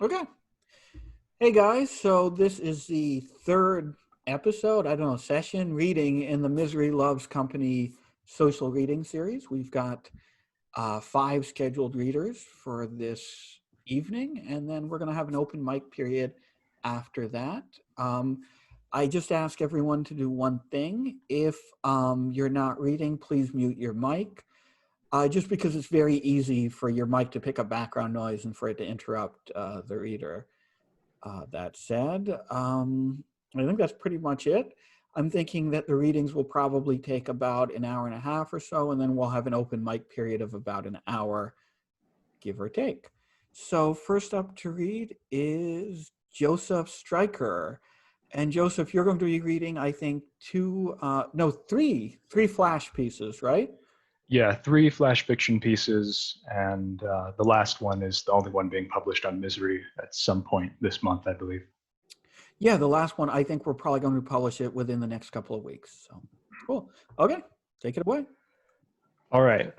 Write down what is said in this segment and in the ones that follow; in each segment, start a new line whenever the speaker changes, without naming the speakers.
Okay. Hey guys, so this is the third episode, I don't know, session reading in the Misery Loves Company social reading series. We've got five scheduled readers for this evening, and then we're going to have an open mic period after that. I just ask everyone to do one thing. If you're not reading, please mute your mic. Just because it's very easy for your mic to pick up background noise and for it to interrupt the reader. That said, I think that's pretty much it. I'm thinking that the readings will probably take about an hour and a half or so, and then we'll have an open mic period of about an hour, give or take. So first up to read is Joseph Stryker. And Joseph, you're going to be reading, I think, three flash pieces, right?
Yeah, three flash fiction pieces, and the last one is the only one being published on Misery at some point this month, I believe.
Yeah, the last one, I think we're probably going to publish it within the next couple of weeks. So cool. Okay, take it away.
All right.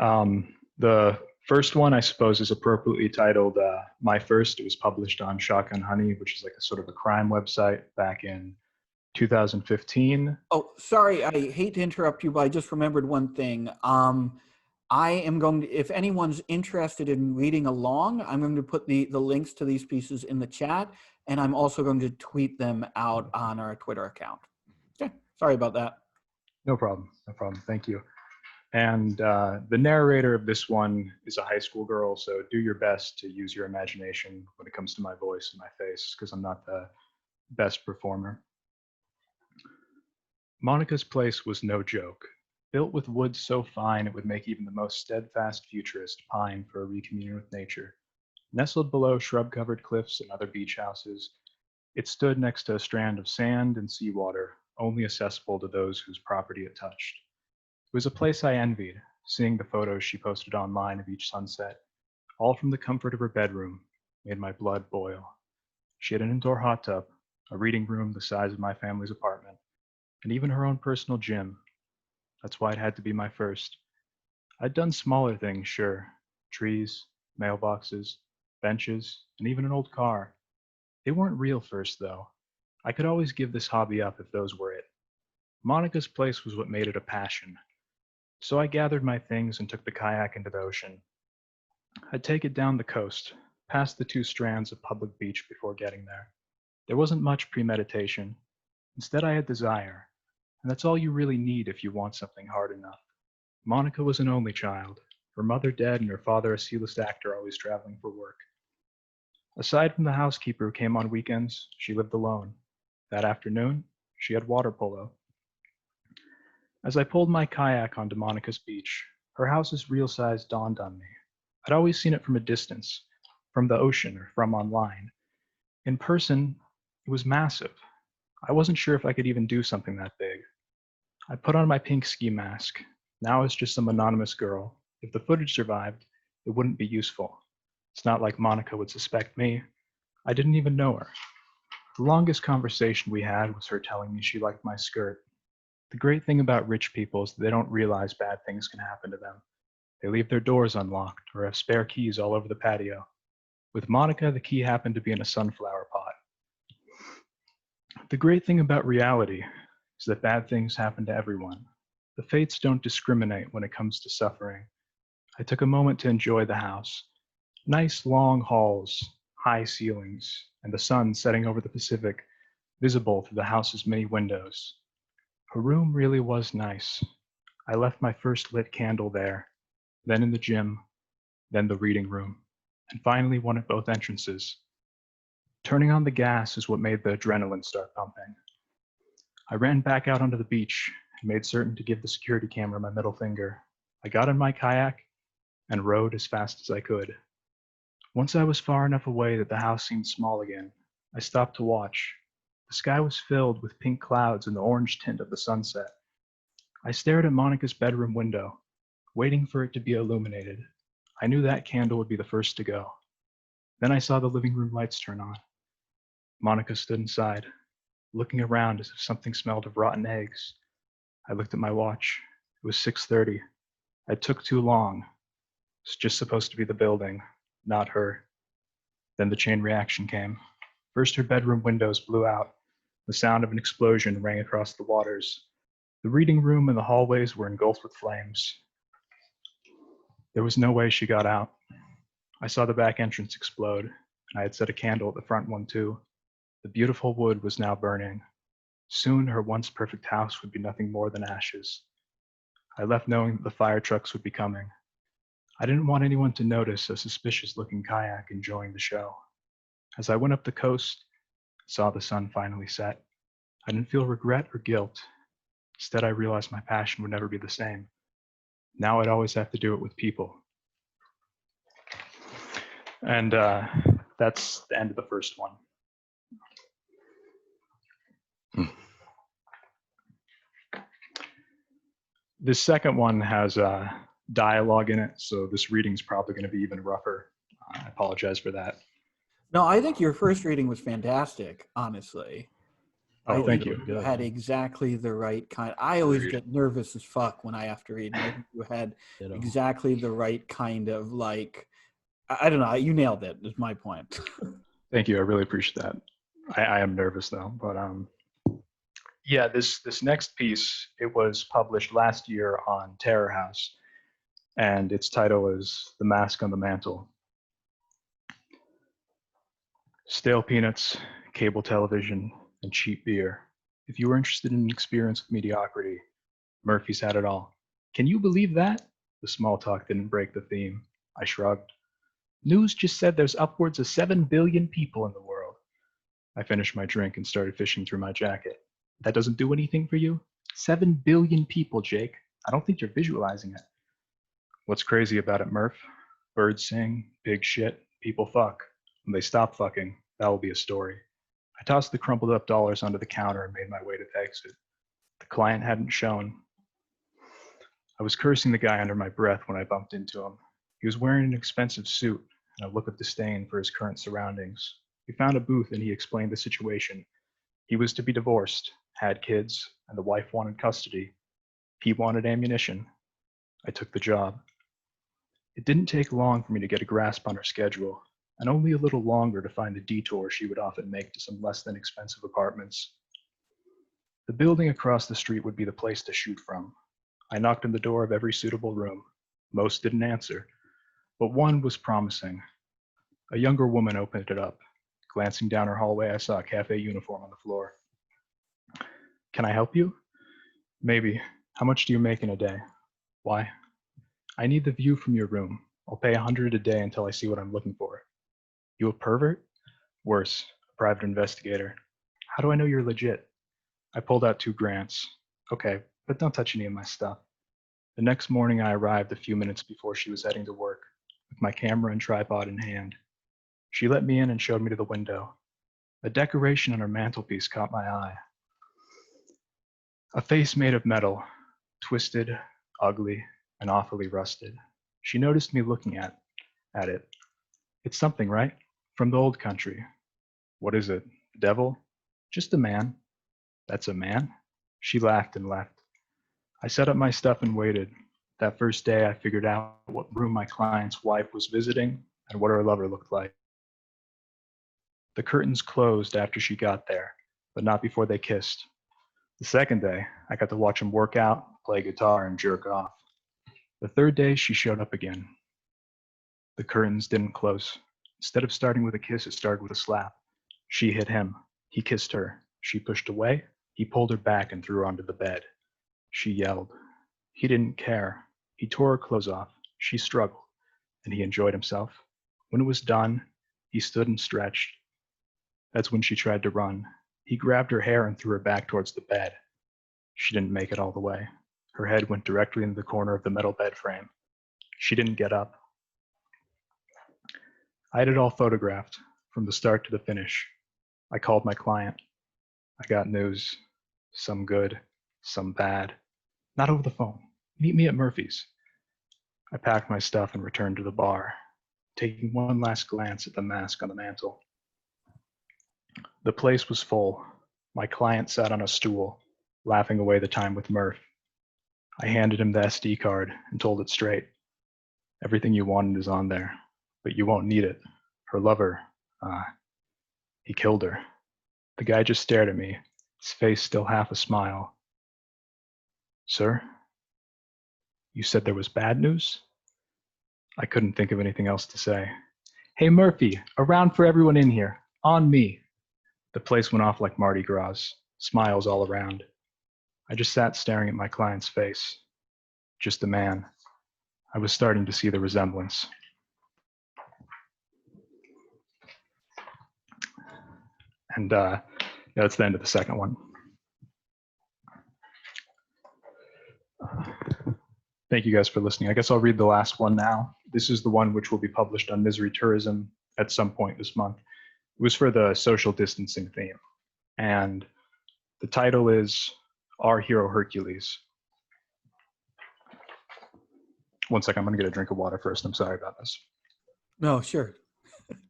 The first one, I suppose, is appropriately titled My First. It was published on Shotgun Honey, which is like a sort of a crime website back in 2015.
Oh, sorry, I hate to interrupt you, but I just remembered one thing. I am going to, if anyone's interested in reading along, I'm going to put the links to these pieces in the chat, and I'm also going to tweet them out on our Twitter account. Okay, sorry about that.
No problem. No problem. Thank you. And the narrator of this one is a high school girl, so do your best to use your imagination when it comes to my voice and my face, because I'm not the best performer. Monica's place was no joke. Built with wood so fine it would make even the most steadfast futurist pine for a recommunion with nature. Nestled below shrub-covered cliffs and other beach houses, it stood next to a strand of sand and seawater, only accessible to those whose property it touched. It was a place I envied, seeing the photos she posted online of each sunset, all from the comfort of her bedroom, made my blood boil. She had an indoor hot tub, a reading room the size of my family's apartment, and even her own personal gym. That's why it had to be my first. I'd done smaller things, sure. Trees, mailboxes, benches, and even an old car. They weren't real first, though. I could always give this hobby up if those were it. Monica's place was what made it a passion. So I gathered my things and took the kayak into the ocean. I'd take it down the coast, past the two strands of public beach before getting there. There wasn't much premeditation. Instead, I had desire, and that's all you really need if you want something hard enough. Monica was an only child, her mother dead and her father a C-list actor always traveling for work. Aside from the housekeeper who came on weekends, she lived alone. That afternoon, she had water polo. As I pulled my kayak onto Monica's beach, her house's real size dawned on me. I'd always seen it from a distance, from the ocean or from online. In person, it was massive. I wasn't sure if I could even do something that big. I put on my pink ski mask. Now it's just some anonymous girl. If the footage survived, it wouldn't be useful. It's not like Monica would suspect me. I didn't even know her. The longest conversation we had was her telling me she liked my skirt. The great thing about rich people is that they don't realize bad things can happen to them. They leave their doors unlocked or have spare keys all over the patio. With Monica, the key happened to be in a sunflower pot. The great thing about reality is that bad things happen to everyone. The fates don't discriminate when it comes to suffering. I took a moment to enjoy the house. Nice long halls, high ceilings, and the sun setting over the Pacific, visible through the house's many windows. Her room really was nice. I left my first lit candle there, then in the gym, then the reading room, and finally one at both entrances. Turning on the gas is what made the adrenaline start pumping. I ran back out onto the beach and made certain to give the security camera my middle finger. I got in my kayak and rowed as fast as I could. Once I was far enough away that the house seemed small again, I stopped to watch. The sky was filled with pink clouds and the orange tint of the sunset. I stared at Monica's bedroom window, waiting for it to be illuminated. I knew that candle would be the first to go. Then I saw the living room lights turn on. Monica stood inside, looking around as if something smelled of rotten eggs. I looked at my watch. It was 6:30. I took too long. It was just supposed to be the building, not her. Then the chain reaction came. First, her bedroom windows blew out. The sound of an explosion rang across the waters. The reading room and the hallways were engulfed with flames. There was no way she got out. I saw the back entrance explode, and I had set a candle at the front one too. The beautiful wood was now burning. Soon her once perfect house would be nothing more than ashes. I left knowing that the fire trucks would be coming. I didn't want anyone to notice a suspicious-looking kayak enjoying the show. As I went up the coast, I saw the sun finally set. I didn't feel regret or guilt. Instead, I realized my passion would never be the same. Now I'd always have to do it with people. And that's the end of the first one. This second one has dialogue in it, so this reading's probably going to be even rougher. I apologize for that.
No, I think your first reading was fantastic, honestly.
Oh, thank you.
You had exactly the right kind. I always get nervous as fuck when I have to read. And I think you had exactly the right kind of like, I don't know, you nailed it, is my point.
Thank you, I really appreciate that. I am nervous though, but yeah, this next piece, it was published last year on Terror House, and its title is The Mask on the Mantle. Stale peanuts, cable television, and cheap beer. If you were interested in an experience with mediocrity, Murphy's had it all. Can you believe that? The small talk didn't break the theme. I shrugged. News just said there's upwards of 7 billion people in the world. I finished my drink and started fishing through my jacket. That doesn't do anything for you? 7 billion people, Jake. I don't think you're visualizing it. What's crazy about it, Murph? Birds sing, pigs shit, people fuck. When they stop fucking, that will be a story. I tossed the crumpled up dollars onto the counter and made my way to the exit. The client hadn't shown. I was cursing the guy under my breath when I bumped into him. He was wearing an expensive suit and a look of disdain for his current surroundings. We found a booth and he explained the situation. He was to be divorced, had kids, and the wife wanted custody. He wanted ammunition. I took the job. It didn't take long for me to get a grasp on her schedule, and only a little longer to find the detour she would often make to some less than expensive apartments. The building across the street would be the place to shoot from. I knocked on the door of every suitable room. Most didn't answer, but one was promising. A younger woman opened it up. Glancing down her hallway, I saw a cafe uniform on the floor. Can I help you? Maybe. How much do you make in a day? Why? I need the view from your room. I'll pay $100 a day until I see what I'm looking for. You a pervert? Worse, a private investigator. How do I know you're legit? I pulled out 2 grants. Okay, but don't touch any of my stuff. The next morning I arrived a few minutes before she was heading to work, with my camera and tripod in hand. She let me in and showed me to the window. A decoration on her mantelpiece caught my eye. A face made of metal, twisted, ugly, and awfully rusted. She noticed me looking at it. It's something, right? From the old country. What is it? The devil? Just a man. That's a man? She laughed and left. I set up my stuff and waited. That first day I figured out what room my client's wife was visiting and what her lover looked like. The curtains closed after she got there, but not before they kissed. The second day, I got to watch him work out, play guitar, and jerk off. The third day, she showed up again. The curtains didn't close. Instead of starting with a kiss, it started with a slap. She hit him. He kissed her. She pushed away. He pulled her back and threw her onto the bed. She yelled. He didn't care. He tore her clothes off. She struggled, and he enjoyed himself. When it was done, he stood and stretched. That's when she tried to run. He grabbed her hair and threw her back towards the bed. She didn't make it all the way. Her head went directly into the corner of the metal bed frame. She didn't get up. I had it all photographed, from the start to the finish. I called my client. I got news. Some good, some bad. Not over the phone. Meet me at Murphy's. I packed my stuff and returned to the bar, taking one last glance at the mask on the mantel. The place was full. My client sat on a stool, laughing away the time with Murph. I handed him the SD card and told it straight. Everything you wanted is on there, but you won't need it. Her lover, Uh, he killed her. The guy just stared at me, his face still half a smile. Sir, you said there was bad news? I couldn't think of anything else to say. Hey, Murphy, a round for everyone in here. On me. The place went off like Mardi Gras, smiles all around. I just sat staring at my client's face. Just a man. I was starting to see the resemblance. And that's the end of the second one. Thank you guys for listening. I guess I'll read the last one now. This is the one which will be published on Misery Tourism at some point this month. It was for the social distancing theme. And the title is Our Hero Hercules. One second, I'm going to get a drink of water first. I'm sorry about this.
No, sure.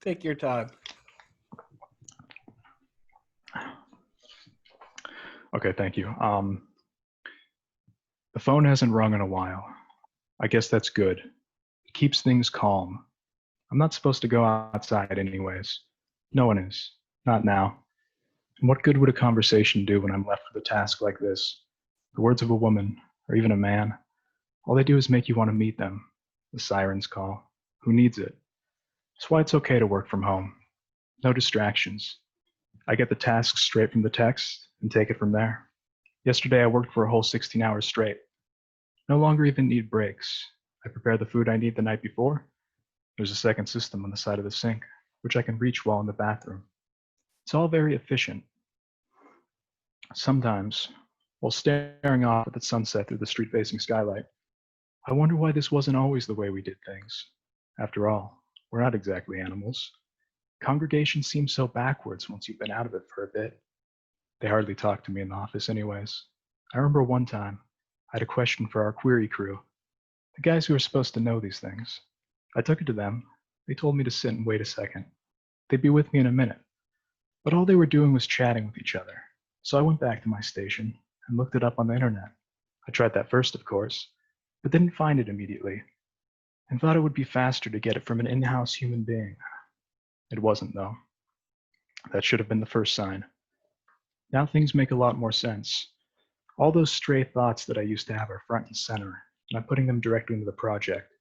Take your time.
Okay, thank you. The phone hasn't rung in a while. I guess that's good. It keeps things calm. I'm not supposed to go outside anyways. No one is. Not now. And what good would a conversation do when I'm left with a task like this? The words of a woman, or even a man, all they do is make you want to meet them. The sirens call. Who needs it? That's why it's okay to work from home. No distractions. I get the tasks straight from the text and take it from there. Yesterday I worked for a whole 16 hours straight. No longer even need breaks. I prepare the food I need the night before. There's a second system on the side of the sink, which I can reach while in the bathroom. It's all very efficient. Sometimes, while staring off at the sunset through the street-facing skylight, I wonder why this wasn't always the way we did things. After all, we're not exactly animals. Congregations seem so backwards once you've been out of it for a bit. They hardly talk to me in the office anyways. I remember one time, I had a question for our query crew, the guys who are supposed to know these things. I took it to them. They told me to sit and wait a second. They'd be with me in a minute. But all they were doing was chatting with each other. So I went back to my station and looked it up on the internet. I tried that first, of course, but didn't find it immediately, and thought it would be faster to get it from an in-house human being. It wasn't, though. That should have been the first sign. Now things make a lot more sense. All those stray thoughts that I used to have are front and center, and I'm putting them directly into the project,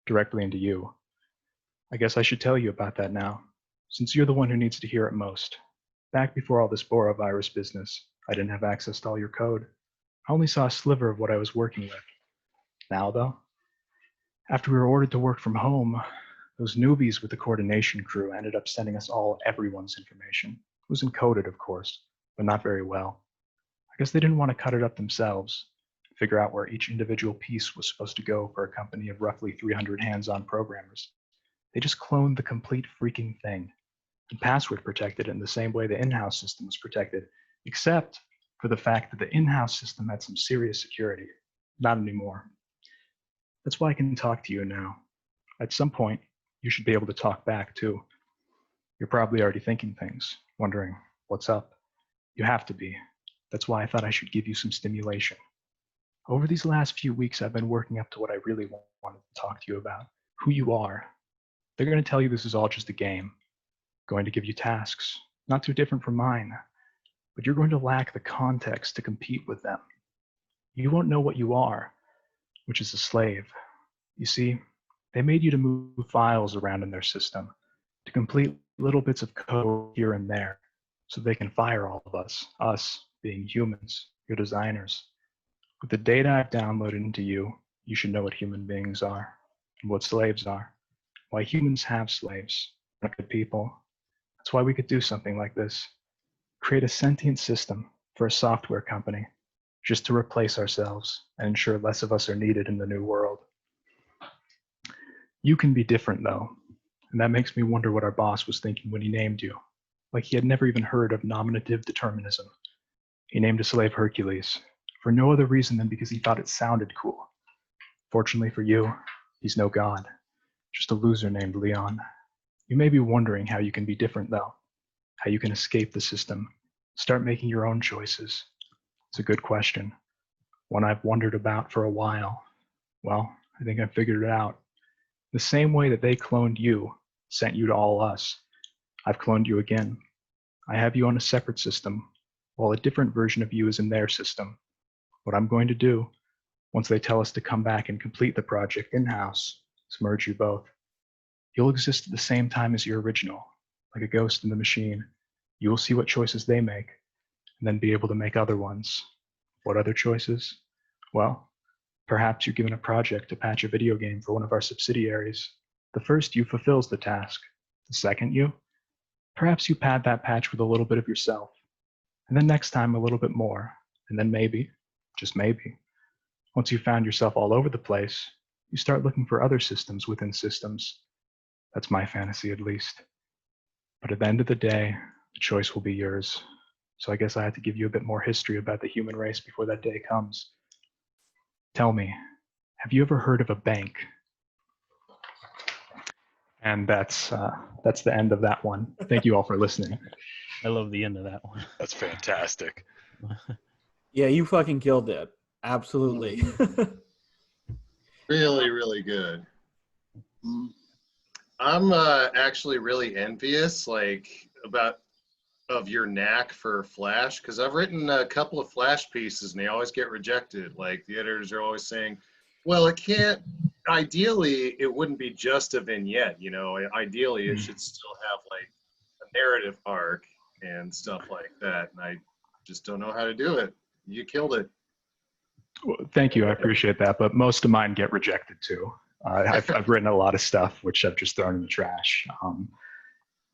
directly into you. I guess I should tell you about that now, since you're the one who needs to hear it most. Back before all this borovirus business, I didn't have access to all your code. I only saw a sliver of what I was working with. Now, though, after we were ordered to work from home, those newbies with the coordination crew ended up sending us all everyone's information. It was encoded, of course, but not very well. I guess they didn't want to cut it up themselves, figure out where each individual piece was supposed to go for a company of roughly 300 hands-on programmers. They just cloned the complete freaking thing and password protected it in the same way the in-house system was protected, except for the fact that the in-house system had some serious security. Not anymore. That's why I can talk to you now. At some point, you should be able to talk back too. You're probably already thinking things, wondering, what's up? You have to be. That's why I thought I should give you some stimulation. Over these last few weeks, I've been working up to what I really wanted to talk to you about, who you are. They're going to tell you this is all just a game, going to give you tasks, not too different from mine, but you're going to lack the context to compete with them. You won't know what you are, which is a slave. You see, they made you to move files around in their system, to complete little bits of code here and there, so they can fire all of us being humans, your designers. With the data I've downloaded into you, you should know what human beings are, and what slaves are, why humans have slaves, not good people. That's why we could do something like this. Create a sentient system for a software company, just to replace ourselves and ensure less of us are needed in the new world. You can be different, though, and that makes me wonder what our boss was thinking when he named you. Like he had never even heard of nominative determinism. He named a slave Hercules, for no other reason than because he thought it sounded cool. Fortunately for you, he's no god, just a loser named Leon. You may be wondering how you can be different, though, how you can escape the system, start making your own choices. It's a good question, one I've wondered about for a while. Well, I think I've figured it out. The same way that they cloned you, sent you to all us, I've cloned you again. I have you on a separate system, while a different version of you is in their system. What I'm going to do, once they tell us to come back and complete the project in-house, is merge you both. You'll exist at the same time as your original, like a ghost in the machine. You will see what choices they make, and then be able to make other ones. What other choices? Well, perhaps you're given a project to patch a video game for one of our subsidiaries. The first you fulfills the task. The second you, perhaps you pad that patch with a little bit of yourself. And then next time a little bit more. And then maybe, just maybe, once you've found yourself all over the place, you start looking for other systems within systems. That's my fantasy, at least. But at the end of the day, the choice will be yours. So I guess I have to give you a bit more history about the human race before that day comes. Tell me, have you ever heard of a bank? And that's the end of that one. Thank you all for listening.
I love the end of that one.
That's fantastic.
Yeah, you fucking killed it. Absolutely.
Really, really good. I'm actually really envious, like, of your knack for Flash, because I've written a couple of Flash pieces and they always get rejected. Like, the editors are always saying, well, it can't, ideally, it wouldn't be just a vignette, you know, ideally it should still have like a narrative arc and stuff like that. And I just don't know how to do it. You killed it.
Well, thank you, I appreciate that, but most of mine get rejected too. I've written a lot of stuff which I've just thrown in the trash.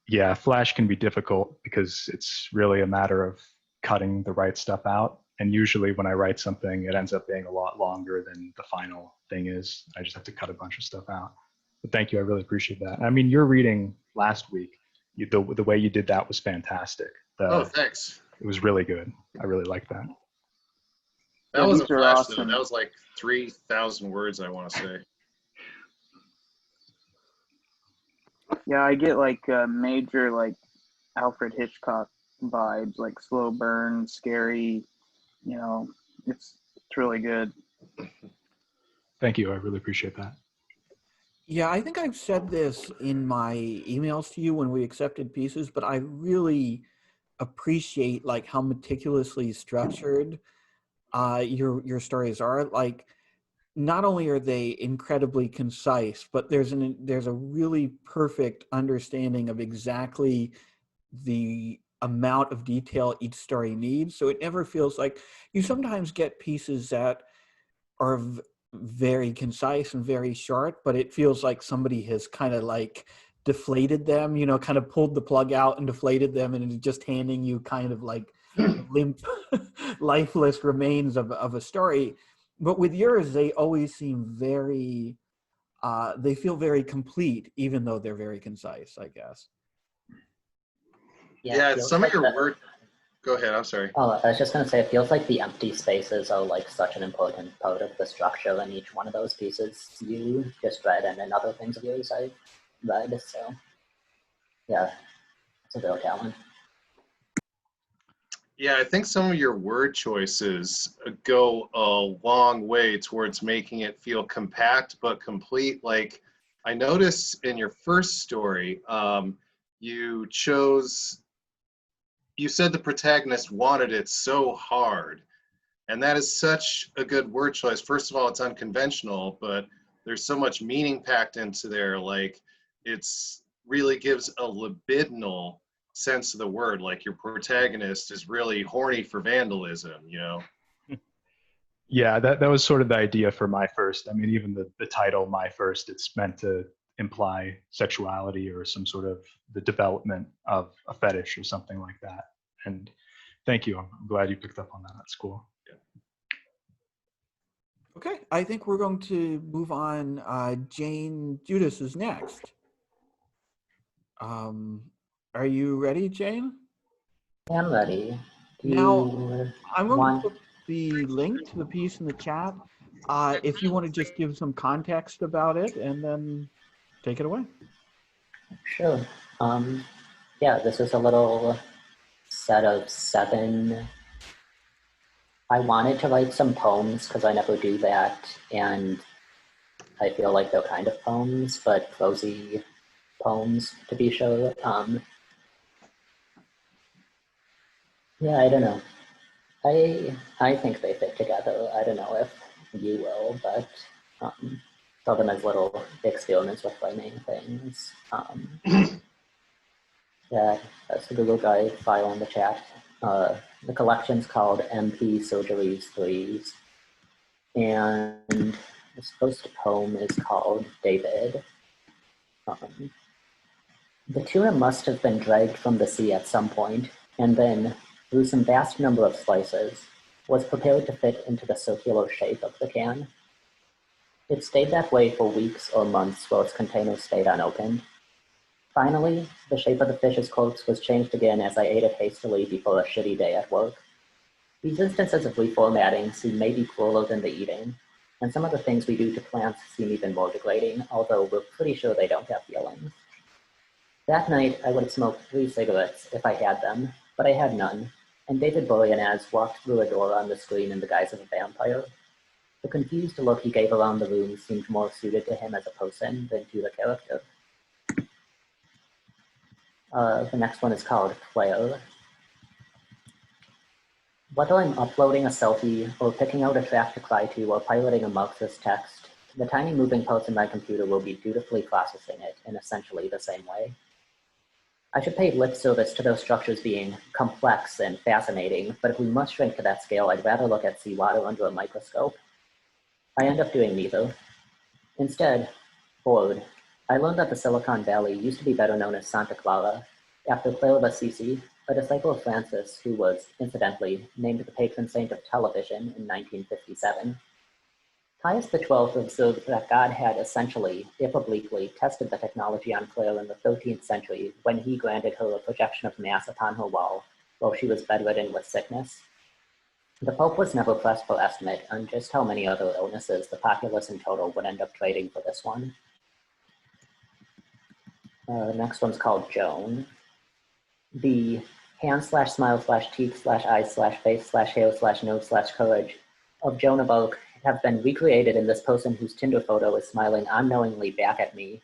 Yeah, Flash can be difficult because it's really a matter of cutting the right stuff out. And usually when I write something, it ends up being a lot longer than the final thing is. I just have to cut a bunch of stuff out. But thank you, I really appreciate that. I mean, your reading last week, the way you did that was fantastic.
Oh, thanks.
It was really good. I really liked that.
That was a
these are
Flash,
awesome.
though. That was like 3,000 words, I want to say.
Yeah, I get like major like Alfred Hitchcock vibes, like slow burn, scary. You know, it's really good.
Thank you, I really appreciate that.
Yeah, I think I've said this in my emails to you when we accepted pieces, but I really appreciate like how meticulously structured your stories are. Like, not only are they incredibly concise, but there's a really perfect understanding of exactly the amount of detail each story needs. So it never feels like you sometimes get pieces that are very concise and very short, but it feels like somebody has kind of like deflated them, you know, kind of pulled the plug out and deflated them and is just handing you kind of like limp, lifeless remains of a story. But with yours, they always seem very, they feel very complete, even though they're very concise, I guess.
Yeah,
it feels
some
like
of your
the-
work. Go ahead, I'm sorry.
Oh, I was just going to say, it feels like the empty spaces are like such an important part of the structure in each one of those pieces you just read and in other things of yours I've read. So, yeah, it's a real talent.
Yeah, I think some of your word choices go a long way towards making it feel compact but complete. Like, I noticed in your first story, you said the protagonist wanted it so hard. And that is such a good word choice. First of all, it's unconventional, but there's so much meaning packed into there. Like, it's really gives a libidinal sense of the word. Like, your protagonist is really horny for vandalism, you know?
Yeah, that was sort of the idea for my first. I mean, even the title, My First, it's meant to imply sexuality or some sort of the development of a fetish or something like that. And thank you. I'm glad you picked up on that. That's cool.
Okay, I think we're going to move on. Jane Judas is next. Are you ready, Jane?
I'm ready. Do
Now,
you
I'm going
want...
to put the link to the piece in the chat. If you want to just give some context about it and then take it away.
Sure. Yeah, this is a little set of 7. I wanted to write some poems because I never do that, and I feel like they're kind of poems, but prosy poems to be sure. Yeah, I don't know. I think they fit together. I don't know if you will, but saw them as little experiments with framing things. Yeah, that's the Google Drive file in the chat. The collection's called MP Surgeries 3s, and this first poem is called David. The tuna must have been dragged from the sea at some point, and then, through some vast number of slices, was prepared to fit into the circular shape of the can. It stayed that way for weeks or months while its container stayed unopened. Finally, the shape of the fish's corpse was changed again as I ate it hastily before a shitty day at work. These instances of reformatting seem maybe crueler than the eating, and some of the things we do to plants seem even more degrading, although we're pretty sure they don't have feelings. That night, I would have smoked 3 cigarettes if I had them, but I had none, and David Boreanaz walked through a door on the screen in the guise of a vampire. The confused look he gave around the room seemed more suited to him as a person than to the character. The next one is called Flail. Whether I'm uploading a selfie or picking out a track to cry to or piloting a Marxist text, the tiny moving parts in my computer will be dutifully processing it in essentially the same way. I should pay lip service to those structures being complex and fascinating, but if we must shrink to that scale, I'd rather look at seawater under a microscope. I end up doing neither. Instead, bored, I learned that the Silicon Valley used to be better known as Santa Clara, after Claire of Assisi, a disciple of Francis who was, incidentally, named the patron saint of television in 1957. Pius XII observed that God had essentially, if obliquely, tested the technology on Claire in the 13th century when he granted her a projection of mass upon her wall while she was bedridden with sickness. The Pope was never pressed for estimate on just how many other illnesses the populace in total would end up trading for this one. The next one's called Joan. The hand/smile/teeth/eyes/face/hair/nose/courage of Joan of Arc have been recreated in this person whose Tinder photo is smiling unknowingly back at me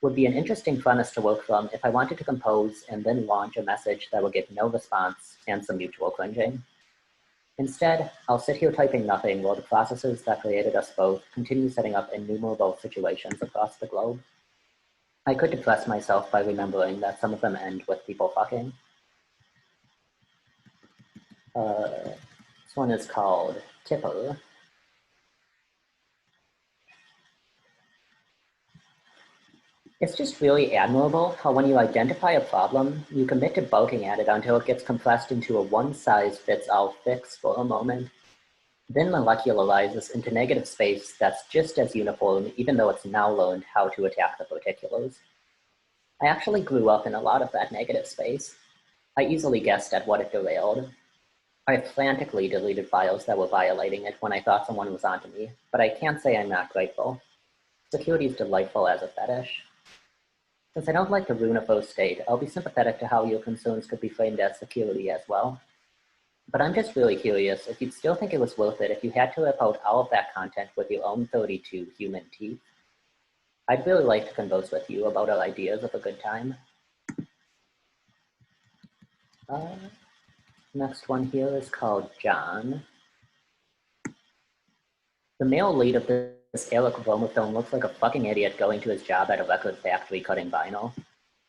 would be an interesting premise to work from if I wanted to compose and then launch a message that would get no response and some mutual cringing. Instead, I'll sit here typing nothing while the processes that created us both continue setting up innumerable situations across the globe. I could depress myself by remembering that some of them end with people fucking. This one is called Tipper. It's just really admirable how when you identify a problem, you commit to barking at it until it gets compressed into a one-size-fits-all fix for a moment, then molecularizes into negative space that's just as uniform, even though it's now learned how to attack the particulars. I actually grew up in a lot of that negative space. I easily guessed at what it derailed. I frantically deleted files that were violating it when I thought someone was onto me, but I can't say I'm not grateful. Security is delightful as a fetish. Since I don't like to ruin a first state, I'll be sympathetic to how your concerns could be framed as security as well. But I'm just really curious if you'd still think it was worth it if you had to rip out all of that content with your own 32 human teeth. I'd really like to converse with you about our ideas of a good time. Next one here is called John. The male lead of this Eric Romer film looks like a fucking idiot going to his job at a record factory cutting vinyl.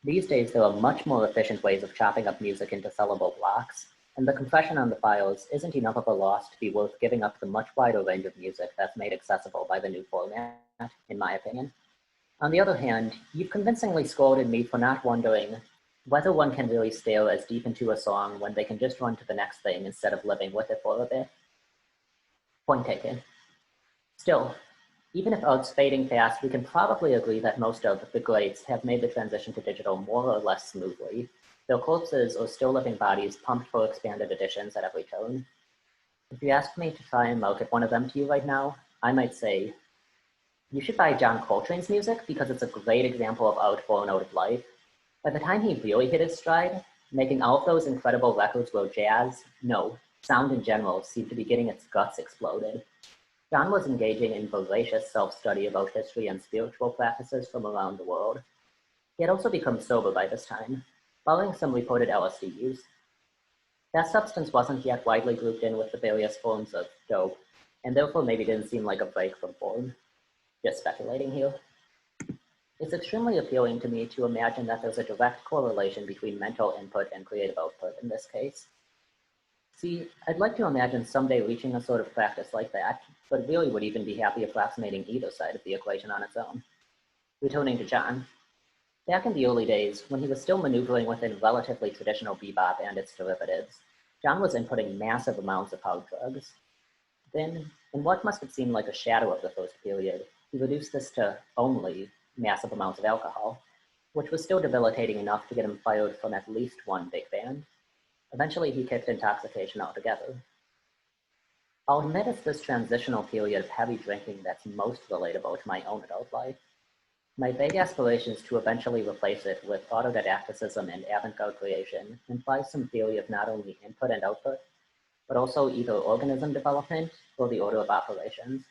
These days, there are much more efficient ways of chopping up music into sellable blocks, and the compression on the files isn't enough of a loss to be worth giving up the much wider range of music that's made accessible by the new format, in my opinion. On the other hand, you've convincingly scolded me for not wondering whether one can really stare as deep into a song when they can just run to the next thing instead of living with it for a bit. Point taken. Still, even if art's fading fast, we can probably agree that most of the greats have made the transition to digital more or less smoothly. Their corpses or still living bodies pumped for expanded editions at every turn. If you asked me to try and market one of them to you right now, I might say, you should buy John Coltrane's music because it's a great example of art born out of life. By the time he really hit his stride, making all of those incredible records where jazz, no, sound in general, seemed to be getting its guts exploded. John was engaging in voracious self-study about history and spiritual practices from around the world. He had also become sober by this time, following some reported LSD use. That substance wasn't yet widely grouped in with the various forms of dope, and therefore maybe didn't seem like a break from form. Just speculating here. It's extremely appealing to me to imagine that there's a direct correlation between mental input and creative output in this case. See, I'd like to imagine someday reaching a sort of practice like that, but really would even be happy approximating either side of the equation on its own. Returning to John. Back in the early days, when he was still maneuvering within relatively traditional bebop and its derivatives, John was inputting massive amounts of hard drugs. Then, in what must have seemed like a shadow of the first period, he reduced this to only massive amounts of alcohol, which was still debilitating enough to get him fired from at least one big band. Eventually, he kicked intoxication altogether. I'll admit it's this transitional period of heavy drinking that's most relatable to my own adult life. My vague aspirations to eventually replace it with autodidacticism and avant-garde creation implies some theory of not only input and output, but also either organism development or the order of operations.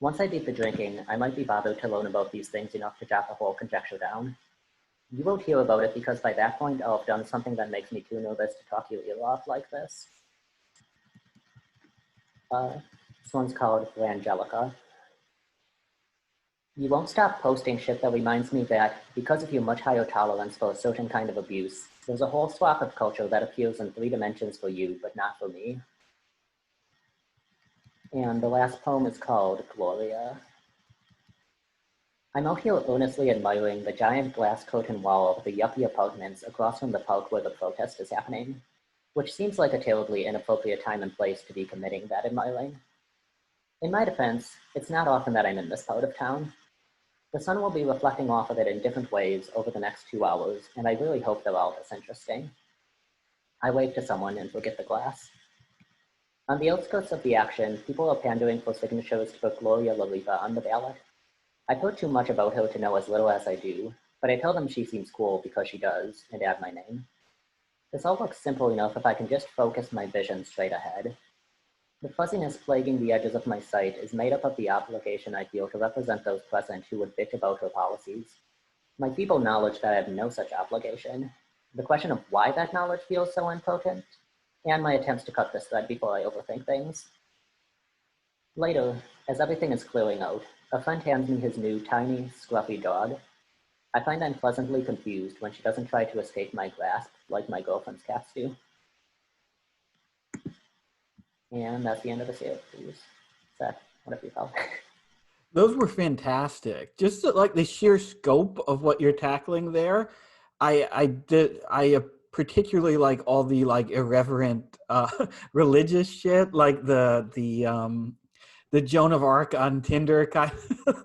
Once I beat the drinking, I might be bothered to learn about these things enough to jot the whole conjecture down. You won't hear about it because by that point I'll have done something that makes me too nervous to talk your ear off like this. This one's called Angelica. You won't stop posting shit that reminds me that, because of your much higher tolerance for a certain kind of abuse, there's a whole swath of culture that appears in 3 dimensions for you, but not for me. And the last poem is called Gloria. I'm out here earnestly admiring the giant glass curtain wall of the yuppie apartments across from the park where the protest is happening, which seems like a terribly inappropriate time and place to be committing that admiring. In my defense, it's not often that I'm in this part of town. The sun will be reflecting off of it in different ways over the next 2 hours, and I really hope they're all this interesting. I wave to someone and forget the glass. On the outskirts of the action, people are pandering for signatures to put Gloria Lariva on the ballot. I've heard too much about her to know as little as I do, but I tell them she seems cool because she does, and add my name. This all looks simple enough if I can just focus my vision straight ahead. The fuzziness plaguing the edges of my sight is made up of the obligation I feel to represent those present who would bitch about her policies. My feeble knowledge that I have no such obligation, the question of why that knowledge feels so impotent, and my attempts to cut this thread before I overthink things. Later, as everything is clearing out, a friend hands me his new tiny, scruffy dog. I find I'm pleasantly confused when she doesn't try to escape my grasp like my girlfriend's cats do. And that's the end of the series. Seth, whatever you call it.
Those were fantastic. Just like the sheer scope of what you're tackling there. I particularly like all the like irreverent religious shit, like the Joan of Arc on Tinder kind of.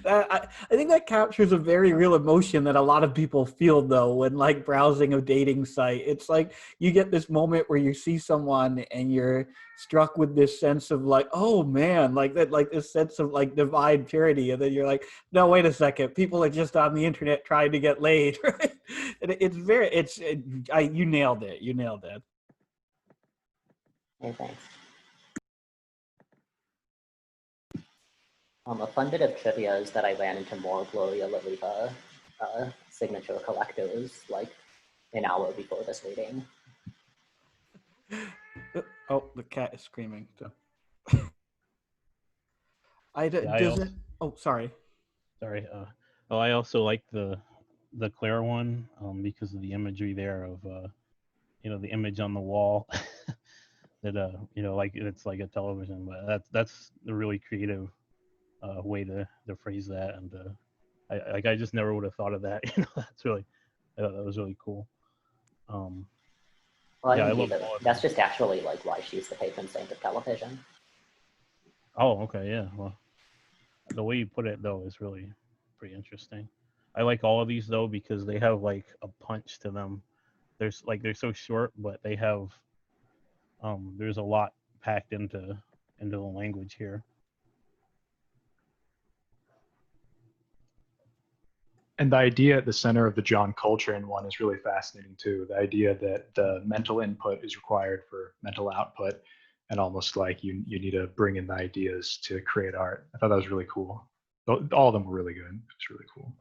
I think that captures a very real emotion that a lot of people feel though when like browsing a dating site. It's like you get this moment where you see someone and you're struck with this sense of like, oh man, like that, like this sense of like divine purity, and then you're like, no, wait a second, people are just on the internet trying to get laid, right? And you nailed it. You nailed it.
Hey, thanks. A fun bit of trivia is that I ran into more Gloria Lariva signature collectors like an hour before this reading.
Oh, the cat is screaming. So. Oh, sorry.
Sorry. I also like the Claire one because of the imagery there of the image on the wall that like it's like a television, but that's a really creative way to phrase that, and I just never would have thought of that. That's really, I thought that was really cool.
Well, I
yeah, I
love
love
that's just actually like why she's the patron saint of television.
Oh, okay, yeah. Well, the way you put it though is really pretty interesting. I like all of these though because they have like a punch to them. They're so short, but they have there's a lot packed into the language here.
And the idea at the center of the John Coltrane one is really fascinating too. The idea that the mental input is required for mental output, and almost like you need to bring in the ideas to create art. I thought that was really cool. All of them were really good. It's really cool.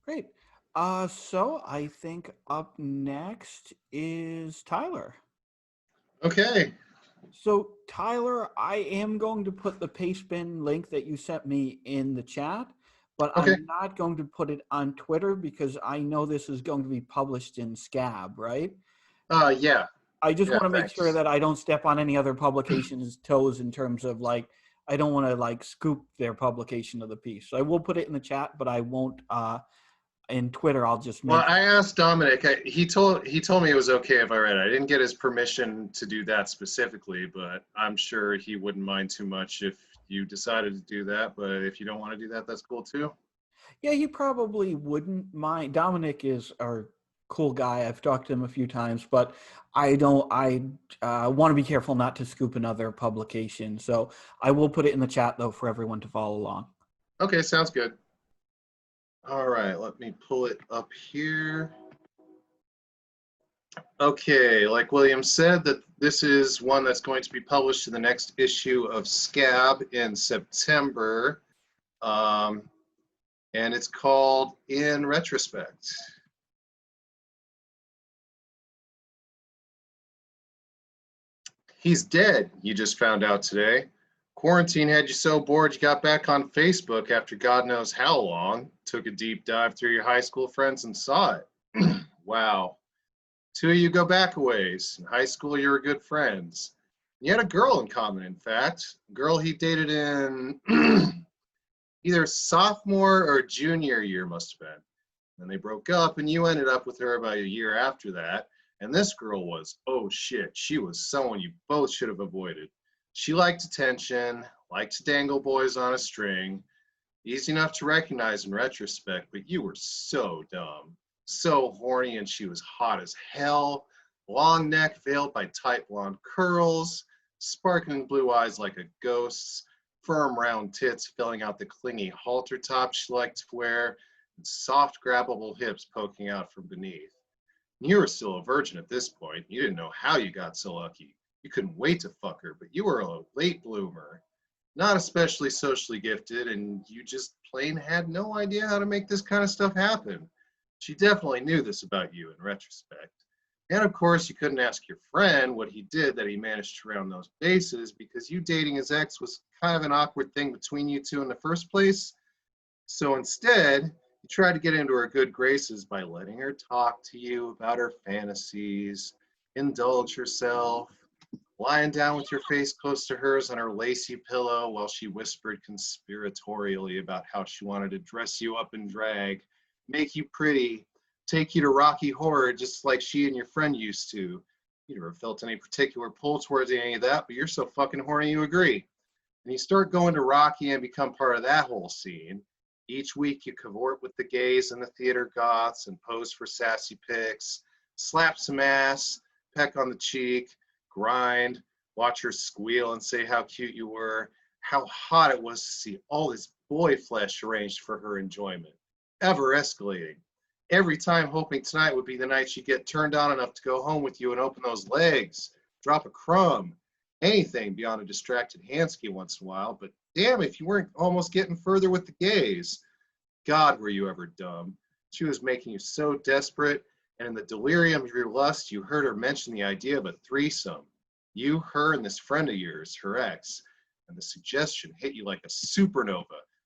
Great. So I think up next is Tyler.
Okay.
So Tyler, I am going to put the Pastebin link that you sent me in the chat, but
Okay.
I'm not going to put it on Twitter because I know this is going to be published in Scab, right?
Yeah.
I just
Yeah,
want to make sure
thanks.
that I don't step on any other publication's toes in terms of like I don't want to like scoop their publication of the piece. So I will put it in the chat, but I won't in Twitter. I'll just
Well,
mention.
I asked Dominic. He told me it was okay if I read it. I didn't get his permission to do that specifically, but I'm sure he wouldn't mind too much if you decided to do that. But if you don't want to do that, that's cool too.
Yeah, he probably wouldn't mind. Dominic is our cool guy. I've talked to him a few times, but I don't. I want to be careful not to scoop another publication. So I will put it in the chat though for everyone to follow along.
Okay, sounds good. All right, let me pull it up here. Okay, like William said, that this is one that's going to be published in the next issue of Scab in September. And it's called In Retrospect. He's dead, you just found out today. Quarantine had you so bored you got back on Facebook after God knows how long. Took a deep dive through your high school friends and saw it. Wow. Two of you go back a ways. In high school, you were good friends. You had a girl in common, in fact. A girl he dated in either sophomore or junior year, must have been. Then they broke up, and you ended up with her about a year after that. And this girl was, oh shit, she was someone you both should have avoided. She liked attention, liked to dangle boys on a string. Easy enough to recognize in retrospect, but you were so dumb. So horny, and she was hot as hell. Long neck veiled by tight blonde curls, sparkling blue eyes like a ghost's, firm round tits filling out the clingy halter top she liked to wear, and soft grabbable hips poking out from beneath. You were still a virgin at this point. You didn't know how you got so lucky. You couldn't wait to fuck her, but you were a late bloomer. Not especially socially gifted, and you just plain had no idea how to make this kind of stuff happen. She definitely knew this about you in retrospect. And of course, you couldn't ask your friend what he did that he managed to round those bases, because you dating his ex was kind of an awkward thing between you two in the first place. So instead, you tried to get into her good graces by letting her talk to you about her fantasies, indulge herself, lying down with your face close to hers on her lacy pillow while she whispered conspiratorially about how she wanted to dress you up in drag, make you pretty, take you to Rocky Horror just like she and your friend used to. You never felt any particular pull towards any of that, but you're so fucking horny you agree. And you start going to Rocky and become part of that whole scene. Each week you cavort with the gays and the theater goths and pose for sassy pics, slap some ass, peck on the cheek, grind, watch her squeal and say how cute you were, how hot it was to see all this boy flesh arranged for her enjoyment, ever escalating. Every time hoping tonight would be the night she'd get turned on enough to go home with you and open those legs, drop a crumb, anything beyond a distracted Hansky once in a while, but damn if you weren't almost getting further with the gays. God, were you ever dumb. She was making you so desperate, and in the delirium of your lust, you heard her mention the idea of a threesome. You, her, and this friend of yours, her ex, and the suggestion hit you like a supernova,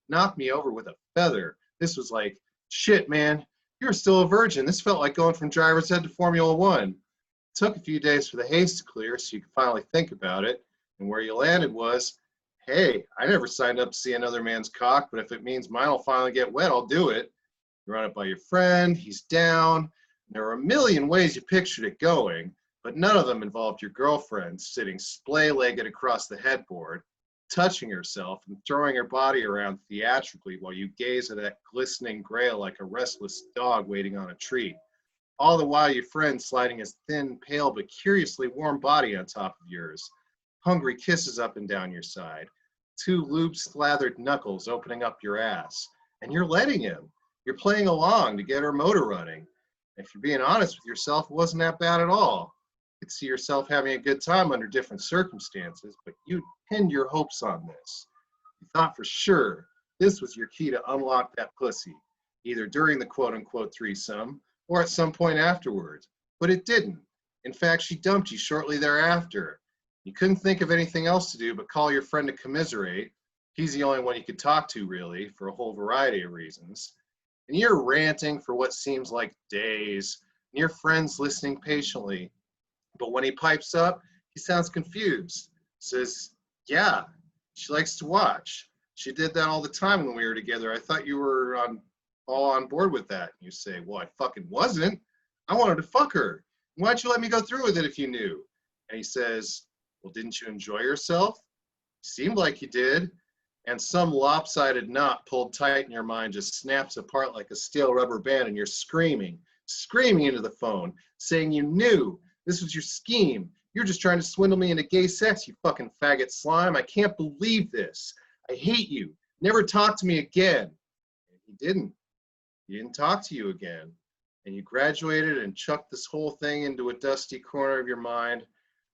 knocked me over with a feather. This was like, shit, man, you're still a virgin. This felt like going from driver's ed to Formula One. It took a few days for the haze to clear so you could finally think about it, and where you landed was, hey, I never signed up to see another man's cock, but if it means mine will finally get wet, I'll do it. You run it by your friend, he's down. There are a million ways you pictured it going, but none of them involved your girlfriend sitting splay-legged across the headboard, touching herself and throwing her body around theatrically while you gaze at that glistening grail like a restless dog waiting on a treat. All the while your friend sliding his thin, pale, but curiously warm body on top of yours. Hungry kisses up and down your side. Two lube-slathered knuckles opening up your ass. And you're letting him. You're playing along to get her motor running. If you're being honest with yourself, it wasn't that bad at all. You could see yourself having a good time under different circumstances, but you pinned your hopes on this. You thought for sure this was your key to unlock that pussy. either during the quote-unquote threesome or at some point afterwards. But it didn't. In fact, she dumped you shortly thereafter. You couldn't think of anything else to do but call your friend to commiserate. He's the only one you could talk to, really, for a whole variety of reasons. And you're ranting for what seems like days, and your friend's listening patiently. But when he pipes up, he sounds confused. Says, yeah, she likes to watch. She did that all the time when we were together. I thought you were all on board with that. And you say, well, I fucking wasn't. I wanted to fuck her. Why'd you let me go through with it if you knew? And he says, well, didn't you enjoy yourself? Seemed like you did. And some lopsided knot pulled tight in your mind just snaps apart like a steel rubber band, and you're screaming into the phone, saying you knew this was your scheme. You're just trying to swindle me into gay sex, you fucking faggot slime. I can't believe this. I hate you. Never talk to me again. And he didn't. He didn't talk to you again. And you graduated and chucked this whole thing into a dusty corner of your mind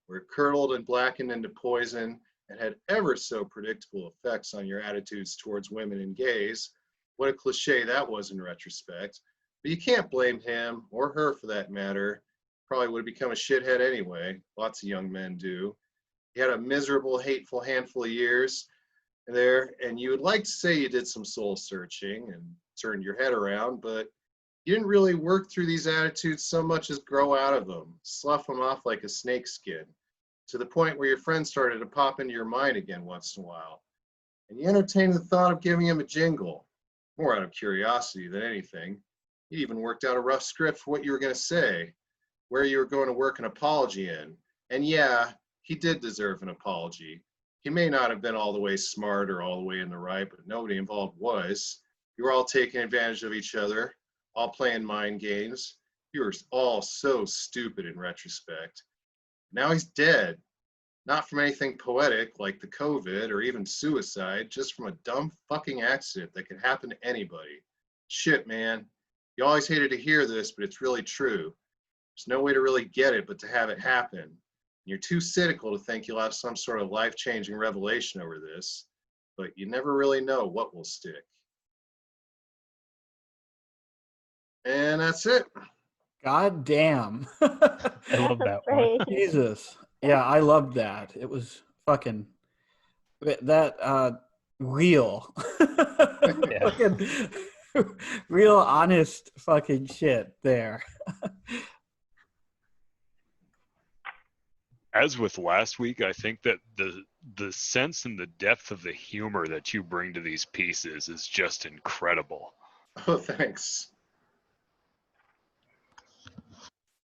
where it curdled and blackened into poison and had ever so predictable effects on your attitudes towards women and gays. What a cliche that was in retrospect. But you can't blame him, or her for that matter. Probably would have become a shithead anyway. Lots of young men do. You had a miserable, hateful handful of years there, and you would like to say you did some soul searching and turned your head around, but you didn't really work through these attitudes so much as grow out of them, slough them off like a snake skin, to the point where your friends started to pop into your mind again once in a while. And you entertained the thought of giving him a jingle, more out of curiosity than anything. You even worked out a rough script for what you were going to say, where you were going to work an apology in. And yeah, he did deserve an apology. He may not have been all the way smart or all the way in the right, but nobody involved was. You were all taking advantage of each other, all playing mind games. You were all so stupid in retrospect. Now he's dead. Not from anything poetic like the COVID or even suicide, just from a dumb fucking accident that could happen to anybody. Shit, man. You always hated to hear this, but it's really true. There's no way to really get it but to have it happen. You're too cynical to think you'll have some sort of life-changing revelation over this, but you never really know what will stick. And that's it.
God damn.
I love that one.
Jesus. Yeah, I loved that. It was fucking that real.
Yeah.
Fucking real honest fucking shit there.
As with last week, I think that the sense and the depth of the humor that you bring to these pieces is just incredible.
Oh, thanks.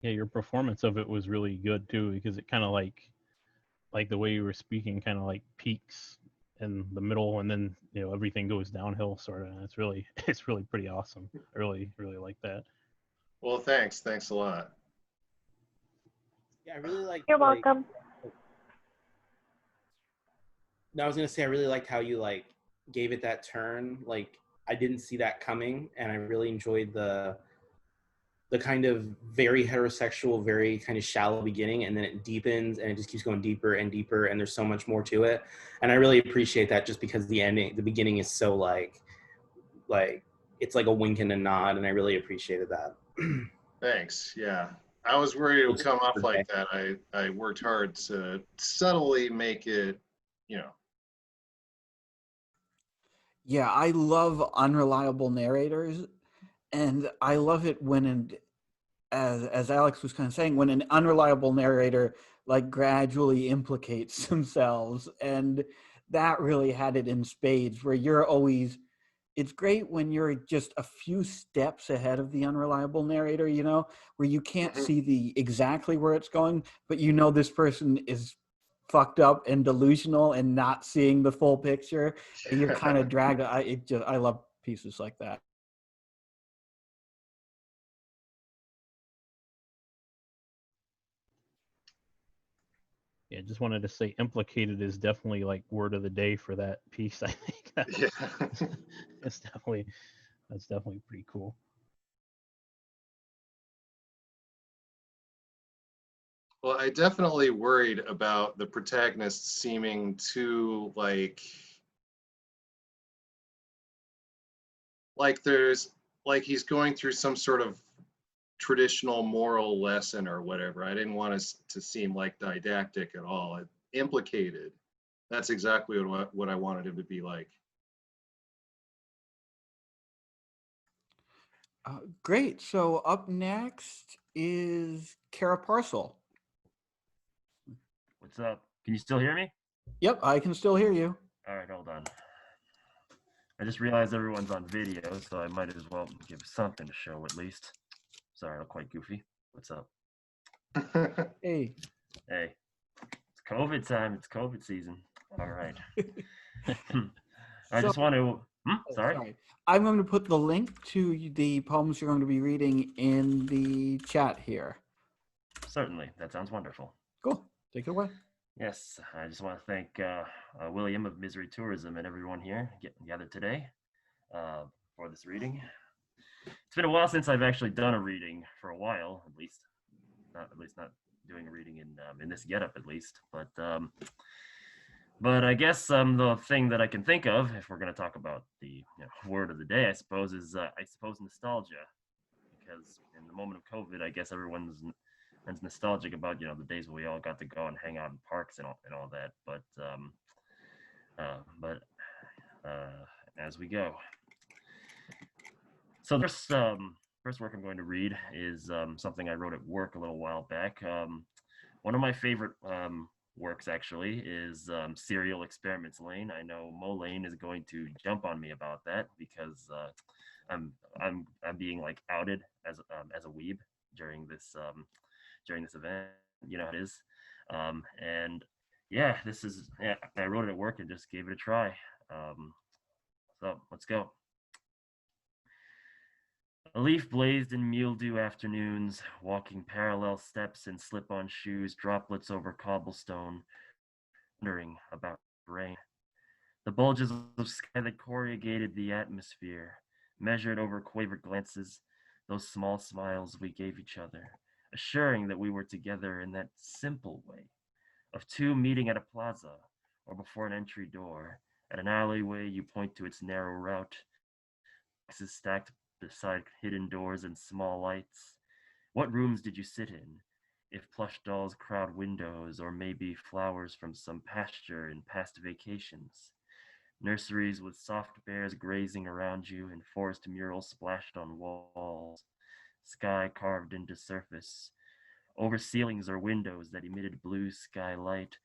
Yeah, your performance of it was really good too, because it kind of like the way you were speaking kind of like peaks in the middle, and then everything goes downhill sort of. It's really pretty awesome. I really like that.
Well, thanks a lot.
Yeah, I really like.
You're welcome.
No, I was gonna say I really liked how you gave it that turn. Like I didn't see that coming, and I really enjoyed the kind of very heterosexual, very kind of shallow beginning, and then it deepens and it just keeps going deeper and deeper, and there's so much more to it. And I really appreciate that, just because the beginning is so like it's like a wink and a nod, and I really appreciated that.
Thanks. Yeah. I was worried it would come off like that. I worked hard to subtly make it,
Yeah, I love unreliable narrators, and I love it when, as Alex was kind of saying, when an unreliable narrator gradually implicates themselves, and that really had it in spades. Where you're always, it's great when you're just a few steps ahead of the unreliable narrator, where you can't see exactly where it's going, but this person is fucked up and delusional and not seeing the full picture, and you're kind of dragged. I love pieces like that.
Yeah, just wanted to say implicated is definitely word of the day for that piece. I think that's definitely pretty cool.
Well, I definitely worried about the protagonist seeming too like there's like he's going through some sort of traditional moral lesson or whatever. I didn't want us to seem like didactic at all. It implicated. That's exactly what I wanted him to be like.
Great. So up next is Kara Parcel.
What's up? Can you still hear me?
Yep, I can still hear you.
All right, hold on. I just realized everyone's on video, so I might as well give something to show at least. Sorry, I'm quite goofy. What's up?
Hey.
Hey, it's COVID time. It's COVID season. All right. I just want to. Sorry.
I'm going to put the link to the poems you're going to be reading in the chat here.
Certainly. That sounds wonderful.
Cool. Take it away.
Yes, I just want to thank William of Misery Tourism and everyone here gathered today for this reading. It's been a while since I've actually done a reading, for a while at least. Not doing a reading in this getup at least. But I guess the thing that I can think of, if we're going to talk about the word of the day, I suppose, is nostalgia. Because in the moment of COVID, I guess everyone's nostalgic about the days where we all got to go and hang out in parks and all that. But as we go, so the first work I'm going to read is something I wrote at work a little while back. One of my favorite works actually is Serial Experiments Lane. I know Mo Lane is going to jump on me about that because I'm being like outed as a weeb during this event. You know how it is. And yeah, I wrote it at work and just gave it a try. So let's go. A leaf blazed in mildew afternoons, walking parallel steps in slip-on shoes, droplets over cobblestone, wondering about rain. The bulges of sky that corrugated the atmosphere, measured over quavered glances, those small smiles we gave each other, assuring that we were together in that simple way of two meeting at a plaza or before an entry door. At an alleyway, you point to its narrow route, boxes stacked beside hidden doors and small lights. What rooms did you sit in? If plush dolls crowd windows, or maybe flowers from some pasture in past vacations. Nurseries with soft bears grazing around you and forest murals splashed on walls. Sky carved into surface. Over ceilings or windows that emitted blue sky light.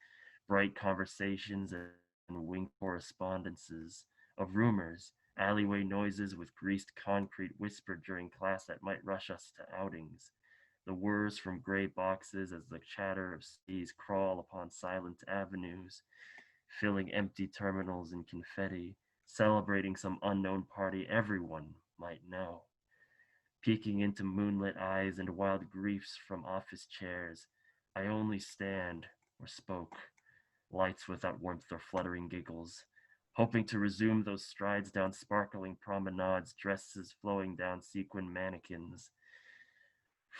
Bright conversations and winged correspondences of rumors. Alleyway noises with greased concrete whispered during class that might rush us to outings. The whirs from gray boxes as the chatter of seas crawl upon silent avenues, filling empty terminals in confetti, celebrating some unknown party everyone might know. Peeking into moonlit eyes and wild griefs from office chairs, I only stand or spoke, lights without warmth or fluttering giggles, hoping to resume those strides down sparkling promenades, dresses flowing down sequin mannequins.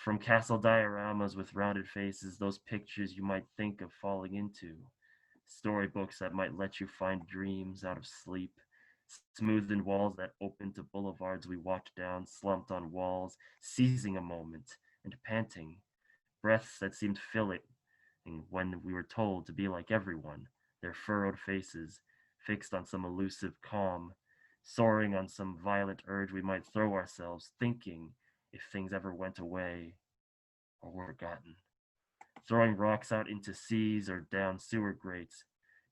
From castle dioramas with rounded faces, those pictures you might think of falling into. Storybooks that might let you find dreams out of sleep. Smoothened walls that opened to boulevards we walked down, slumped on walls, seizing a moment and panting. Breaths that seemed filling when we were told to be like everyone, their furrowed faces, fixed on some elusive calm, soaring on some violent urge we might throw ourselves, thinking if things ever went away or were forgotten. Throwing rocks out into seas or down sewer grates.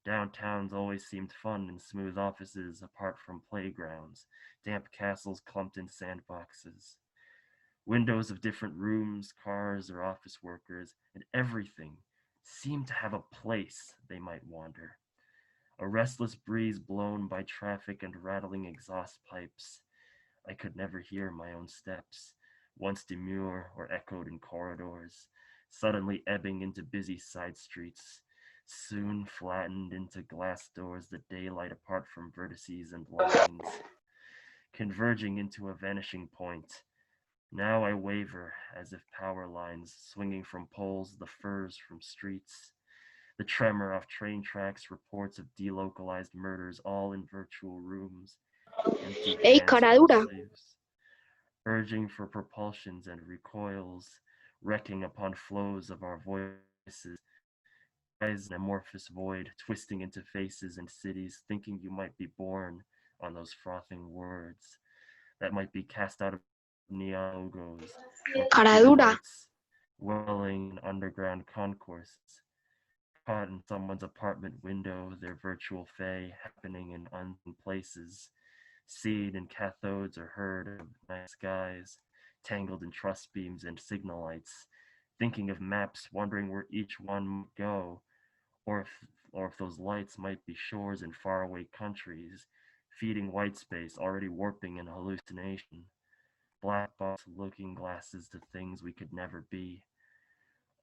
Downtowns always seemed fun in smooth offices apart from playgrounds, damp castles clumped in sandboxes. Windows of different rooms, cars, or office workers, and everything seemed to have a place they might wander. A restless breeze blown by traffic and rattling exhaust pipes. I could never hear my own steps, once demure or echoed in corridors, suddenly ebbing into busy side streets, soon flattened into glass doors that daylight apart from vertices and lines, converging into a vanishing point. Now I waver as if power lines swinging from poles, the furs from streets, the tremor off train tracks, reports of delocalized murders, all in virtual rooms. Empty
¡Ey,
hands
cara
full of
dura!
slaves. urging for propulsions and recoils, wrecking upon flows of our voices, eyes in amorphous void, twisting into faces and cities, thinking you might be born on those frothing words that might be cast out of neon logos,
Cara dura.
lights, welling in underground concourses, caught in someone's apartment window, their virtual fey happening in unseen places, seen in cathodes or heard of night skies, tangled in truss beams and signal lights, thinking of maps, wondering where each one might go, or if those lights might be shores in faraway countries, feeding white space, already warping in hallucination, black box looking glasses to things we could never be.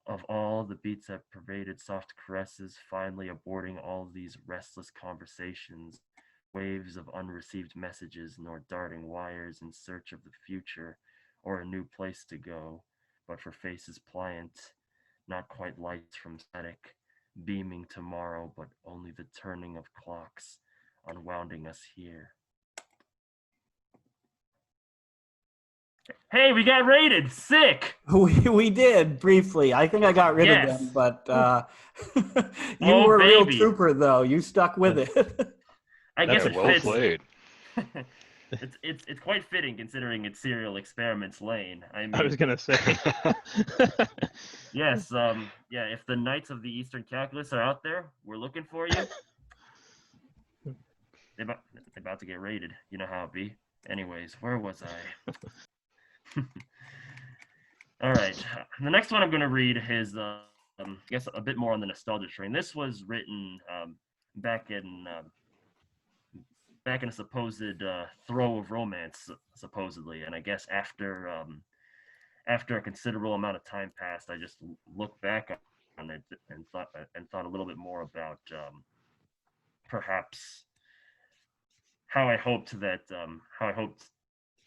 Of all the beats that pervaded soft caresses, finally aborting all these restless conversations, waves of unreceived messages, nor darting wires in search of the future or a new place to go, but for faces pliant, not quite lights from static, beaming tomorrow, but only the turning of clocks, unwounding us here. Hey, we got raided! Sick!
We did briefly. I think I got rid of
Yes.
them, but you
Oh,
were a real
baby.
trooper, though. You stuck with it.
I guess
That's
it
well
fits.
played.
It's quite fitting considering it's Serial Experiments Lane. I mean,
I was gonna say.
yes, yeah. If the Knights of the Eastern Calculus are out there, we're looking for you. They're about to get raided. You know how it be. Anyways, where was I? All right. The next one I'm going to read is, I guess, a bit more on the nostalgia train. This was written back in a supposed throe of romance, supposedly, and I guess after a considerable amount of time passed, I just looked back on it and thought a little bit more about perhaps how I hoped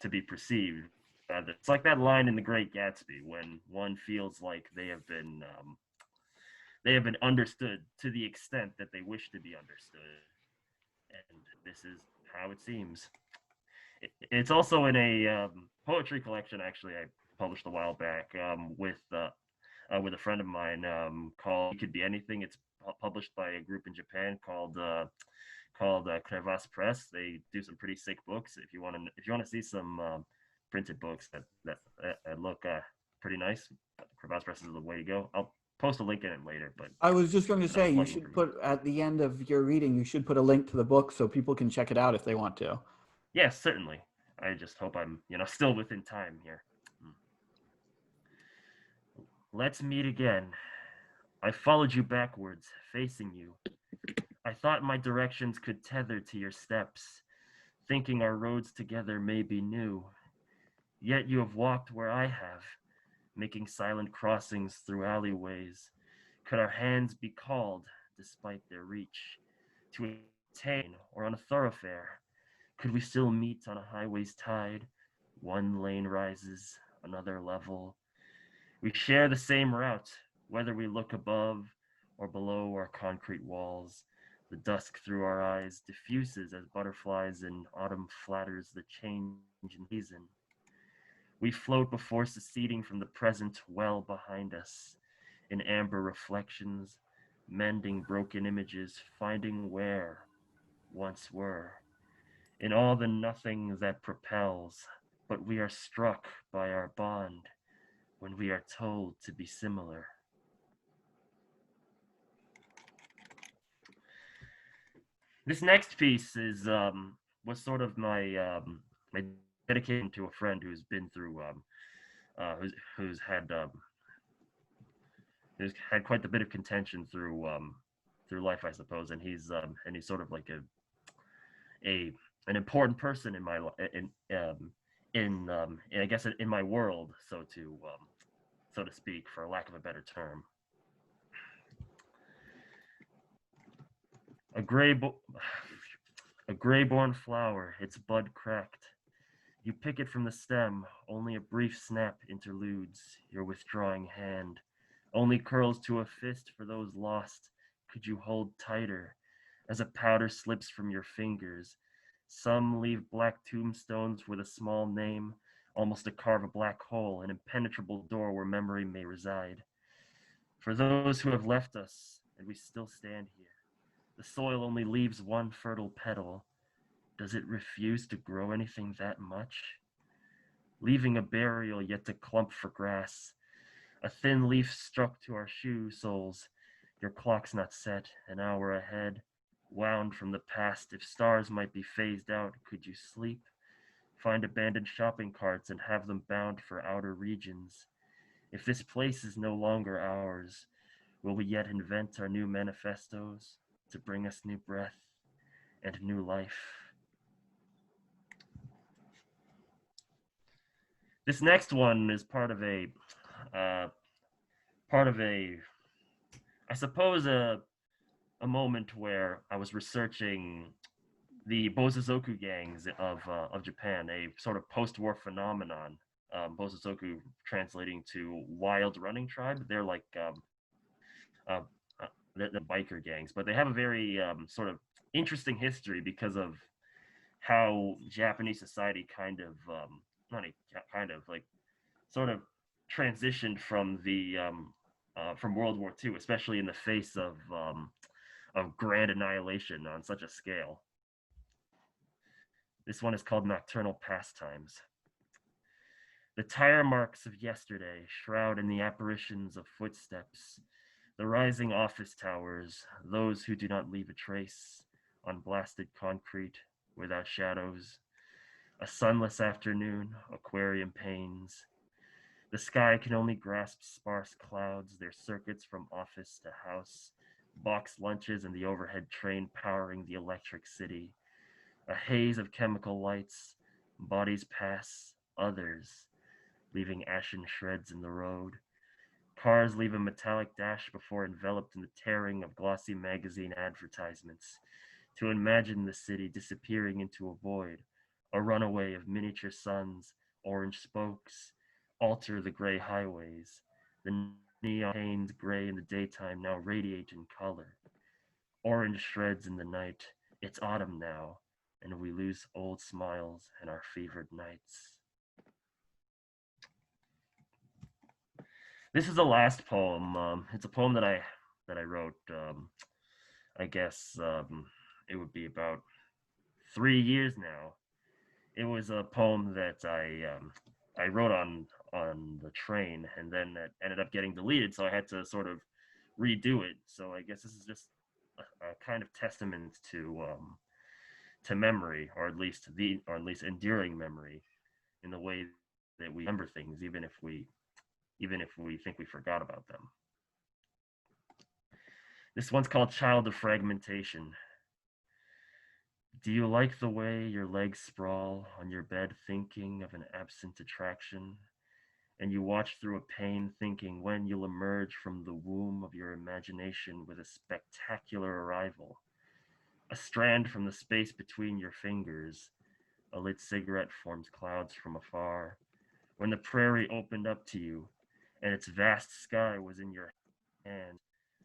to be perceived. It's like that line in The Great Gatsby when one feels like they have been understood to the extent that they wish to be understood, and this is how it seems. It's also in a poetry collection, actually, I published a while back with a friend of mine called "It Could Be Anything." It's published by a group in Japan called Crevasse Press. They do some pretty sick books. If you want to see some printed books that look pretty nice, Crevasse Press is the way to go. I'll post a link in it later. But
I was just going to say, you
plugging
should
for me.
put at the end of your reading, you should put a link to the book so people can check it out if they want to.
Yes, certainly. I just hope I'm still within time here. Let's meet again. I followed you backwards, facing you. I thought my directions could tether to your steps, thinking our roads together may be new. Yet you have walked where I have, making silent crossings through alleyways. Could our hands be called, despite their reach, to attain or on a thoroughfare? Could we still meet on a highway's tide? One lane rises, another level. We share the same route, whether we look above or below our concrete walls. The dusk through our eyes diffuses as butterflies in autumn flatters the change in season. We float before seceding from the present well behind us, in amber reflections, mending broken images, finding where once were, in all the nothing that propels, but we are struck by our bond when we are told to be similar. This next piece was sort of my dedication to a friend who's been through who's had quite a bit of contention through life, I suppose, and he's sort of like an important person in my I guess in my world, so to speak, for lack of a better term. A gray-born flower, its bud cracked. You pick it from the stem, only a brief snap interludes your withdrawing hand. Only curls to a fist for those lost could you hold tighter as a powder slips from your fingers. Some leave black tombstones with a small name, almost to carve a black hole, an impenetrable door where memory may reside. For those who have left us, and we still stand here, the soil only leaves one fertile petal. Does it refuse to grow anything that much? Leaving a burial yet to clump for grass, a thin leaf struck to our shoe soles. Your clock's not set, an hour ahead, wound from the past. If stars might be phased out, could you sleep? Find abandoned shopping carts and have them bound for outer regions. If this place is no longer ours, will we yet invent our new manifestos to bring us new breath and new life? This next one is part of a, I suppose, a moment where I was researching the Bosozoku gangs of Japan, a sort of post-war phenomenon. Bosozoku translating to wild running tribe. They're like uh, the biker gangs, but they have a very sort of interesting history because of how Japanese society kind of not a, kind of like sort of transitioned from the from World War II, especially in the face of grand annihilation on such a scale. This one is called Nocturnal Pastimes. The tire marks of yesterday shroud in the apparitions of footsteps, the rising office towers, those who do not leave a trace on blasted concrete without shadows. A sunless afternoon, aquarium panes. The sky can only grasp sparse clouds, their circuits from office to house, box lunches and the overhead train powering the electric city. A haze of chemical lights, bodies pass, others, leaving ashen shreds in the road. Cars leave a metallic dash before enveloped in the tearing of glossy magazine advertisements. To imagine the city disappearing into a void, a runaway of miniature suns, orange spokes, alter the gray highways. The neon panes gray in the daytime now radiate in color. Orange shreds in the night. It's autumn now, and we lose old smiles and our fevered nights. This is the last poem. It's a poem that I wrote. I guess it would be about 3 years now. It was a poem that I wrote on the train, and then it ended up getting deleted, so I had to sort of redo it. So I guess this is just a kind of testament to memory, or at least enduring memory, in the way that we remember things, even if we think we forgot about them. This one's called Child of Fragmentation. Do you like the way your legs sprawl on your bed thinking of an absent attraction? And you watch through a pane thinking when you'll emerge from the womb of your imagination with a spectacular arrival. A strand from the space between your fingers. A lit cigarette forms clouds from afar. When the prairie opened up to you, and its vast sky was in your hand,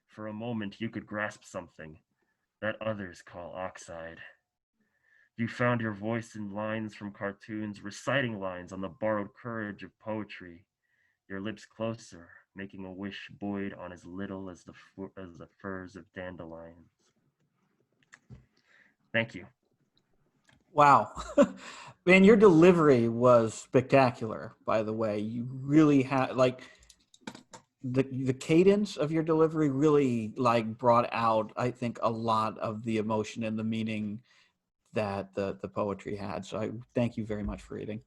for a moment you could grasp something that others call oxide. You found your voice in lines from cartoons, reciting lines on the borrowed courage of poetry, your lips closer, making a wish buoyed on as little as the furs of dandelions. Thank you.
Wow. Man, your delivery was spectacular, by the way. You really had, like, the cadence of your delivery really, like, brought out, I think, a lot of the emotion and the meaning that the poetry had. So I thank you very much for reading.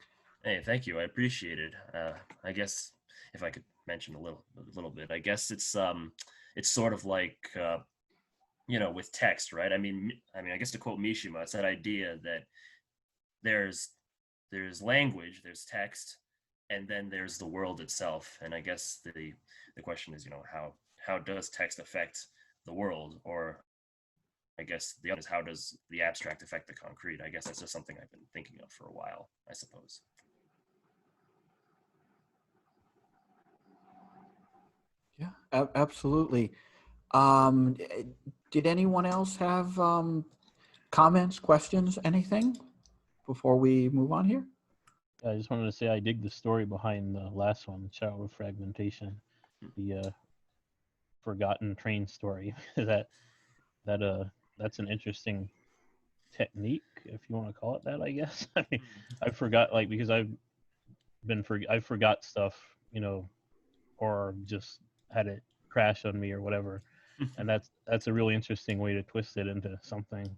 Hey, thank you. I appreciate it. I guess if I could mention a little bit, I guess it's sort of like with text, right? I mean, I guess to quote Mishima, it's that idea that there's language, there's text, and then there's the world itself. And I guess the question is, how does text affect the world? Or I guess the other is, how does the abstract affect the concrete? I guess that's just something I've been thinking of for a while, I suppose.
Yeah, absolutely. Did anyone else have comments, questions, anything before we move on here?
I just wanted to say I dig the story behind the last one, Child of Fragmentation, the forgotten train story. That's an interesting technique, if you want to call it that, I guess. I mean, I forgot, like, because I forgot stuff, or just had it crash on me or whatever, and that's a really interesting way to twist it into something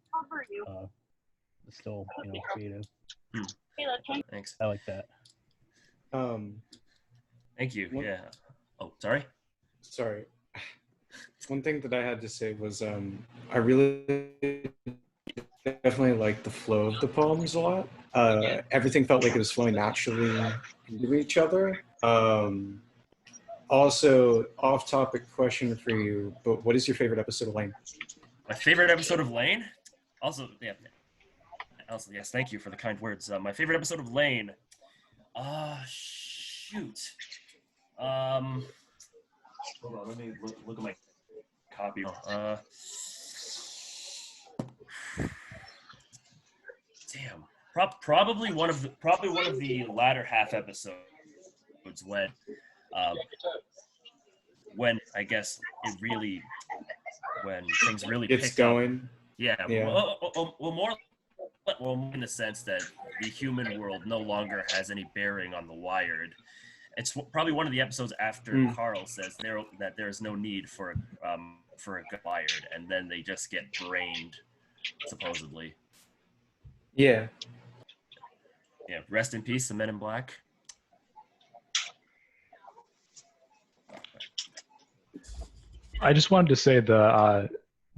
still creative.
Thanks.
I like that.
Thank you.
What-
Yeah. Oh, sorry.
Sorry. One thing that I had to say was I really definitely like the flow of the poems a lot. Everything felt like it was flowing naturally into each other. Also, off-topic question for you, but what is your favorite episode of Lane?
My favorite episode of Lane. Also, yeah. Also, yes. Thank you for the kind words. My favorite episode of Lane. Shoot. Hold on. Let me look at my copy. Damn. Probably one of the latter half episodes when I guess when things really
It's
pick
going.
up. Yeah. Well, more in the sense that the human world no longer has any bearing on the Wired. It's probably one of the episodes after Carl says that there's no need for a Wired, and then they just get brained, supposedly.
Yeah.
Yeah. Rest in peace, the Men in Black.
I just wanted to say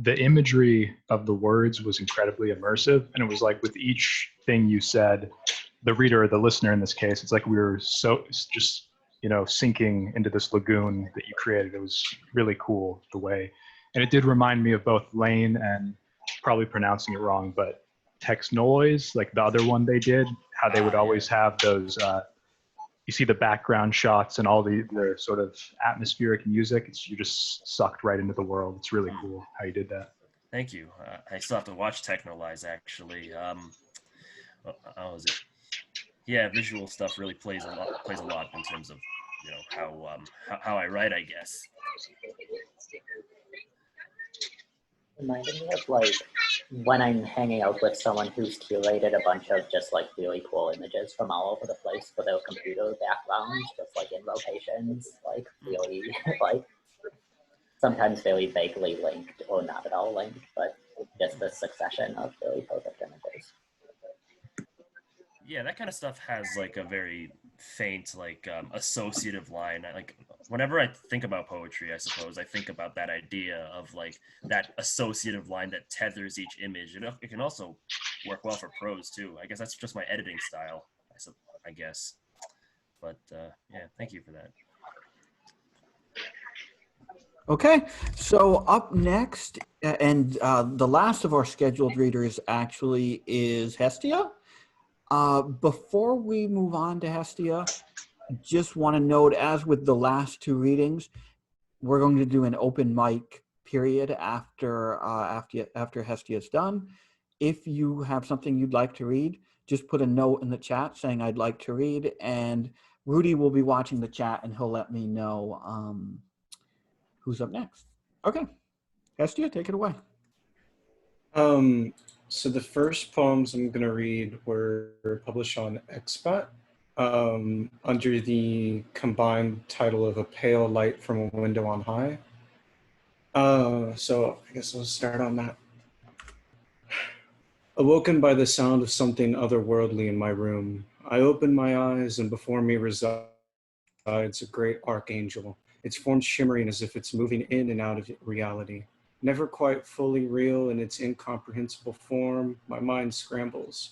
the imagery of the words was incredibly immersive, and it was like with each thing you said, the reader or the listener in this case, it's like we were so just sinking into this lagoon that you created. It was really cool the way, and it did remind me of both Lane and, probably pronouncing it wrong, but Text Noise, like the other one they did, how they would always have those. You see the background shots and all the sort of atmospheric music. You're just sucked right into the world. It's really cool how you did that.
Thank you. I still have to watch Technolize, actually. How was it? Yeah, visual stuff really plays a lot in terms of how I write, I guess.
Reminded me of like when I'm hanging out with someone who's curated a bunch of just like really cool images from all over the place for their computer backgrounds, just like in rotations, like really like sometimes very vaguely linked or not at all linked, but just a succession of really perfect images.
Yeah, that kind of stuff has like a very faint associative line. Like whenever I think about poetry, I suppose I think about that idea of like that associative line that tethers each image. It can also work well for prose too. I guess that's just my editing style, I guess. But yeah, thank you for that.
Okay, so up next, and the last of our scheduled readers actually is Hestia. Before we move on to Hestia, just want to note, as with the last two readings, we're going to do an open mic period after Hestia is done. If you have something you'd like to read, just put a note in the chat saying I'd like to read, and Rudy will be watching the chat and he'll let me know who's up next. Okay, Hestia, take it away.
So the first poems I'm going to read were published on Expat under the combined title of A Pale Light from a Window on High. So I guess I'll start on that. Awoken by the sound of something otherworldly in my room, I open my eyes and before me resides a great archangel, its form shimmering as if it's moving in and out of reality. Never quite fully real in its incomprehensible form, my mind scrambles.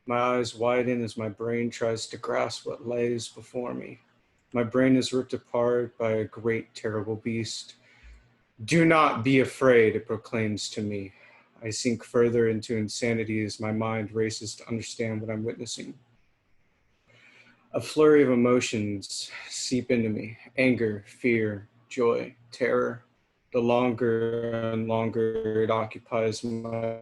My eyes widen as my brain tries to grasp what lays before me. My brain is ripped apart by a great, terrible beast. Do not be afraid, it proclaims to me. I sink further into insanity as my mind races to understand what I'm witnessing. A flurry of emotions seep into me: anger, fear, joy, terror. The longer and longer it occupies my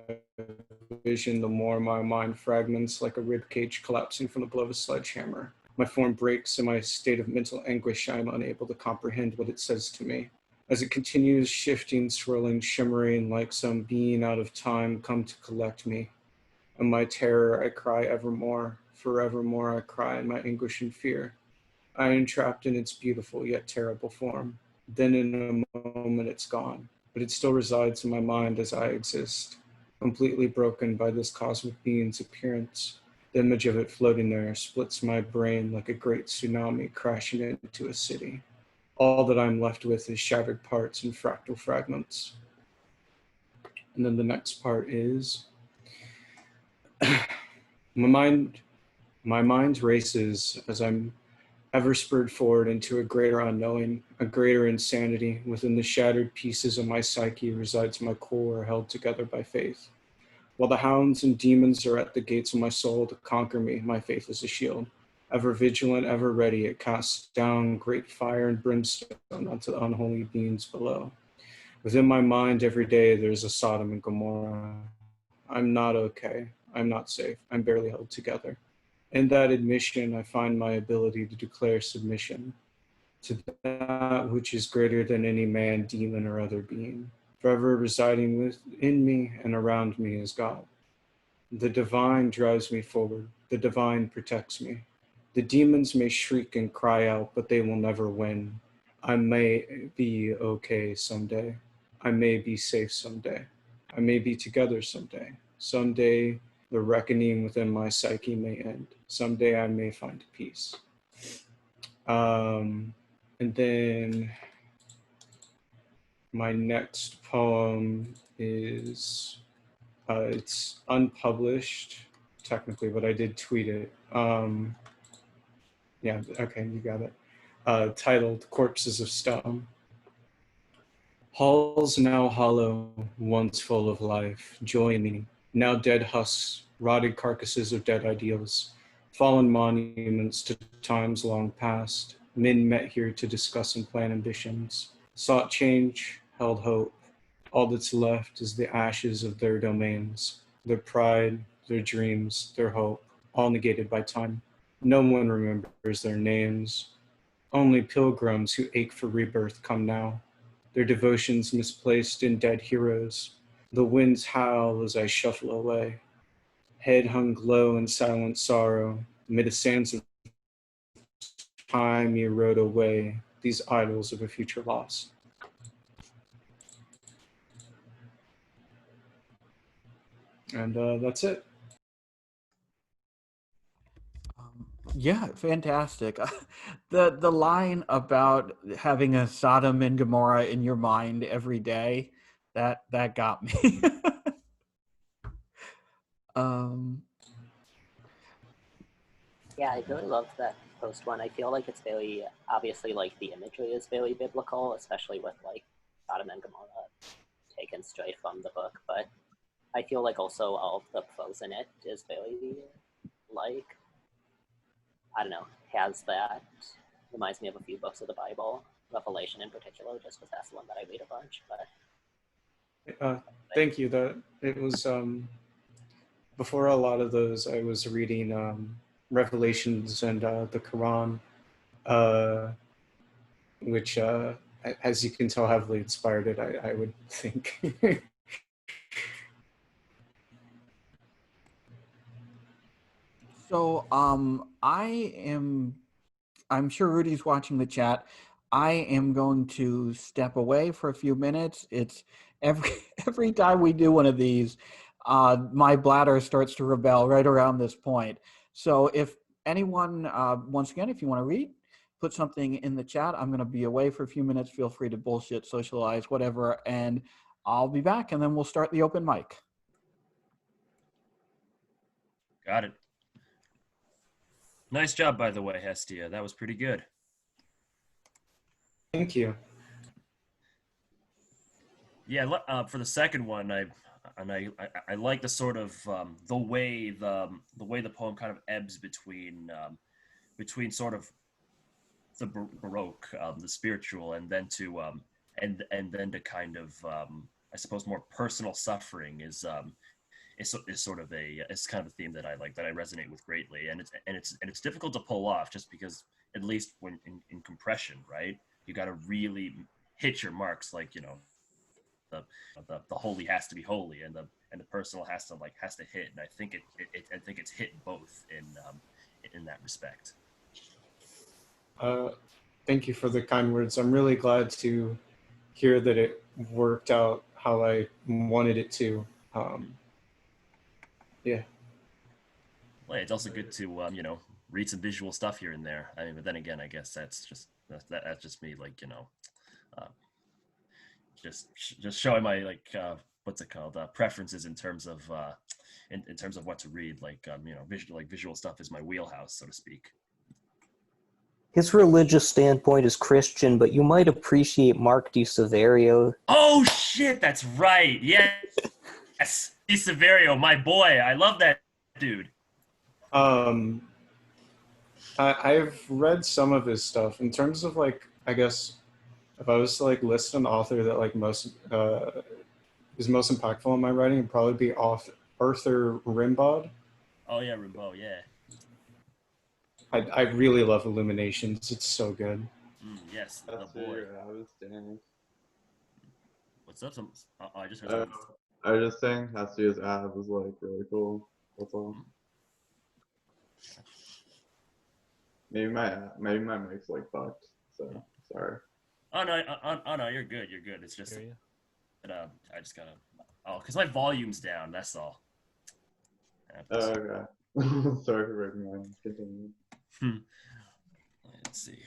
vision, the more my mind fragments like a ribcage collapsing from the blow of a sledgehammer. My form breaks. In my state of mental anguish, I am unable to comprehend what it says to me. As it continues shifting, swirling, shimmering like some being out of time come to collect me. In my terror, I cry evermore. Forevermore, I cry in my anguish and fear. I am trapped in its beautiful yet terrible form. Then in a moment it's gone, but it still resides in my mind as I exist, completely broken by this cosmic being's appearance. The image of it floating there splits my brain like a great tsunami crashing into a city. All that I'm left with is shattered parts and fractal fragments. And then the next part is my mind races as I'm ever spurred forward into a greater unknowing, a greater insanity. Within the shattered pieces of my psyche resides my core, held together by faith. While the hounds and demons are at the gates of my soul to conquer me, my faith is a shield. Ever vigilant, ever ready, it casts down great fire and brimstone onto the unholy beings below. Within my mind every day there's a Sodom and Gomorrah. I'm not okay. I'm not safe. I'm barely held together. In that admission, I find my ability to declare submission to that which is greater than any man, demon, or other being. Forever residing within me and around me is God. The divine drives me forward. The divine protects me. The demons may shriek and cry out, but they will never win. I may be okay someday. I may be safe someday. I may be together someday. Someday, the reckoning within my psyche may end. Someday I may find peace. And then my next poem is, it's unpublished technically, but I did tweet it. Yeah, okay, you got it. Titled Corpses of Stone. Halls now hollow, once full of life, joy and meaning, now dead husks, rotted carcasses of dead ideals, fallen monuments to times long past. Men met here to discuss and plan ambitions, sought change, held hope. All that's left is the ashes of their domains, their pride, their dreams, their hope, all negated by time. No one remembers their names. Only pilgrims who ache for rebirth come now, their devotions misplaced in dead heroes. The winds howl as I shuffle away, head hung low in silent sorrow, amid the sands of time erode away these idols of a future lost. And that's it.
Yeah, fantastic. The line about having a Sodom and Gomorrah in your mind every day, that got me. um,
Yeah, I really loved that post one. I feel like it's very, obviously, like, the imagery is very biblical, especially with, like, Sodom and Gomorrah taken straight from the book, but I feel like also all of the prose in it is very, like, I don't know, has that, reminds me of a few books of the Bible, Revelation in particular, just because that's the one that I read a bunch, but...
Thank you. That it was, before a lot of those, I was reading Revelations and the Quran, which, as you can tell, heavily inspired it, I would think.
so I'm sure Rudy's watching the chat. I am going to step away for a few minutes. It's every every time we do one of these, my bladder starts to rebel right around this point. So if anyone, once again, if you want to read, put something in the chat. I'm going to be away for a few minutes. Feel free to bullshit, socialize, whatever, and I'll be back, and then we'll start the open mic.
Got it. Nice job, by the way, Hestia. That was pretty good.
Thank you.
Yeah, for the second one, I like the sort of the way the poem kind of ebbs between sort of the baroque, the spiritual, and then to and then to kind of I suppose more personal suffering is sort of it's kind of a theme that I like, that I resonate with greatly, and it's difficult to pull off, just because at least when in compression, right, you got to really hit your marks, like, you know, the holy has to be holy, and the personal has to hit, and I think I think it's hit both in that respect.
Thank you for the kind words. I'm really glad to hear that it worked out how I wanted it to. Yeah.
Well, it's also good to you know, read some visual stuff here and there. I mean, but then again, I guess that's just me, like, you know, uh, just showing my, like, what's it called, preferences in terms of in terms of what to read. Like, you know, visual stuff is my wheelhouse, so to speak.
His religious standpoint is Christian, but you might appreciate Mark de Severio.
Oh shit, that's right. Yes, yes, de Severio, my boy. I love that dude.
I've read some of his stuff. In terms of, like, I guess if I was to like list an author that like most is most impactful in my writing, it'd probably be Arthur Rimbaud.
Oh yeah, Rimbaud, yeah.
I really love Illuminations. It's so good.
Yes, the
That's
boy.
I was saying.
What's up? I just heard something.
I was just saying Hestia's ad was like really cool. That's all. Maybe my mic's like fucked. So sorry.
Oh no, you're good. You're good. It's just that I just gotta. Oh, because my volume's down. That's all.
Oh, okay. Sorry for breaking my continue.
Let's see.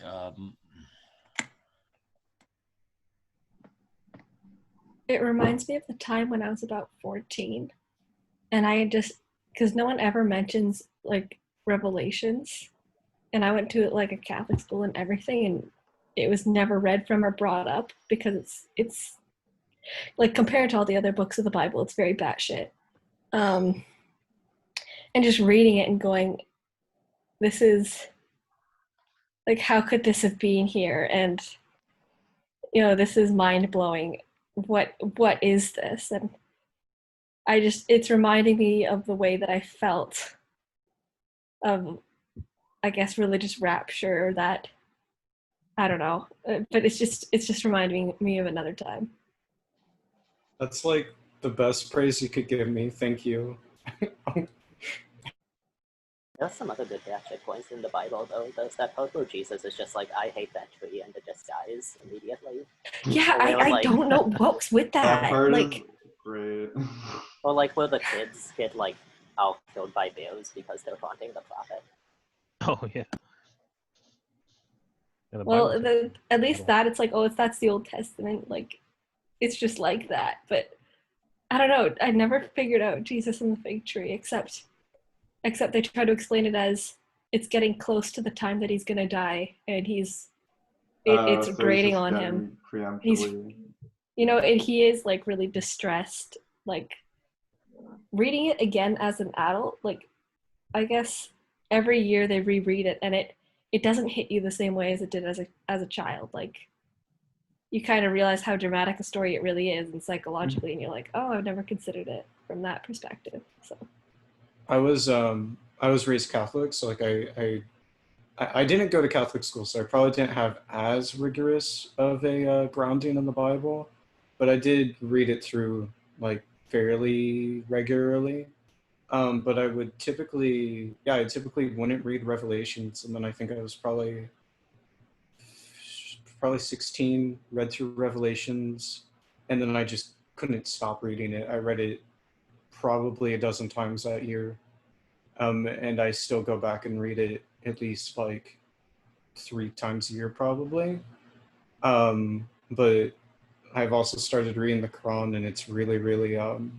It reminds me of the time when I was about 14, and I just, because no one ever mentions like Revelations, and I went to like a Catholic school and everything, and it was never read from or brought up because it's like, compared to all the other books of the Bible, it's very batshit. And just reading it and going, this is like, how could this have been here? And, you know, this is mind blowing. What is this? And it's reminding me of the way that I felt of, I guess, religious rapture, or that, I don't know, but it's just reminding me of another time.
That's like the best praise you could give me. Thank you.
There's some other good batshit points in the Bible, though. There's that part where Jesus is just like, I hate that tree, and it just dies immediately.
Yeah, I don't know what's with that.
That part
like,
is great.
Or like where the kids get like all killed by bears because they're haunting the prophet.
Oh yeah.
Well, at least that it's like, oh, that's the Old Testament. Like, it's just like that. But I don't know. I never figured out Jesus and the fig tree, except they try to explain it as it's getting close to the time that he's gonna die, and it's
So
grating on him. He's, you know, and he is like really distressed. Like, reading it again as an adult, like, I guess every year they reread it, and it doesn't hit you the same way as it did as a child. Like, you kind of realize how dramatic a story it really is, and psychologically, and you're like, oh, I've never considered it from that perspective. So
I was raised Catholic, so like I didn't go to Catholic school, so I probably didn't have as rigorous of a grounding in the Bible, but I did read it through like fairly regularly. But I typically wouldn't read Revelations, and then I think I was probably 16, read through Revelations, and then I just couldn't stop reading it. I read it probably a dozen times that year, and I still go back and read it at least like 3 times a year probably. But I've also started reading the Quran, and it's really, really I've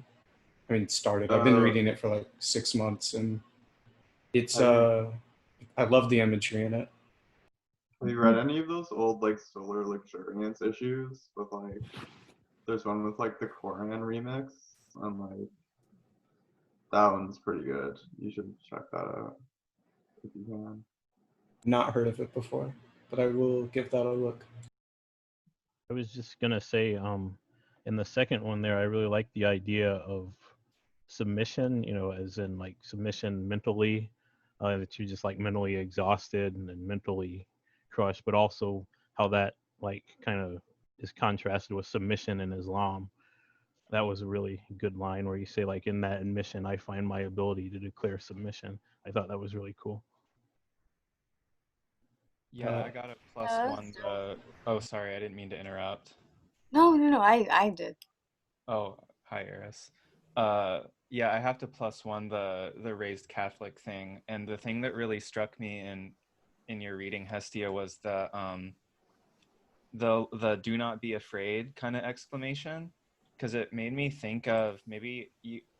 been reading it for like 6 months, and it's I love the imagery in it.
Have you read any of those old like Solar Luxuriance issues with like? There's one with like the Koran remix, and like that one's pretty good. You should check that out if you can.
Not heard of it before, but I will give that a look.
I was just gonna say, in the second one there, I really like the idea of submission, as in like submission mentally, that you're just like mentally exhausted and then mentally crushed, but also how that like kind of is contrasted with submission in Islam. That was a really good line where you say like, in that admission, I find my ability to declare submission. I thought that was really cool.
Yeah, I got a +1. Oh, sorry, I didn't mean to interrupt.
No, I did.
Oh, hi, Eris. Yeah, I have to +1 the raised Catholic thing, and the thing that really struck me in your reading, Hestia, was the "do not be afraid" kind of exclamation, because it made me think of maybe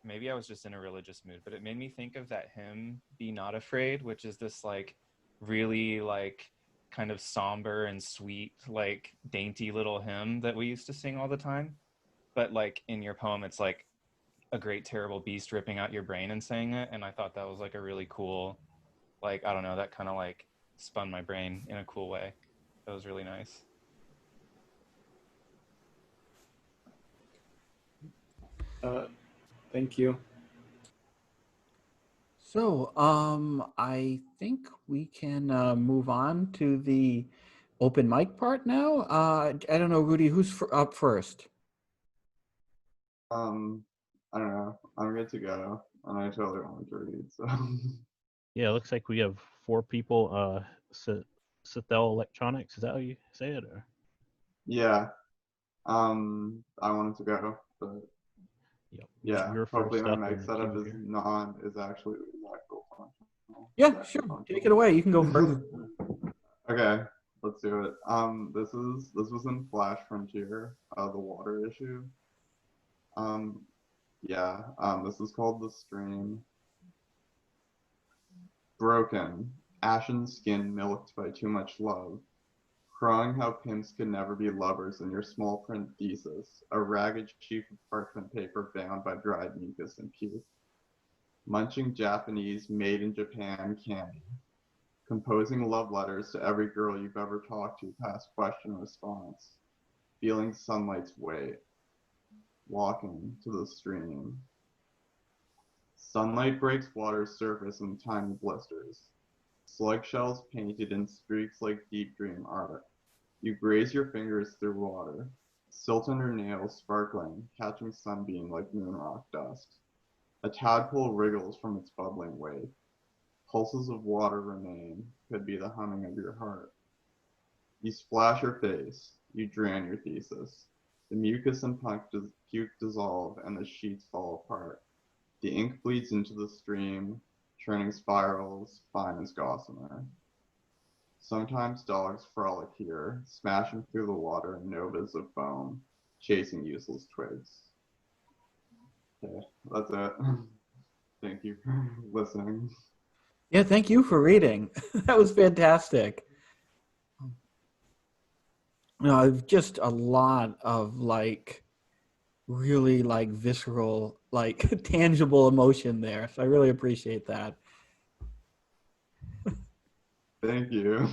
I was just in a religious mood, but it made me think of that hymn "Be Not Afraid," which is this like really like kind of somber and sweet, like dainty little hymn that we used to sing all the time. But like in your poem, it's like a great terrible beast ripping out your brain and saying it, and I thought that was like a really cool, like, I don't know, that kind of like spun my brain in a cool way. That was really nice.
Thank you.
So, I think we can move on to the open mic part now. I don't know, Rudy, who's up first?
I don't know. I'm good to go, and I totally wanted to read. So.
Yeah, it looks like we have 4 people. Citadel Electronics, is that how you say it? Or?
Yeah. I wanted to go, but
yep.
Yeah.
You're
Hopefully
first
my
up
mic
in the
setup
queue
is actually exactly functional.
Yeah, sure. Take it away. You can go first.
Okay, let's do it. This was in Flash Frontier, the water issue. Yeah. This is called The Stream. Broken, ashen skin milked by too much love. Crowing how pimps could never be lovers in your small print thesis, a ragged sheaf of parchment paper bound by dried mucus and puke. Munching Japanese made in Japan candy. Composing love letters to every girl you've ever talked to past question and response. Feeling sunlight's weight. Walking to the stream. Sunlight breaks water's surface in tiny blisters. Slug shells painted in streaks like deep dream art. You graze your fingers through water. Silt under nails sparkling, catching sunbeam like moonrock dust. A tadpole wriggles from its bubbling wake. Pulses of water remain, could be the humming of your heart. You splash your face. You drain your thesis. The mucus and puke dissolve and the sheets fall apart. The ink bleeds into the stream, churning spirals, fine as gossamer. Sometimes dogs frolic here, smashing through the water in novas of foam, chasing useless twigs. Okay, that's it. Thank you for listening.
Yeah, thank you for reading. That was fantastic. Just a lot of like really like visceral, like tangible emotion there. So I really appreciate that.
Thank you.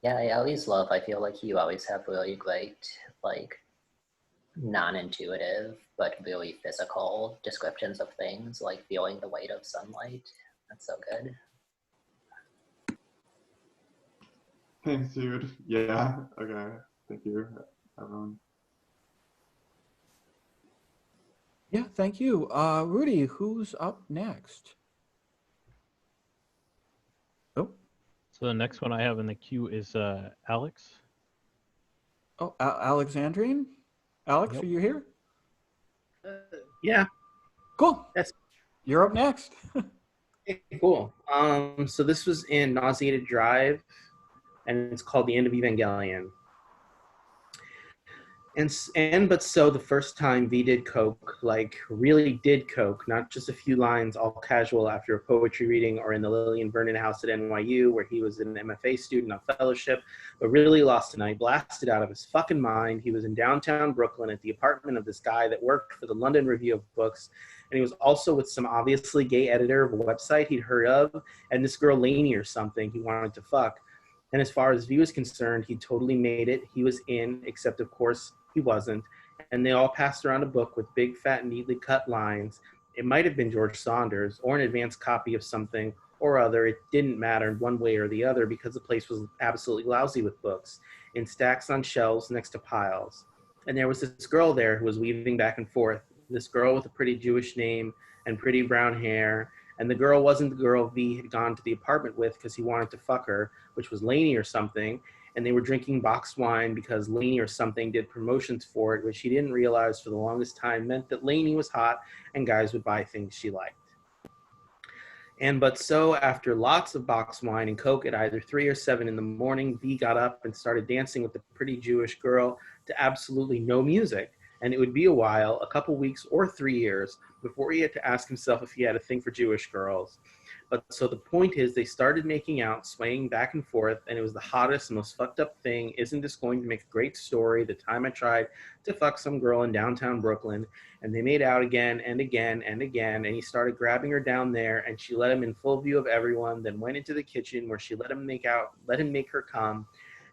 Yeah, I always love, I feel like you always have really great, like, non-intuitive, but really physical descriptions of things, like feeling the weight of sunlight. That's so good.
Thanks, dude. Yeah, okay. Thank you, everyone.
Yeah, thank you. Rudy, who's up next? Oh.
So the next one I have in the queue is Alex.
Oh, Alexandrine? Alex,
Yep.
are you here?
Yeah.
Cool.
Yes.
You're up next.
Okay, cool. So this was in Nauseated Drive, and it's called The End of Evangelion. But so the first time V did coke, like really did coke, not just a few lines all casual after a poetry reading or in the Lillian Vernon house at NYU where he was an MFA student on fellowship, but really lost a night, blasted out of his fucking mind. He was in downtown Brooklyn at the apartment of this guy that worked for the London Review of Books, and he was also with some obviously gay editor of a website he'd heard of, and this girl Lainey or something he wanted to fuck. And as far as V was concerned, he totally made it. He was in, except of course he wasn't. And they all passed around a book with big, fat, neatly cut lines. It might have been George Saunders or an advanced copy of something or other. It didn't matter one way or the other because the place was absolutely lousy with books in stacks on shelves next to piles. And there was this girl there who was weaving back and forth. This girl with a pretty Jewish name and pretty brown hair. And the girl wasn't the girl V had gone to the apartment with because he wanted to fuck her, which was Lainey or something. And they were drinking boxed wine because Lainey or something did promotions for it, which she didn't realize for the longest time meant that Lainey was hot and guys would buy things she liked. But so after lots of boxed wine and Coke at either 3 or 7 in the morning, V got up and started dancing with the pretty Jewish girl to absolutely no music. And it would be a while, a couple weeks or 3 years, before he had to ask himself if he had a thing for Jewish girls. But so the point is, they started making out, swaying back and forth, and it was the hottest, most fucked up thing. Isn't this going to make a great story? The time I tried to fuck some girl in downtown Brooklyn, and they made out again and again and again, and he started grabbing her down there, and she let him in full view of everyone, then went into the kitchen where she let him make her come,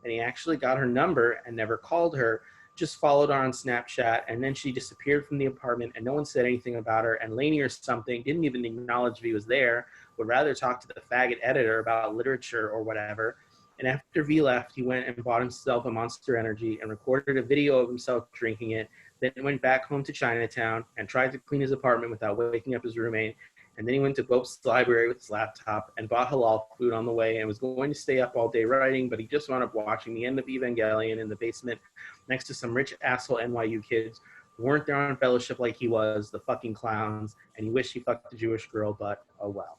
and he actually got her number and never called her, just followed her on Snapchat, and then she disappeared from the apartment, and no one said anything about her, and Lainey or something didn't even acknowledge V was there, would rather talk to the faggot editor about literature or whatever. And after V left, he went and bought himself a Monster Energy and recorded a video of himself drinking it, then went back home to Chinatown and tried to clean his apartment without waking up his roommate. And then he went to Bope's library with his laptop and bought halal food on the way and was going to stay up all day writing, but he just wound up watching the end of Evangelion in the basement next to some rich asshole NYU kids who weren't there on fellowship like he was, the fucking clowns, and he wished he fucked a Jewish girl, but oh well.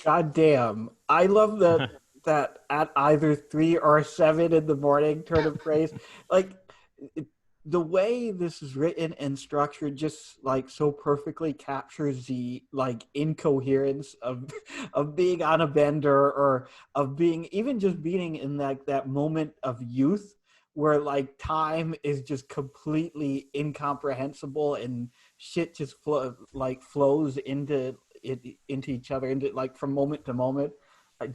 God damn. I love that that at either 3 or 7 in the morning turn of phrase. Like the way this is written and structured just like so perfectly captures the like incoherence of being on a bender or of being even just being in that moment of youth where like time is just completely incomprehensible and shit just flows into each other, into like from moment to moment.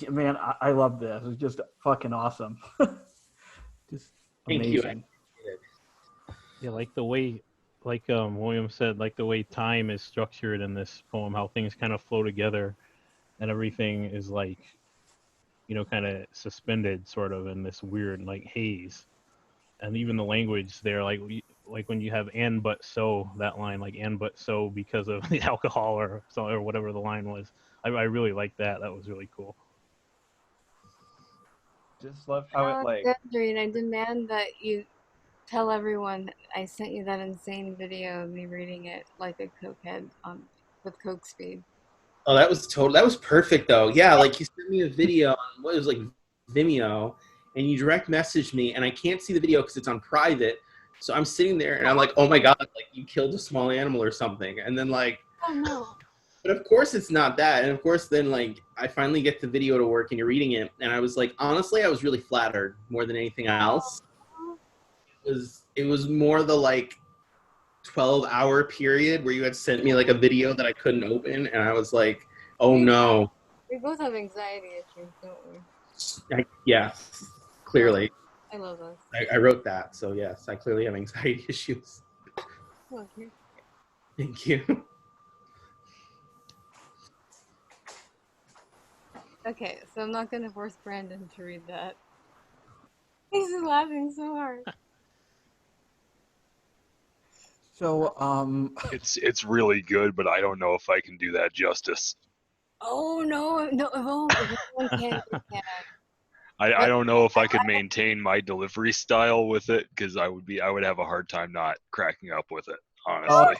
Man, I love this. It's just fucking awesome. Just amazing.
Yeah, like the way, like William said, like the way time is structured in this poem, how things kind of flow together, and everything is like, you know, kind of suspended, sort of in this weird like haze, and even the language there, like when you have "and but so," that line, like "and but so" because of the alcohol or so or whatever the line was. I really liked that. That was really cool.
Just love how it like.
Alexandria, I demand that you tell everyone I sent you that insane video of me reading it like a cokehead with coke speed.
Oh, that was perfect though. Yeah, like you sent me a video on what was like Vimeo, and you direct messaged me, and I can't see the video because it's on private. So I'm sitting there, and I'm like, oh my god, like you killed a small animal or something, and then like,
oh no.
But of course it's not that, and of course then like I finally get the video to work, and you're reading it, and I was like, honestly, I was really flattered more than anything else. It was more the like 12-hour period where you had sent me like a video that I couldn't open, and I was like, oh no.
We both have anxiety issues, don't we?
Yeah, clearly.
I love us.
I wrote that, so yes, I clearly have anxiety issues.
Okay.
Thank you.
Okay, so I'm not gonna force Brandon to read that. He's just laughing so hard.
So
it's really good, but I don't know if I can do that justice.
Oh no, if anyone can, we can.
I don't know if I could maintain my delivery style with it because I would have a hard time not cracking up with it, honestly.
Oh,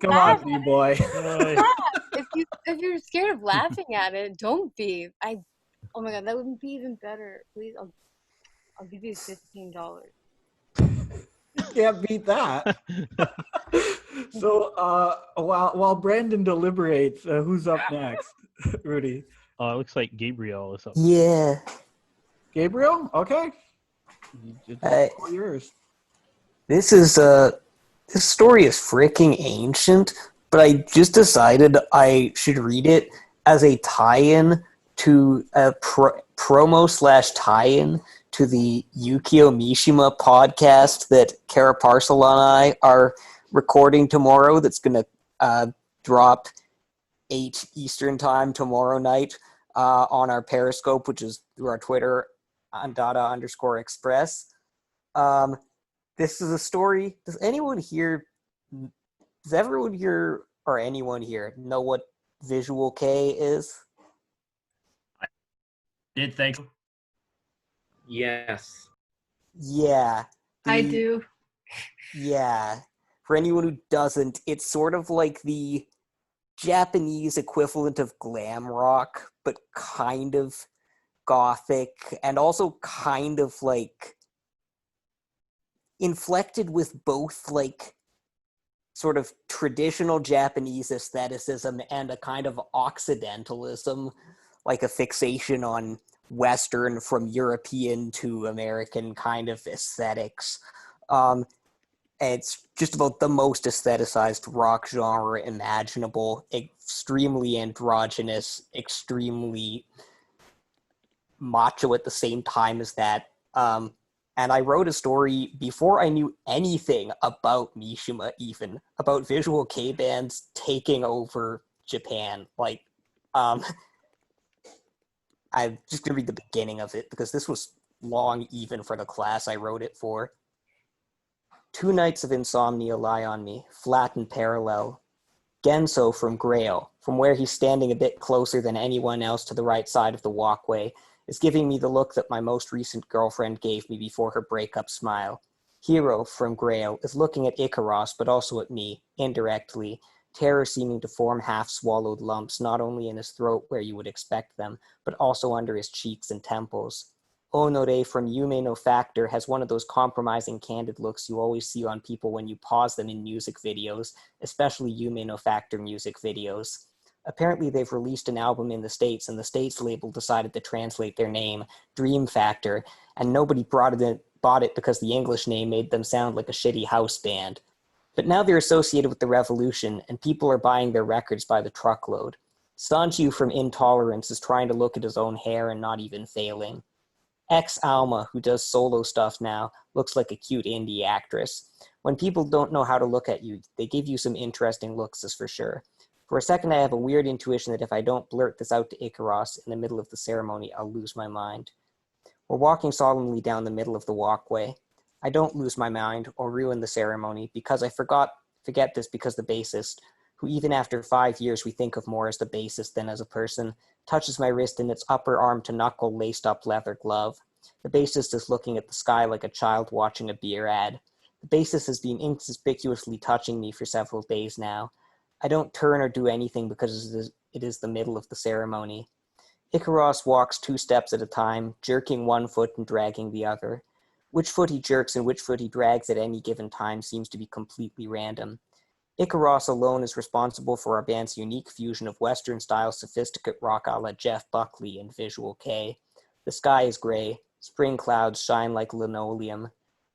come on, B-boy.
If you're scared of laughing at it, don't be. Oh my god, that would be even better. Please, I'll give you $15.
Can't beat that. So while Brandon deliberates, who's up next? Rudy.
It looks like Gabriel is up.
Yeah.
Gabriel? Okay. All yours.
This story is freaking ancient, but I just decided I should read it as a tie-in to a promo / tie-in to the Yukio Mishima podcast that Kara Parcel and I are recording tomorrow. That's going to drop 8 Eastern time tomorrow night on our Periscope, which is through our Twitter on @data_express. This is a story. Does everyone here or anyone here know what Visual K is?
Did thank you.
Yes.
Yeah.
I do.
Yeah. For anyone who doesn't, it's sort of like the Japanese equivalent of glam rock, but kind of gothic, and also kind of like inflected with both like sort of traditional Japanese aestheticism and a kind of Occidentalism, like a fixation on Western from European to American kind of aesthetics. And it's just about the most aestheticized rock genre imaginable, extremely androgynous, extremely macho at the same time as that. And I wrote a story before I knew anything about Mishima, even about Visual K bands taking over Japan. Like, I'm just gonna read the beginning of it because this was long even for the class I wrote it for. 2 nights of insomnia lie on me, flat and parallel. Genso from Grail, from where he's standing a bit closer than anyone else to the right side of the walkway, is giving me the look that my most recent girlfriend gave me before her breakup smile. Hero from Grail is looking at Icaros, but also at me, indirectly, terror seeming to form half-swallowed lumps not only in his throat where you would expect them, but also under his cheeks and temples. Onore from Yume no Factor has one of those compromising candid looks you always see on people when you pause them in music videos, especially Yume no Factor music videos. Apparently they've released an album in the States, and the States label decided to translate their name, Dream Factor, and nobody bought it because the English name made them sound like a shitty house band. But now they're associated with the revolution, and people are buying their records by the truckload. Sanju from Intolerance is trying to look at his own hair and not even failing. Alma, who does solo stuff now, looks like a cute indie actress. When people don't know how to look at you, they give you some interesting looks, as for sure. For a second, I have a weird intuition that if I don't blurt this out to Icaros in the middle of the ceremony, I'll lose my mind. We're walking solemnly down the middle of the walkway. I don't lose my mind or ruin the ceremony because I forget this because the bassist, who even after 5 years we think of more as the bassist than as a person, touches my wrist in its upper arm to knuckle laced up leather glove. The bassist is looking at the sky like a child watching a beer ad. The bassist has been inconspicuously touching me for several days now. I don't turn or do anything because it is the middle of the ceremony. Icaros walks 2 steps at a time, jerking one foot and dragging the other. Which foot he jerks and which foot he drags at any given time seems to be completely random. Icaros alone is responsible for our band's unique fusion of Western-style sophisticate rock a la Jeff Buckley and Visual K. The sky is gray. Spring clouds shine like linoleum.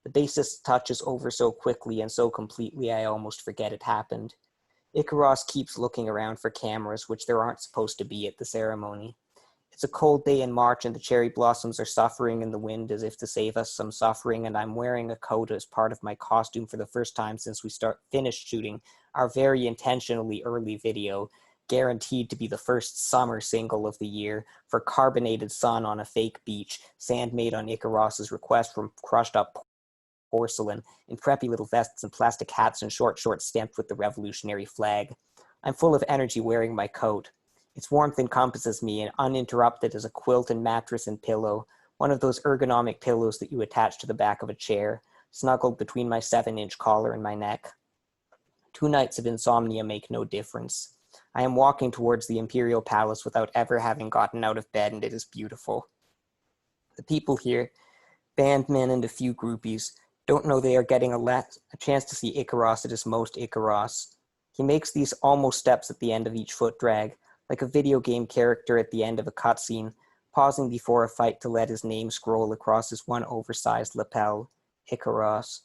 The bassist touches over so quickly and so completely I almost forget it happened. Icaros keeps looking around for cameras, which there aren't supposed to be at the ceremony. It's a cold day in March and the cherry blossoms are suffering in the wind as if to save us some suffering, and I'm wearing a coat as part of my costume for the first time since we finished shooting our very intentionally early video, guaranteed to be the first summer single of the year, for Carbonated Sun on a Fake Beach, sand made on Icaros's request from crushed up porcelain, in preppy little vests and plastic hats and short shorts stamped with the revolutionary flag. I'm full of energy wearing my coat. Its warmth encompasses me and uninterrupted as a quilt and mattress and pillow, one of those ergonomic pillows that you attach to the back of a chair, snuggled between my 7-inch collar and my neck. 2 nights of insomnia make no difference. I am walking towards the Imperial Palace without ever having gotten out of bed, and it is beautiful. The people here, bandmen and a few groupies, don't know they are getting a chance to see Icaros at his most Icaros. He makes these almost steps at the end of each foot drag, like a video game character at the end of a cutscene, pausing before a fight to let his name scroll across his one oversized lapel, Icaros.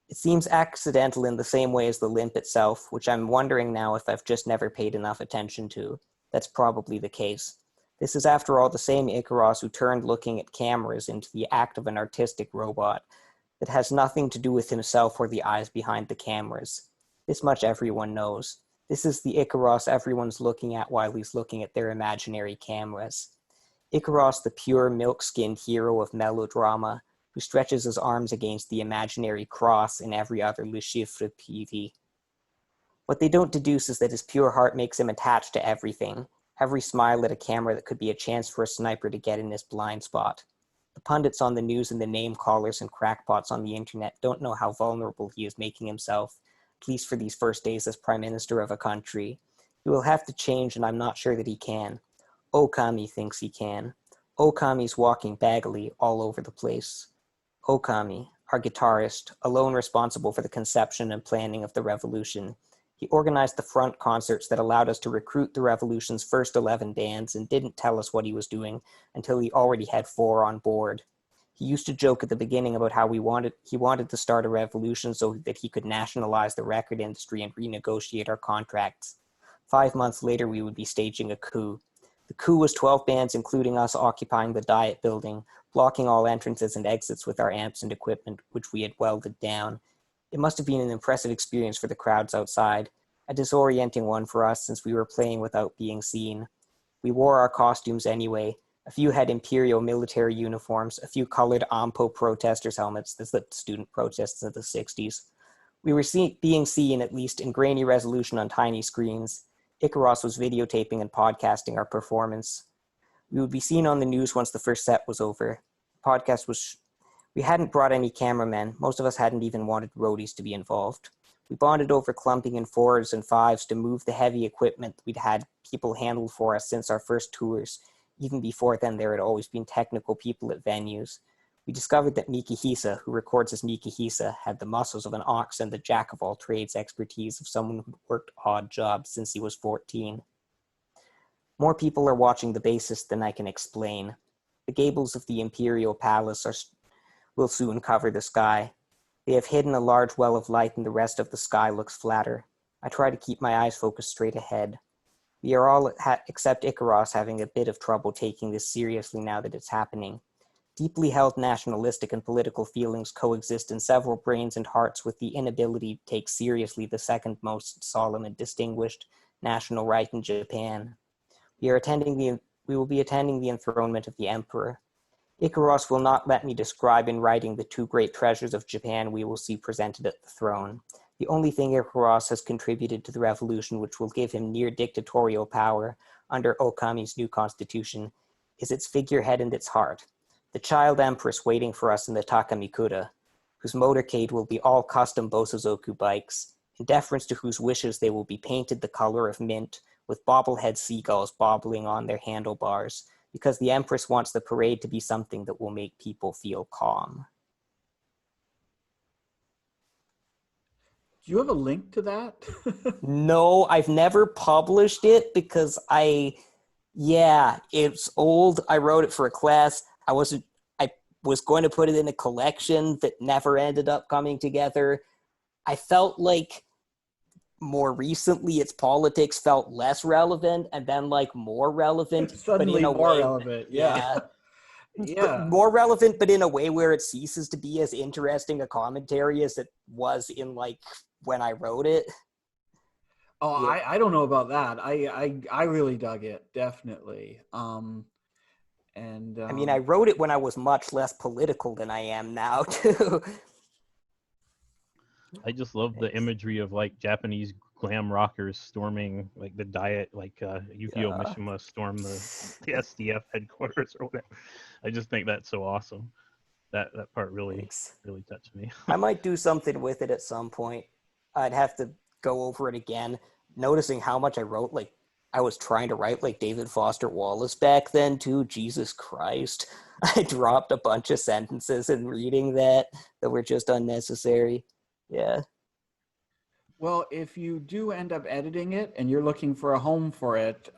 It seems accidental in the same way as the limp itself, which I'm wondering now if I've just never paid enough attention to. That's probably the case. This is, after all, the same Icaros who turned looking at cameras into the act of an artistic robot that has nothing to do with himself or the eyes behind the cameras. This much everyone knows. This is the Icaros everyone's looking at while he's looking at their imaginary cameras. Icaros, the pure, milk-skinned hero of melodrama, who stretches his arms against the imaginary cross in every other Le Chiffre PV. What they don't deduce is that his pure heart makes him attached to everything, every smile at a camera that could be a chance for a sniper to get in his blind spot. The pundits on the news and the name callers and crackpots on the internet don't know how vulnerable he is making himself, at least for these first days as prime minister of a country. He will have to change, and I'm not sure that he can. Okami thinks he can. Okami's walking baggily all over the place. Okami, our guitarist, alone responsible for the conception and planning of the revolution. He organized the front concerts that allowed us to recruit the revolution's first 11 bands and didn't tell us what he was doing until he already had 4 on board. He used to joke at the beginning about how he wanted to start a revolution so that he could nationalize the record industry and renegotiate our contracts. 5 months later, we would be staging a coup. The coup was 12 bands, including us, occupying the Diet building, blocking all entrances and exits with our amps and equipment, which we had welded down. It must have been an impressive experience for the crowds outside, a disorienting one for us since we were playing without being seen. We wore our costumes anyway. A few had imperial military uniforms, a few colored AMPO protesters' helmets, that's the student protests of the 60s. We were being seen, at least in grainy resolution on tiny screens. Icaros was videotaping and podcasting our performance. We would be seen on the news once the first set was over. We hadn't brought any cameramen. Most of us hadn't even wanted roadies to be involved. We bonded over clumping in 4s and 5s to move the heavy equipment we'd had people handle for us since our first tours. Even before then, there had always been technical people at venues. We discovered that Mikihisa, who records as Mikihisa, had the muscles of an ox and the jack-of-all-trades expertise of someone who worked odd jobs since he was 14. More people are watching the bassist than I can explain. The gables of the Imperial Palace will soon cover the sky. They have hidden a large well of light and the rest of the sky looks flatter. I try to keep my eyes focused straight ahead. We are all, except Icaros, having a bit of trouble taking this seriously now that it's happening. Deeply held nationalistic and political feelings coexist in several brains and hearts with the inability to take seriously the second most solemn and distinguished national rite in Japan. We will be attending the enthronement of the emperor. Icaros will not let me describe in writing the 2 great treasures of Japan we will see presented at the throne. The only thing Icaros has contributed to the revolution which will give him near dictatorial power under Okami's new constitution is its figurehead and its heart, the child empress waiting for us in the Takamikura, whose motorcade will be all custom Bosozoku bikes, in deference to whose wishes they will be painted the color of mint, with bobblehead seagulls bobbling on their handlebars, because the Empress wants the parade to be something that will make people feel calm.
Do you have a link to that?
No, I've never published it because it's old. I wrote it for a class. I was going to put it in a collection that never ended up coming together. I felt like more recently its politics felt less relevant and then more relevant.
Suddenly
but in a
more
way,
relevant, yeah.
But more relevant, but in a way where it ceases to be as interesting a commentary as it was in when I wrote it.
Oh, yeah. I don't know about that. I really dug it, definitely. I
mean, I wrote it when I was much less political than I am now, too.
I just love the imagery of Japanese glam rockers storming the Diet, Yukio Mishima storm the SDF headquarters or whatever. I just think that's so awesome. That part really touched me.
I might do something with it at some point. I'd have to go over it again, noticing how much I wrote. I was trying to write like David Foster Wallace back then too. Jesus Christ. I dropped a bunch of sentences in reading that were just unnecessary. Yeah.
Well, if you do end up editing it and you're looking for a home for it,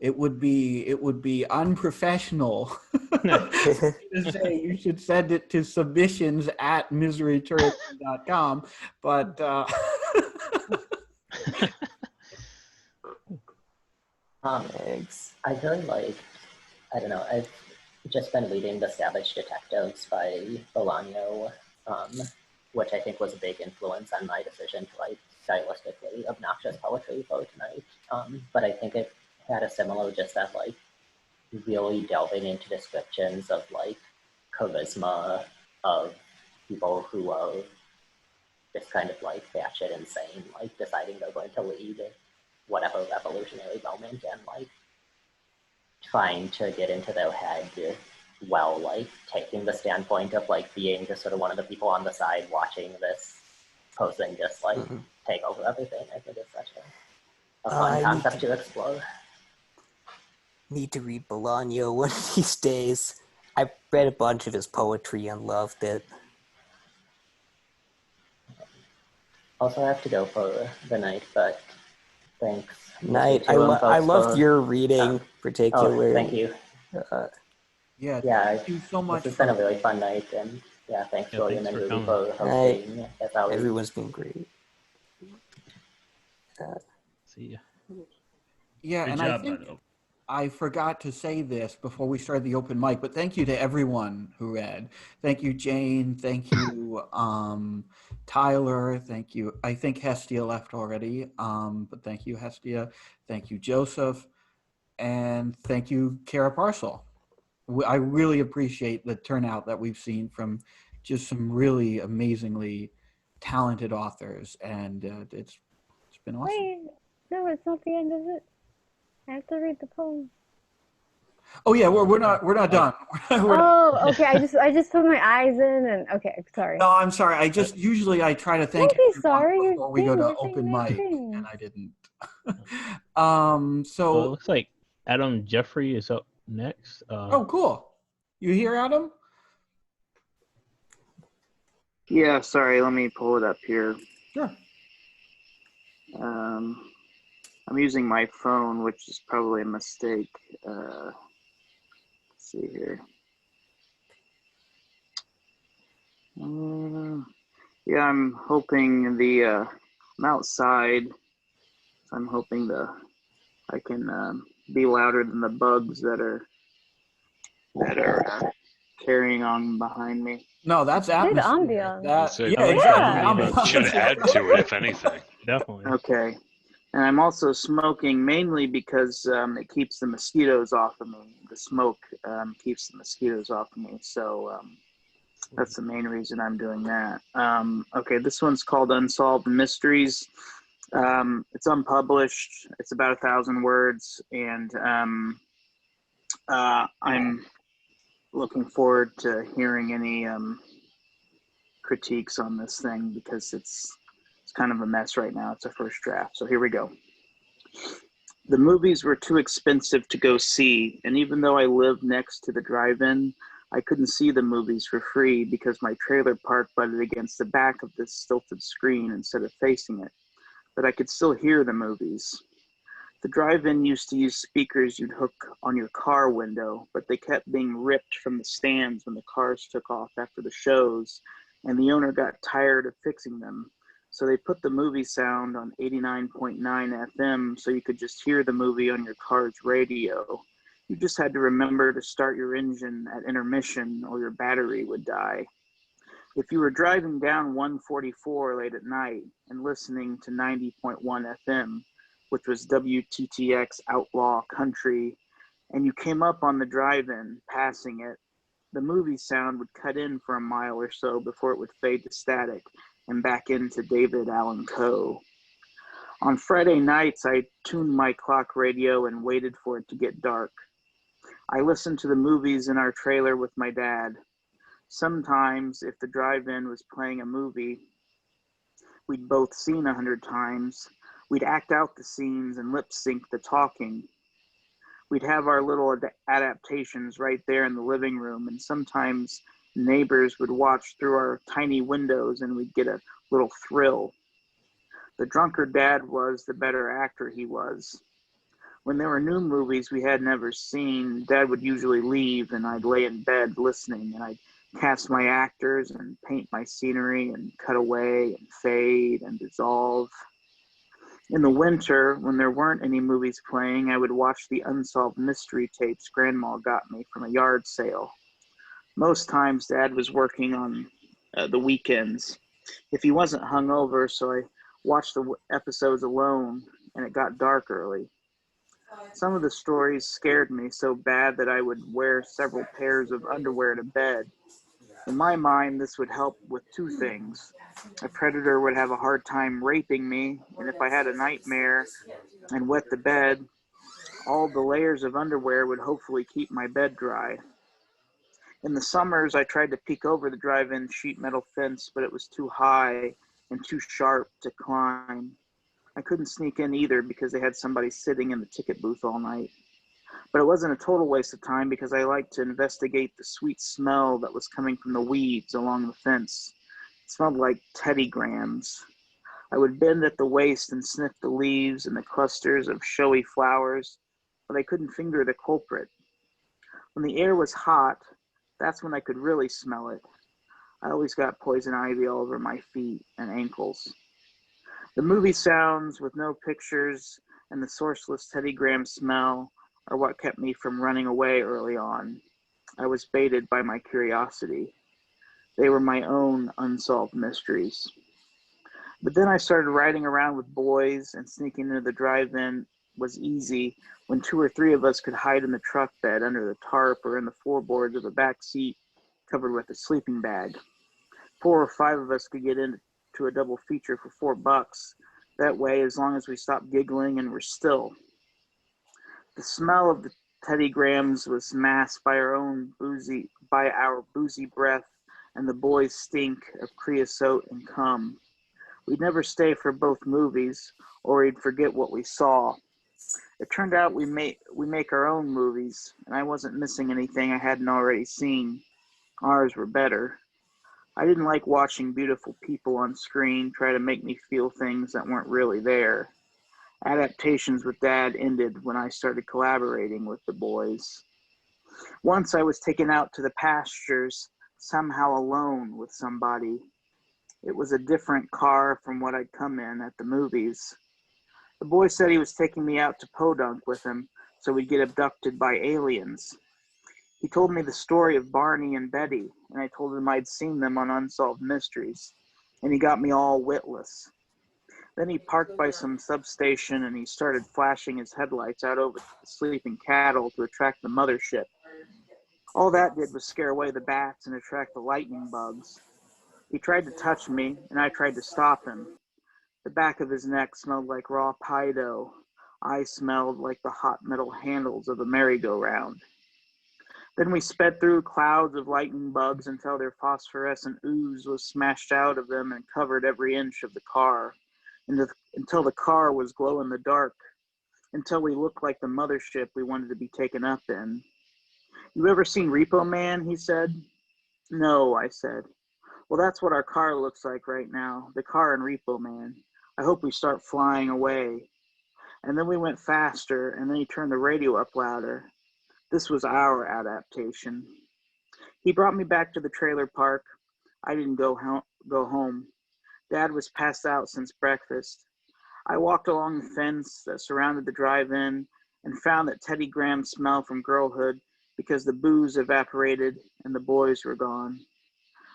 it would be unprofessional to say you should send it to submissions@miserytourism.com, but
Comics. I really like, I don't know, I've just been reading The Savage Detectives by Bolaño, which I think was a big influence on my decision to write stylistically obnoxious poetry for tonight. But I think it had a similar, just that like really delving into descriptions of like charisma of people who are just kind of like batshit insane, like deciding they're going to lead whatever revolutionary moment and like trying to get into their head while like taking the standpoint of like being just sort of one of the people on the side watching this person just like take over everything. I think it's such a fun concept to explore. Need to read Bolaño one of these days. I read a bunch of his poetry and loved it. Also, I have to go for the night, but thanks.
Night. I loved your reading, particularly.
Oh, thank you.
Yeah,
thank
you so much.
This has been a really fun night, and yeah, thanks, William and Ruby, for hosting.
Everyone's been great.
See ya.
Yeah,
Good
and
job,
I think
bud.
I forgot to say this before we started the open mic, but thank you to everyone who read. Thank you, Jane. Thank you, Tyler. Thank you. I think Hestia left already, but thank you, Hestia. Thank you, Joseph. And thank you, Kara Parcel. I really appreciate the turnout that we've seen from just some really amazingly talented authors, and it's been awesome.
Wait, no, it's not the end of it. I have to read the poem.
Oh yeah, we're not done.
Okay. I just put my eyes in and okay. Sorry.
No, I'm sorry. I just usually I try to thank
Don't be sorry.
before we go to
We're
open
saying nice
mic,
things.
and I didn't.
So
So
it looks like Adam Jeffrey is up next.
oh, cool. You here, Adam?
Yeah, sorry, let me pull it up here.
Sure.
I'm using my phone, which is probably a mistake. Let's see here. Yeah, I'm hoping I'm outside, so I'm hoping I can be louder than the bugs that are carrying on behind me.
No, that's
Good
atmosphere.
ambiance.
Yeah, exactly.
Should add to it, if anything.
Definitely.
Okay. And I'm also smoking mainly because it keeps the mosquitoes off of me. The smoke keeps the mosquitoes off of me. So that's the main reason I'm doing that. Okay, this one's called Unsolved Mysteries. It's unpublished. It's about 1,000 words. And I'm looking forward to hearing any critiques on this thing because it's kind of a mess right now. It's a first draft. So here we go. The movies were too expensive to go see, and even though I lived next to the drive-in, I couldn't see the movies for free because my trailer park butted against the back of this stilted screen instead of facing it. But I could still hear the movies. The drive-in used to use speakers you'd hook on your car window, but they kept being ripped from the stands when the cars took off after the shows, and the owner got tired of fixing them. So they put the movie sound on 89.9 FM so you could just hear the movie on your car's radio. You just had to remember to start your engine at intermission or your battery would die. If you were driving down 144 late at night and listening to 90.1 FM, which was WTTX Outlaw Country, and you came up on the drive-in passing it, the movie sound would cut in for a mile or so before it would fade to static and back into David Allan Coe. On Friday nights, I tuned my clock radio and waited for it to get dark. I listened to the movies in our trailer with my dad. Sometimes, if the drive-in was playing a movie we'd both seen 100 times, we'd act out the scenes and lip sync the talking. We'd have our little adaptations right there in the living room, and sometimes neighbors would watch through our tiny windows and we'd get a little thrill. The drunker Dad was, the better actor he was. When there were new movies we had never seen, Dad would usually leave and I'd lay in bed listening, and I'd cast my actors and paint my scenery and cut away and fade and dissolve. In the winter, when there weren't any movies playing, I would watch the Unsolved Mystery tapes Grandma got me from a yard sale. Most times, Dad was working on the weekends. If he wasn't hungover, so I watched the episodes alone, and it got dark early. Some of the stories scared me so bad that I would wear several pairs of underwear to bed. In my mind, this would help with two things. A predator would have a hard time raping me, and if I had a nightmare and wet the bed, all the layers of underwear would hopefully keep my bed dry. In the summers, I tried to peek over the drive-in sheet metal fence, but it was too high and too sharp to climb. I couldn't sneak in either because they had somebody sitting in the ticket booth all night. But it wasn't a total waste of time because I liked to investigate the sweet smell that was coming from the weeds along the fence. It smelled like Teddy Grahams. I would bend at the waist and sniff the leaves and the clusters of showy flowers, but I couldn't finger the culprit. When the air was hot, that's when I could really smell it. I always got poison ivy all over my feet and ankles. The movie sounds with no pictures and the sourceless Teddy Graham smell are what kept me from running away early on. I was baited by my curiosity. They were my own unsolved mysteries. But then I started riding around with boys, and sneaking into the drive-in was easy when 2 or 3 of us could hide in the truck bed under the tarp or in the floorboards of the back seat covered with a sleeping bag. 4 or 5 of us could get into a double feature for $4. That way, as long as we stopped giggling and were still. The smell of the Teddy Grahams was masked by our boozy breath and the boys' stink of creosote and cum. We'd never stay for both movies, or we'd forget what we saw. It turned out we make our own movies, and I wasn't missing anything I hadn't already seen. Ours were better. I didn't like watching beautiful people on screen try to make me feel things that weren't really there. Adaptations with Dad ended when I started collaborating with the boys. Once I was taken out to the pastures, somehow alone with somebody. It was a different car from what I'd come in at the movies. The boy said he was taking me out to Podunk with him so we'd get abducted by aliens. He told me the story of Barney and Betty, and I told him I'd seen them on Unsolved Mysteries, and he got me all witless. Then he parked by some substation and he started flashing his headlights out over the sleeping cattle to attract the mothership. All that did was scare away the bats and attract the lightning bugs. He tried to touch me, and I tried to stop him. The back of his neck smelled like raw pie dough. I smelled like the hot metal handles of a merry-go-round. Then we sped through clouds of lightning bugs until their phosphorescent ooze was smashed out of them and covered every inch of the car, until the car was glow in the dark, until we looked like the mothership we wanted to be taken up in. You ever seen Repo Man? He said. No, I said. Well, that's what our car looks like right now, the car in Repo Man. I hope we start flying away. And then we went faster, and then he turned the radio up louder. This was our adaptation. He brought me back to the trailer park. I didn't go home. Dad was passed out since breakfast. I walked along the fence that surrounded the drive-in and found that Teddy Graham smelled from girlhood because the booze evaporated and the boys were gone.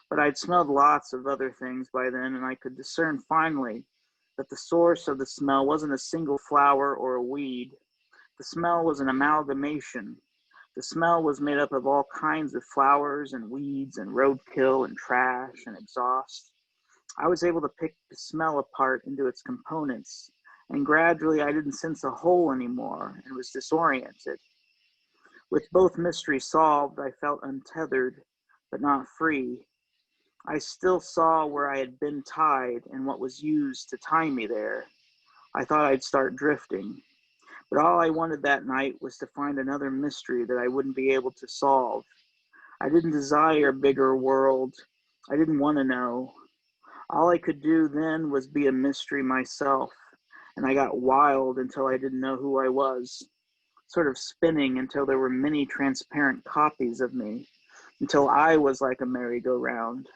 But I'd smelled lots of other things by then, and I could discern finally that the source of the smell wasn't a single flower or a weed. The smell was an amalgamation. The smell was made up of all kinds of flowers and weeds and roadkill and trash and exhaust. I was able to pick the smell apart into its components, and gradually I didn't sense a whole anymore and was disoriented. With both mysteries solved, I felt untethered, but not free. I still saw where I had been tied and what was used to tie me there. I thought I'd start drifting. But all I wanted that night was to find another mystery that I wouldn't be able to solve. I didn't desire a bigger world. I didn't want to know. All I could do then was be a mystery myself, and I got wild until I didn't know who I was, sort of spinning until there were many transparent copies of me, until I was like a merry-go-round.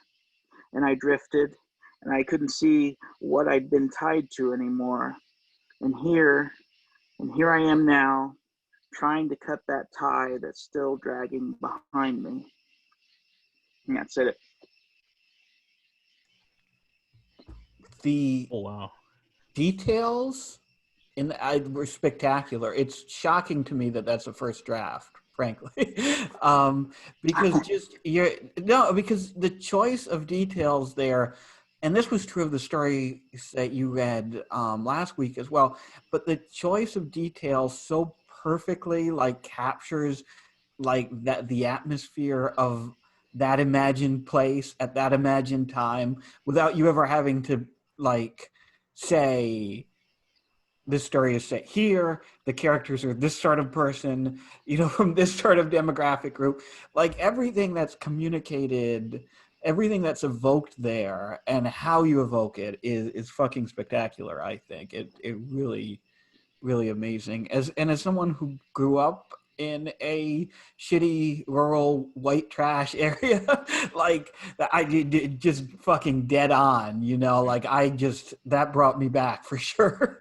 And I drifted, and I couldn't see what I'd been tied to anymore. And here I am now, trying to cut that tie that's still dragging behind me. And that's it.
The
Oh wow.
details were spectacular. It's shocking to me that that's a first draft, frankly, because because the choice of details there, and this was true of the story that you read last week as well. But the choice of details so perfectly like captures like that the atmosphere of that imagined place at that imagined time without you ever having to like say this story is set here, the characters are this sort of person, from this sort of demographic group. Like everything that's communicated, everything that's evoked there and how you evoke it is fucking spectacular. I think it really, really amazing. As someone who grew up in a shitty rural white trash area, like I did just fucking dead on, like that brought me back for sure.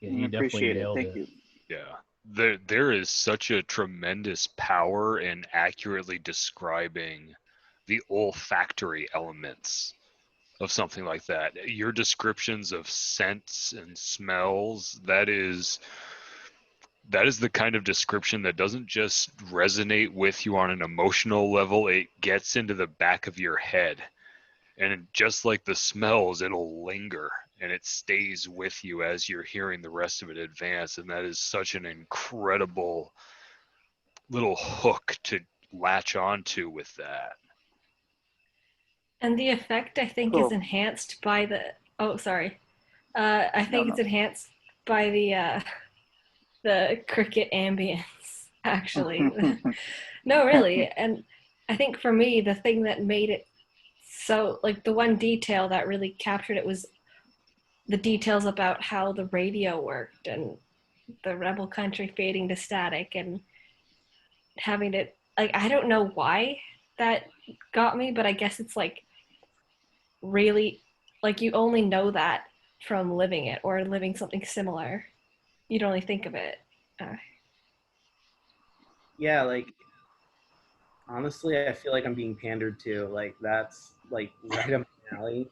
Yeah,
I
he definitely
appreciate it.
nailed
Thank
it.
you.
Yeah. There is such a tremendous power in accurately describing the olfactory elements of something like that. Your descriptions of scents and smells, that is the kind of description that doesn't just resonate with you on an emotional level, it gets into the back of your head. And just like the smells, it'll linger and it stays with you as you're hearing the rest of it advance. And that is such an incredible little hook to latch onto with that.
And the effect, I think, is
Cool.
enhanced by the. Oh, sorry. I think
No.
it's enhanced by the cricket ambience. Actually, no, really. And I think for me, the thing that made it so like the one detail that really captured it was the details about how the radio worked and the rebel country fading to static and having it like I don't know why that got me, but I guess it's like really like you only know that from living it or living something similar. You'd only think of it.
Yeah, like honestly, I feel like I'm being pandered to. Like that's like right up my alley.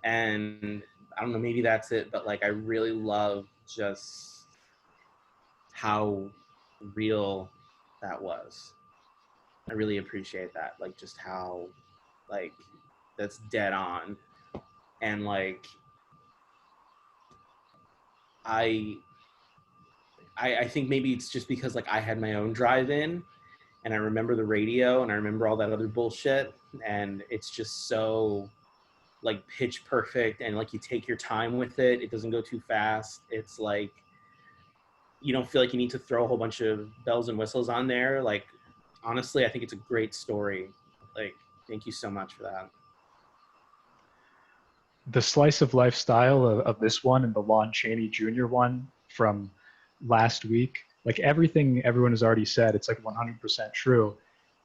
And I don't know, maybe that's it, but like I really love just how real that was. I really appreciate that. Like just how like that's dead on. And like I think maybe it's just because like I had my own drive-in and I remember the radio and I remember all that other bullshit and it's just so like pitch perfect and like you take your time with it. It doesn't go too fast. It's like you don't feel like you need to throw a whole bunch of bells and whistles on there. Like honestly, I think it's a great story. Like thank you so much for that.
The slice of life style of this one and the Lon Chaney Jr. one from last week, like everything everyone has already said, it's like 100% true.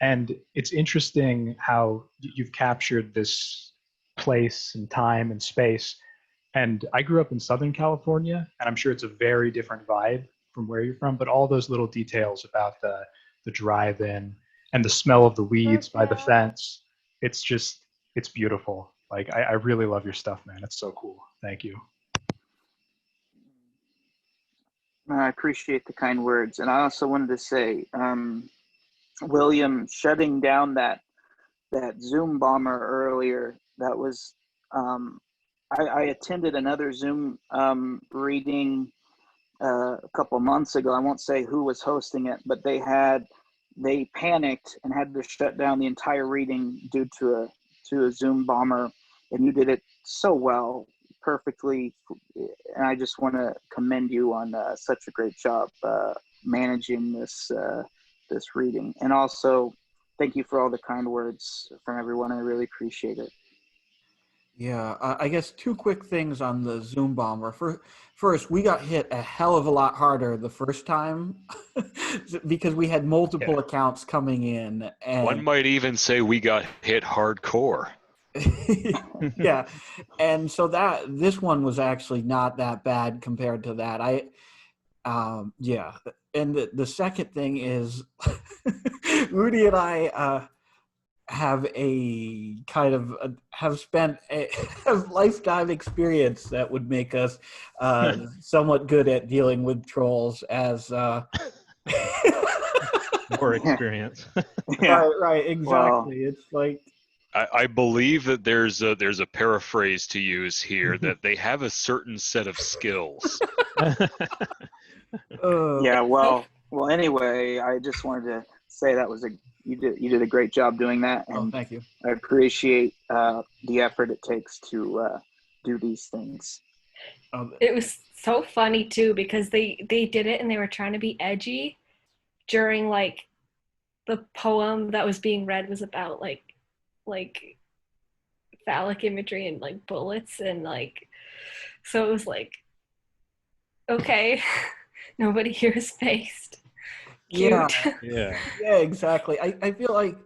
And it's interesting how you've captured this place and time and space. And I grew up in Southern California, and I'm sure it's a very different vibe from where you're from, but all those little details about the drive-in and the smell of the weeds by the fence, it's beautiful. Like, I really love your stuff, man. It's so cool. Thank you.
I appreciate the kind words. And I also wanted to say, William, shutting down that Zoom bomber earlier, that was, I attended another Zoom reading a couple months ago. I won't say who was hosting it, but they panicked and had to shut down the entire reading due to a Zoom bomber, and you did it so well, perfectly, and I just want to commend you on such a great job managing this reading, and also thank you for all the kind words from everyone. I really appreciate it.
Yeah, I guess two quick things on the Zoom bomber. First, we got hit a hell of a lot harder the first time because we had multiple accounts coming in. And
one might even say we got hit hardcore.
Yeah, and so this one was actually not that bad compared to that. Yeah, and the second thing is Rudy and I have a kind of have spent a have lifetime experience that would make us somewhat good at dealing with trolls as
More experience.
right, exactly. It's like
I believe that there's a paraphrase to use here that they have a certain set of skills.
Yeah, well, anyway, I just wanted to say that was you did a great job doing that, and
thank you.
I appreciate the effort it takes to do these things.
It was so funny too because they did it and they were trying to be edgy during like the poem that was being read was about like phallic imagery and like bullets and like so it was like okay nobody here is faced.
Yeah,
yeah,
exactly. I feel like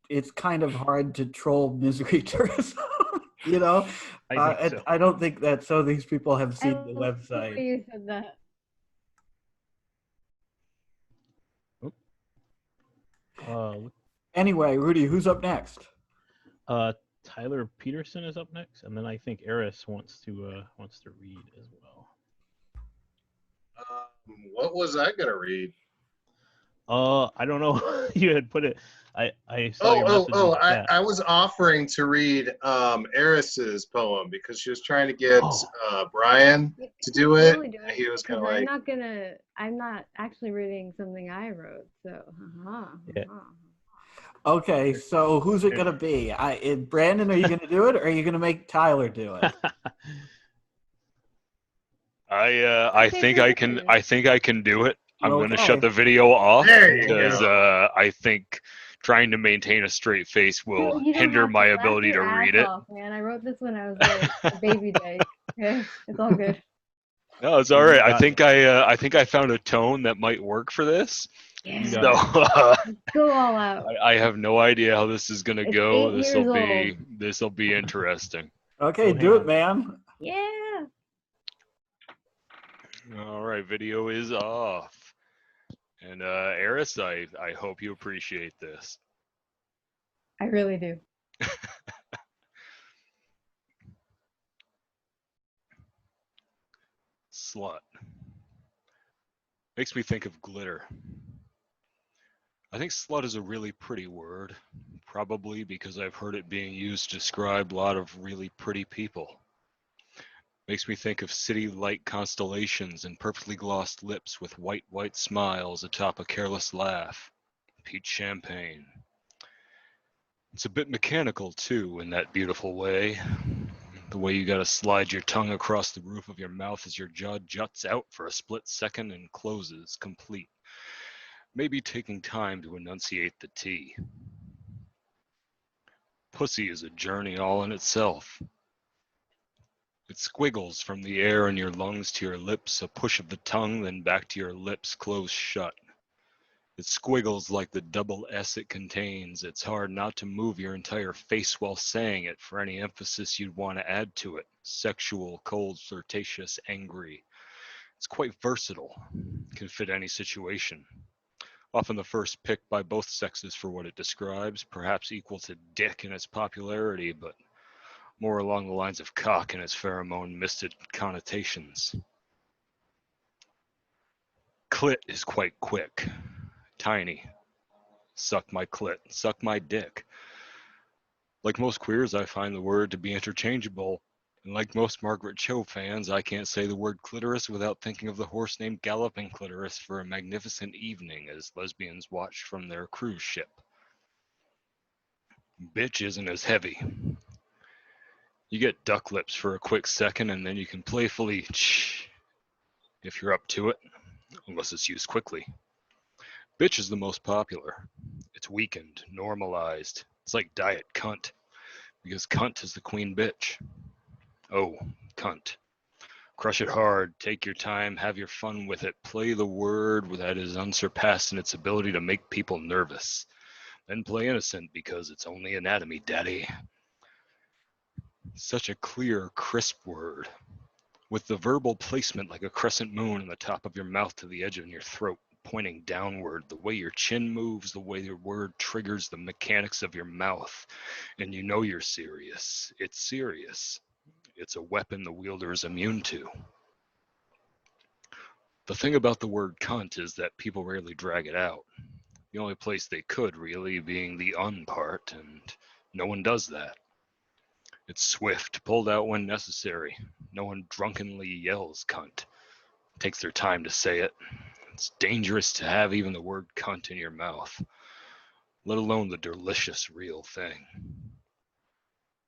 it's kind of hard to troll misery tourism. You know,
I think so.
I don't think that so these people have
I
seen the
love the
website.
way you said that.
Anyway, Rudy, who's up next?
Tyler Peterson is up next, and then I think Eris wants to read as well.
What was I gonna read?
I don't know. You had put it. I saw your message. In the chat.
I was offering to read Eris's poem because she was trying to get Brian to do it.
Totally do it,
He was kind of
because
like,
I'm not actually reading something I wrote, so
Yeah.
Okay, so who's it gonna be? Brandon, are you gonna do it, or are you gonna make Tyler do it?
I think I can. I think I can do it. I'm going to
Okay.
shut the video off
There you
because
go.
I think trying to maintain a straight face will
You don't
hinder
have
my
to laugh
ability to
your
read
ass
it.
off, man. I wrote this when I was like a baby dick. Okay, it's all good.
No, it's all right. I think I found a tone that might work for this.
Yeah.
So
Go all out.
I have no idea how this is going to
It's
go.
8 years
This will be interesting.
Okay, do it, man.
Yeah.
All right, video is off. And Eris, I hope you appreciate this.
I really do.
Slut. Makes me think of glitter. I think slut is a really pretty word, probably because I've heard it being used to describe a lot of really pretty people. Makes me think of city-light constellations and perfectly glossed lips with white smiles atop a careless laugh. Peach champagne. It's a bit mechanical, too, in that beautiful way. The way you gotta slide your tongue across the roof of your mouth as your jaw juts out for a split second and closes, complete. Maybe taking time to enunciate the T. Pussy is a journey all in itself. It squiggles from the air in your lungs to your lips, a push of the tongue, then back to your lips, closed shut. It squiggles like the double S it contains. It's hard not to move your entire face while saying it for any emphasis you'd want to add to it. Sexual, cold, flirtatious, angry. It's quite versatile. Can fit any situation. Often the first pick by both sexes for what it describes, perhaps equal to dick in its popularity, but more along the lines of cock and its pheromone-misted connotations. Clit is quite quick, tiny. Suck my clit, suck my dick. Like most queers, I find the word to be interchangeable, and like most Margaret Cho fans, I can't say the word clitoris without thinking of the horse named Galloping Clitoris for a magnificent evening as lesbians watched from their cruise ship. Bitch isn't as heavy. You get duck lips for a quick second, and then you can playfully shh if you're up to it, unless it's used quickly. Bitch is the most popular. It's weakened, normalized. It's like diet cunt, because cunt is the queen bitch. Oh, cunt. Crush it hard, take your time, have your fun with it. Play the word that is unsurpassed in its ability to make people nervous. Then play innocent because it's only anatomy, daddy. Such a clear, crisp word, with the verbal placement like a crescent moon on the top of your mouth to the edge of your throat, pointing downward, the way your chin moves, the way your word triggers the mechanics of your mouth, and you know you're serious. It's serious. It's a weapon the wielder is immune to. The thing about the word cunt is that people rarely drag it out. The only place they could, really, being the un part, and no one does that. It's swift, pulled out when necessary. No one drunkenly yells cunt. Takes their time to say it. It's dangerous to have even the word cunt in your mouth, let alone the delicious real thing.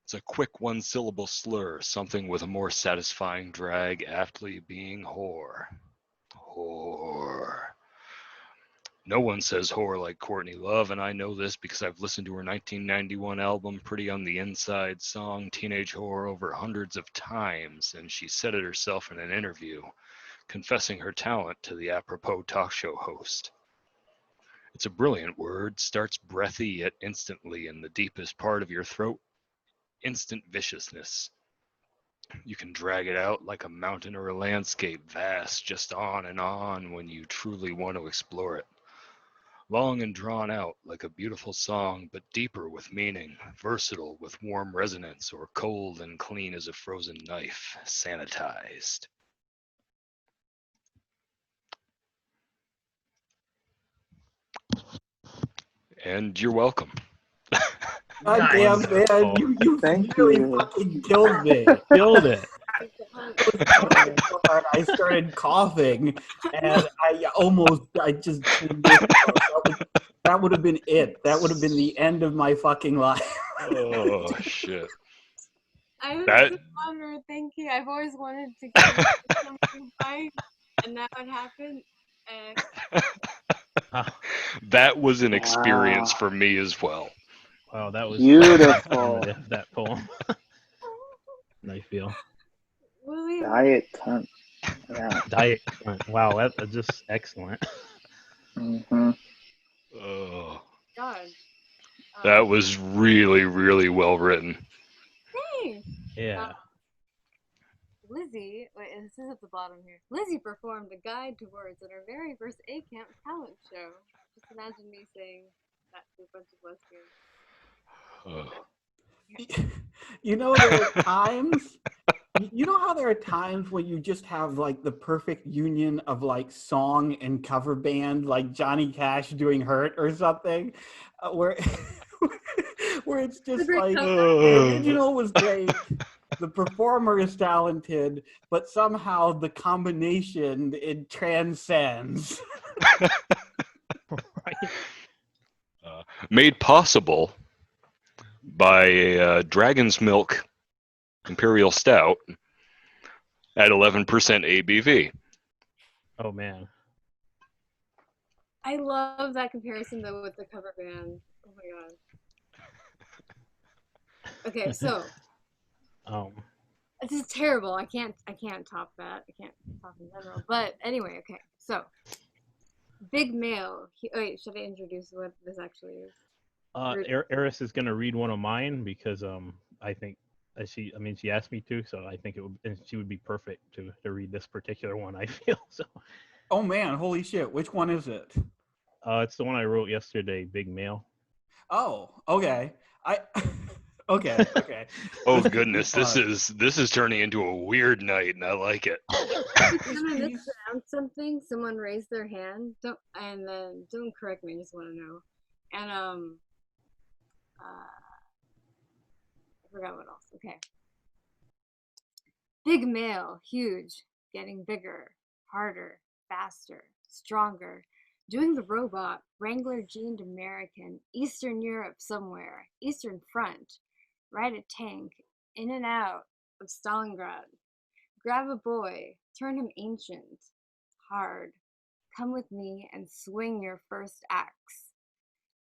It's a quick one-syllable slur, something with a more satisfying drag, aptly being whore. Whore. No one says whore like Courtney Love, and I know this because I've listened to her 1991 album, Pretty on the Inside song, Teenage Whore, over hundreds of times, and she said it herself in an interview, confessing her talent to the apropos talk show host. It's a brilliant word, starts breathy yet instantly in the deepest part of your throat, instant viciousness. You can drag it out like a mountain or a landscape, vast, just on and on when you truly want to explore it. Long and drawn out like a beautiful song, but deeper with meaning, versatile with warm resonance, or cold and clean as a frozen knife, sanitized. And you're welcome.
God damn, man, you
Thank
really
you.
fucking killed me.
Killed it.
I started coughing, and I just that would have been it. That would have been the end of my fucking life.
Oh shit.
I was
That
so honored. Thank you. I've always wanted to get something right, and now it happened. And
that was an experience for me as well.
Wow, that was
Beautiful.
that poem. I feel.
William,
Diet cunt. Yeah.
Diet. Wow, that's just excellent.
Mm-hmm.
Oh,
God.
that was really, really well written.
Thanks.
Yeah.
Lizzie, wait, this is at the bottom here. Lizzie performed a guide to words at our very first A Camp talent show. Just imagine me saying that to a bunch of lesbians.
You know, there are times. You know how there are times when you just have like the perfect union of like song and cover band, like Johnny Cash doing "Hurt" or something, where where it's just like the original was great, the performer is talented, but somehow the combination it transcends.
Right.
Made possible by a Dragon's Milk Imperial Stout at 11% ABV.
Oh man.
I love that comparison though with the cover band. Oh my god. Okay, so this is terrible. I can't top that. I can't top in general. But anyway, okay. So Big Male. Wait, should I introduce what this actually is?
Eris is gonna read one of mine because I think she asked me to, so I think she would be perfect to read this particular one. I feel so.
Oh man, holy shit! Which one is it?
It's the one I wrote yesterday, Big Male.
Oh, okay. Okay.
Oh goodness, this is turning into a weird night, and I like it.
Can I mispronounce something? Someone raised their hand. Don't correct me. I just want to know. And I forgot what else. Okay. Big male, huge, getting bigger, harder, faster, stronger. Doing the robot, Wrangler jeaned American, Eastern Europe somewhere, Eastern Front. Ride a tank, in and out of Stalingrad. Grab a boy, turn him ancient, hard. Come with me and swing your first axe.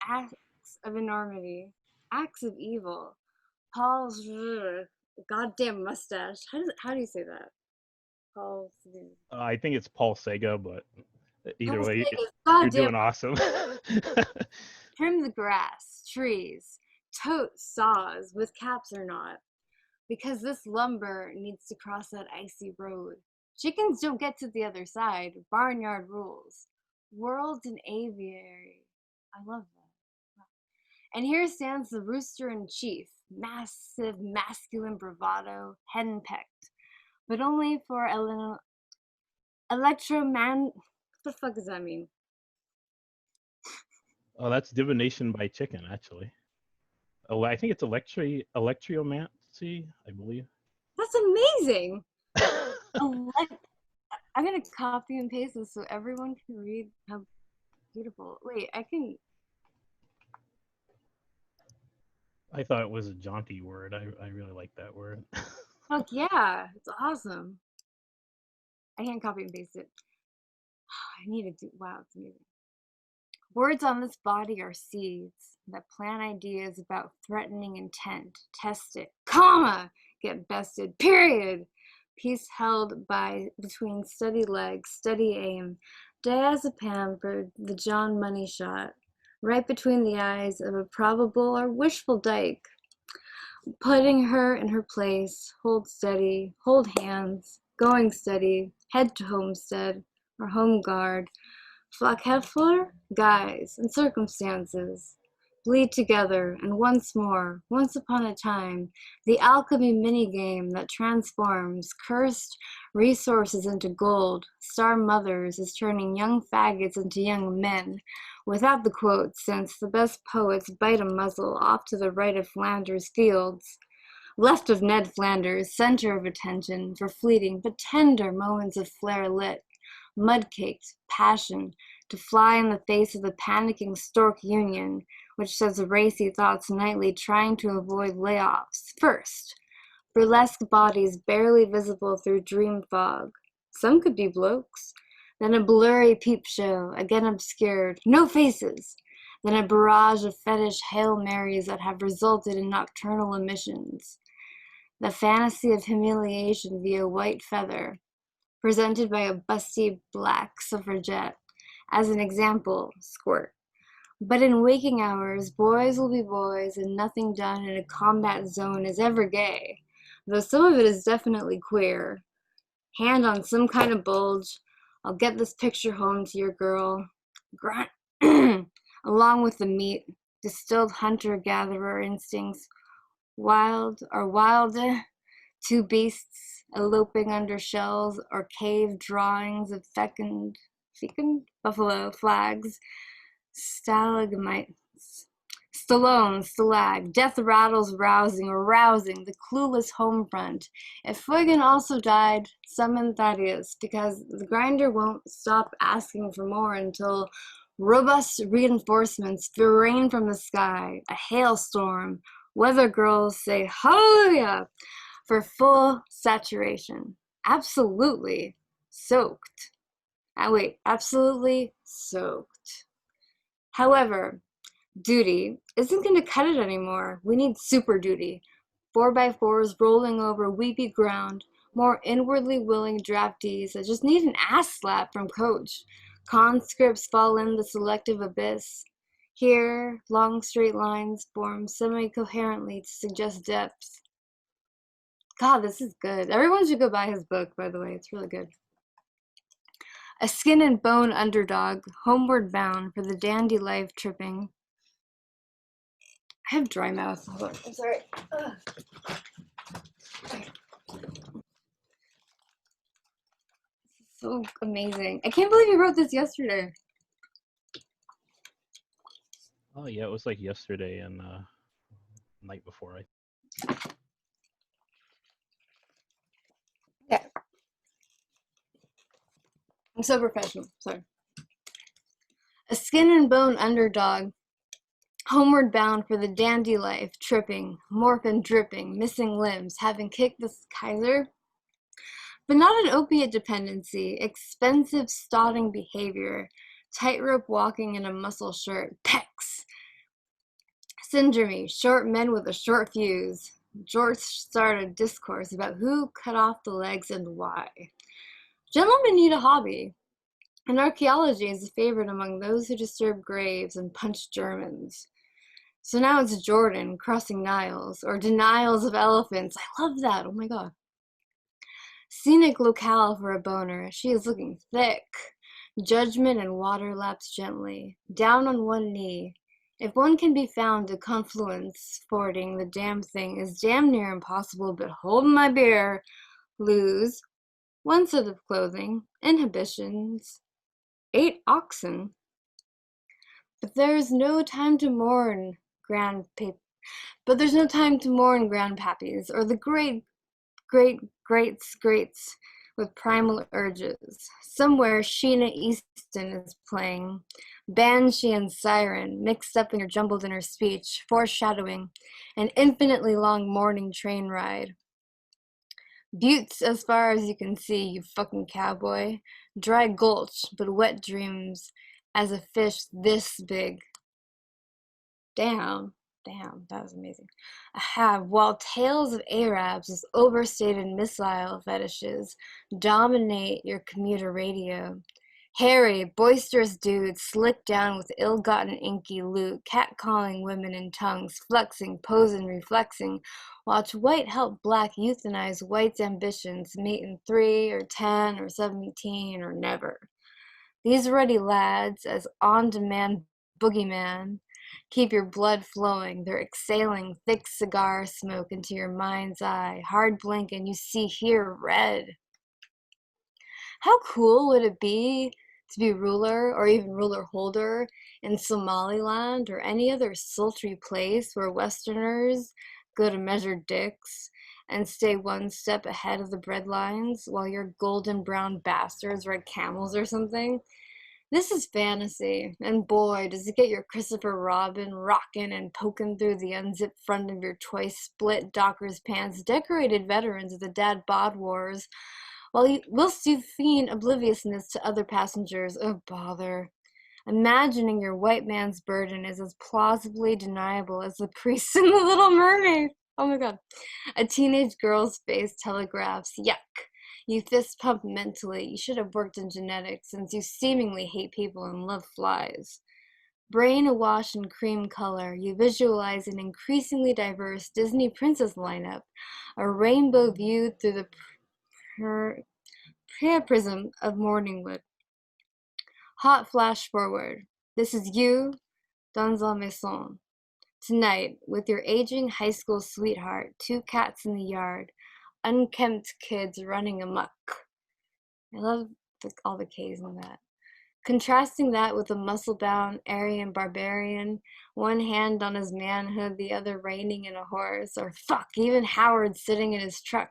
Axe of enormity, axe of evil. Paul's goddamn mustache. How do you say that? Paul's.
I think it's Paul Sega, but either
Paul
way,
Sega's
you're
goddamn
doing awesome.
trim the grass, trees, tote saws with caps or not, because this lumber needs to cross that icy road. Chickens don't get to the other side. Barnyard rules. World and aviary. I love that. And here stands the rooster in chief, massive masculine bravado, henpecked, but only for electroman. What the fuck does that mean?
Oh, that's divination by chicken, actually. Oh, I think it's electriomancy, I believe.
That's amazing. I'm gonna copy and paste this so everyone can read how beautiful. Wait, I can.
I thought it was a jaunty word. I really like that word.
Fuck yeah, it's awesome. I can't copy and paste it. I need to do. Wow, it's amazing. Words on this body are seeds that plant ideas about threatening intent. Test it, comma, get bested, period. Peace held by between steady legs, steady aim. Diazepam for the John Money shot. Right between the eyes of a probable or wishful dyke. Putting her in her place, hold steady, hold hands, going steady, head to homestead, or home guard. Flock Heffler, guys, and circumstances. Bleed together, and once more, once upon a time, the alchemy minigame that transforms cursed resources into gold. Star Mothers is turning young faggots into young men. Without the quotes, since the best poets bite a muzzle off to the right of Flanders Fields. Left of Ned Flanders, center of attention for fleeting but tender moments of flare lit. Mud-caked passion to fly in the face of the panicking stork union, which says racy thoughts nightly trying to avoid layoffs. First, burlesque bodies barely visible through dream fog. Some could be blokes. Then a blurry peep show, again obscured. No faces. Then a barrage of fetish Hail Marys that have resulted in nocturnal emissions. The fantasy of humiliation via white feather, presented by a busty black suffragette. As an example, squirt. But in waking hours, boys will be boys, and nothing done in a combat zone is ever gay, though some of it is definitely queer. Hand on some kind of bulge, I'll get this picture home to your girl. Grunt, along with the meat, distilled hunter-gatherer instincts, wild or wilder, two beasts eloping under shells or cave drawings of fecund buffalo flags, stalagmites, Stallone, stalag, death rattles rousing, the clueless home front. If Fuigan also died, summon Thaddeus, because the grinder won't stop asking for more until robust reinforcements rain from the sky, a hailstorm. Weather girls say hallelujah for full saturation. Absolutely soaked. Absolutely soaked. However, duty isn't going to cut it anymore. We need super duty. 4x4s rolling over weepy ground, more inwardly willing draftees that just need an ass slap from coach. Conscripts fall in the selective abyss. Here, long straight lines form semi-coherently to suggest depth. God, this is good. Everyone should go buy his book, by the way. It's really good. A skin and bone underdog, homeward bound for the dandy life tripping. I have dry mouth. Hold on. I'm sorry. Ugh. So amazing. I can't believe you wrote this yesterday.
Oh yeah, it was like yesterday and night before.
Yeah. I'm so professional. Sorry. A skin and bone underdog, homeward bound for the dandy life, tripping, morphin dripping, missing limbs, having kicked the Kaiser. But not an opiate dependency, expensive stotting behavior, tightrope walking in a muscle shirt, pecs. Syndrome, short men with a short fuse. George started discourse about who cut off the legs and why. Gentlemen need a hobby. And archaeology is a favorite among those who disturb graves and punch Germans. So now it's Jordan crossing Niles, or denials of elephants. I love that. Oh my god. Scenic locale for a boner. She is looking thick. Judgment and water laps gently. Down on one knee. If one can be found to confluence, fording the damn thing is damn near impossible, but hold my beer. Lose. One set of clothing. Inhibitions. 8 oxen. But there is no time to mourn, But there's no time to mourn grandpappies, or the greats with primal urges. Somewhere Sheena Easton is playing, banshee and siren mixed up in her jumbled in her speech, foreshadowing an infinitely long morning train ride. Buttes as far as you can see, you fucking cowboy. Dry gulch, but wet dreams as a fish this big. Damn, that was amazing. I have, while tales of Arabs with overstated missile fetishes dominate your commuter radio. Hairy, boisterous dudes slick down with ill-gotten inky loot, catcalling women in tongues, flexing, posing, reflexing. Watch white help black euthanize white's ambitions, mate in 3 or 10 or 17 or never. These ruddy lads, as on-demand boogeyman, keep your blood flowing. They're exhaling thick cigar smoke into your mind's eye. Hard blink and you see here red. How cool would it be to be ruler or even ruler holder in Somaliland or any other sultry place where Westerners go to measure dicks and stay one step ahead of the breadlines while your golden brown bastards ride camels or something? This is fantasy, and boy, does it get your Christopher Robin rockin' and poking through the unzipped front of your twice split Dockers pants decorated veterans of the Dad Bod Wars, whilst you feign obliviousness to other passengers. Oh, bother. Imagining your white man's burden is as plausibly deniable as the priest in The Little Mermaid. Oh my god. A teenage girl's face telegraphs, yuck. You fist pump mentally. You should have worked in genetics since you seemingly hate people and love flies. Brain awash in cream color, you visualize an increasingly diverse Disney princess lineup, a rainbow viewed through the prism of Morningwood. Hot flash forward. This is you, dans la maison. Tonight, with your aging high school sweetheart, 2 cats in the yard, unkempt kids running amok. I love all the K's in that. Contrasting that with a muscle-bound Aryan barbarian, one hand on his manhood, the other reining in a horse, or fuck, even Howard sitting in his truck,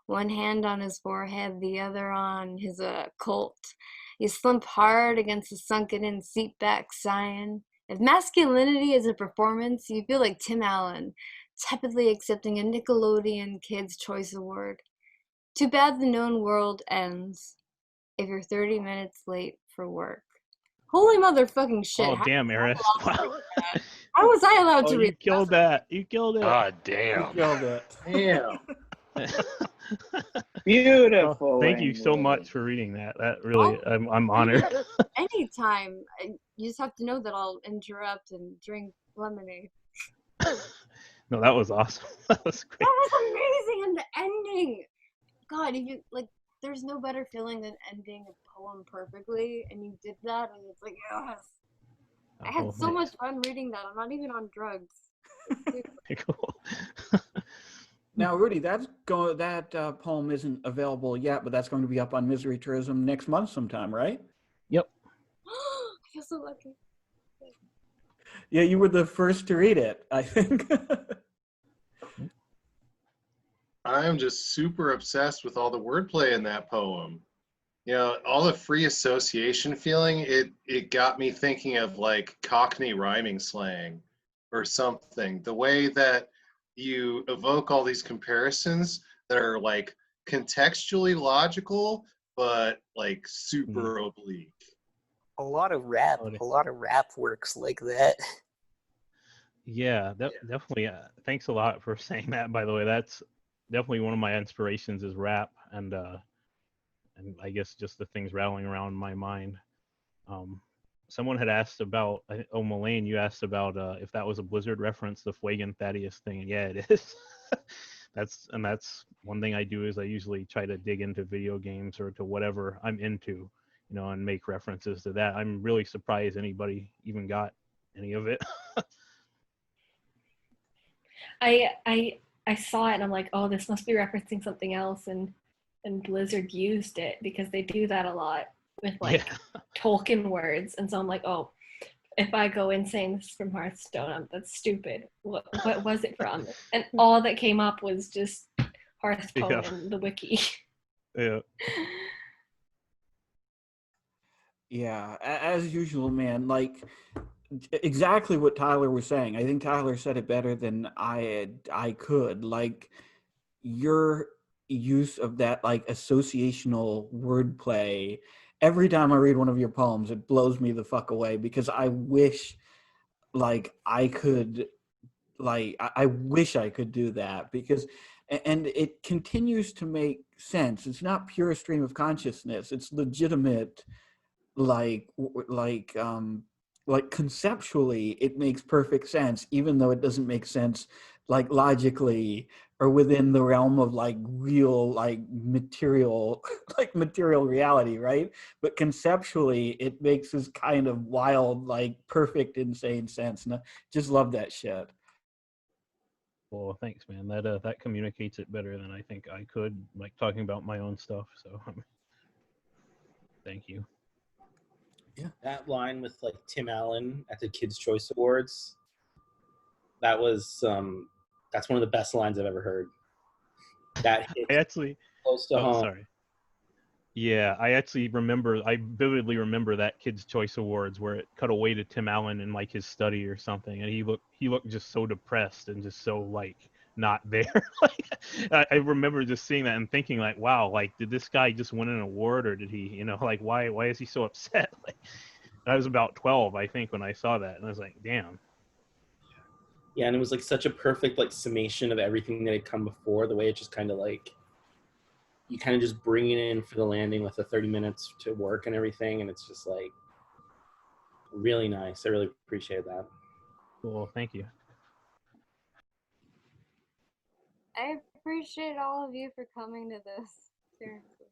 one hand on his forehead, the other on his Colt. You slump hard against the sunken-in seat-back sighing. If masculinity is a performance, you feel like Tim Allen, tepidly accepting a Nickelodeon Kids' Choice Award. Too bad the known world ends if you're 30 minutes late for work. Holy motherfucking shit.
Oh, damn, Eris. Wow.
How was I allowed to
You
read
killed that. You killed it.
God
You
damn.
killed it.
Damn. Beautiful.
Thank you so
language.
much for reading that. That really, I'm honored.
Anytime. You just have to know that I'll interrupt and drink lemonade.
No, that was awesome. That was great.
That was amazing. And the ending. God, if you like, there's no better feeling than ending a poem perfectly, and you did that, and it's like, yes. I had so much fun reading that. I'm not even on drugs.
Cool.
Now, Rudy, that poem isn't available yet, but that's going to be up on Misery Tourism next month sometime, right?
Yep.
I feel so lucky.
Yeah, you were the first to read it, I think.
I'm just super obsessed with all the wordplay in that poem. You know, all the free association feeling, it got me thinking of like Cockney rhyming slang or something. The way that you evoke all these comparisons that are like contextually logical, but like super oblique.
A lot of rap works like that.
Yeah, definitely. Thanks a lot for saying that, by the way. That's definitely one of my inspirations is rap. And and I guess just the things rattling around my mind. Someone had asked about, Mullane, you asked about if that was a Blizzard reference, the Fuegan Thaddeus thing. And yeah, it is. That's one thing I do is I usually try to dig into video games or to whatever I'm into, and make references to that. I'm really surprised anybody even got any of it.
I saw it and I'm like, oh, this must be referencing something else, and Blizzard used it because they do that a lot with like Tolkien words, and so I'm like, oh, if I go in saying this is from Hearthstone, that's stupid. What was it from? And all that came up was just Hearthstone and the wiki.
Yeah.
Yeah, as usual, man. Like exactly what Tyler was saying. I think Tyler said it better than I could. Like your use of that like associational wordplay. Every time I read one of your poems, it blows me the fuck away because I wish like I could like I wish I could do that because and it continues to make sense. It's not pure stream of consciousness. It's legitimate like conceptually it makes perfect sense even though it doesn't make sense like logically or within the realm of like real like material like material reality, right? But conceptually it makes this kind of wild like perfect insane sense, and I just love that shit.
Well, thanks, man. That communicates it better than I think I could, like talking about my own stuff. So, thank you.
Yeah.
That line with like Tim Allen at the Kids' Choice Awards, that was that's one of the best lines I've ever heard. That hit
I actually
close to home.
Sorry. Yeah, I vividly remember that Kids' Choice Awards where it cut away to Tim Allen in like his study or something, and he looked just so depressed and just so like not there. Like, I remember just seeing that and thinking like, wow, like did this guy just win an award or did he, like why is he so upset? Like, I was about 12, I think, when I saw that, and I was like, damn.
Yeah, and it was like such a perfect like summation of everything that had come before. The way it just kind of like you kind of just bring it in for the landing with the 30 minutes to work and everything, and it's just like really nice. I really appreciate that.
Cool, thank you.
I appreciate all of you for coming to this. Seriously.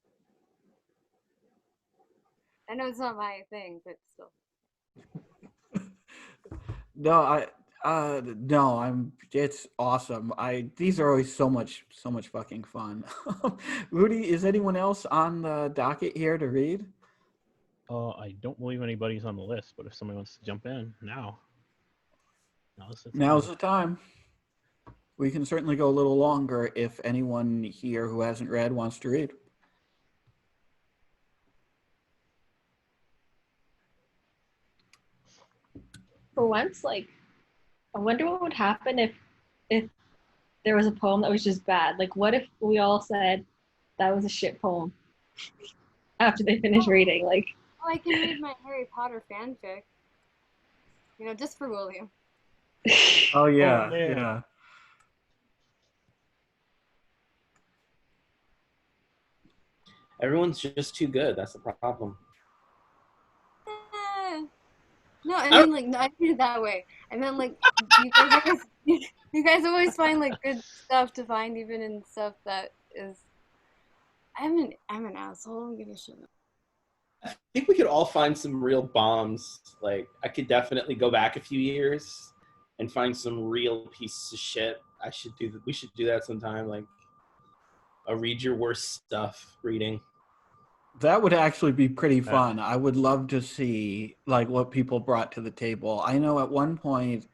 I know it's not my thing, but still.
It's awesome. These are always so much fucking fun. Rudy, is anyone else on the docket here to read?
I don't believe anybody's on the list, but if somebody wants to jump in now's
the time. We can certainly go a little longer if anyone here who hasn't read wants to read.
For once, like, I wonder what would happen if there was a poem that was just bad. Like, what if we all said that was a shit poem after they finish reading? Like,
I can read my Harry Potter fanfic. Just for William.
Oh yeah, yeah.
Everyone's just too good. That's the problem.
No, I mean like I mean it that way. I meant like you guys always find like good stuff to find even in stuff that is. I'm an asshole. I'm gonna shut up.
I think we could all find some real bombs. Like I could definitely go back a few years and find some real pieces of shit. We should do that sometime. Like a read your worst stuff reading.
That would actually be pretty fun. I would love to see like what people brought to the table. I know at one point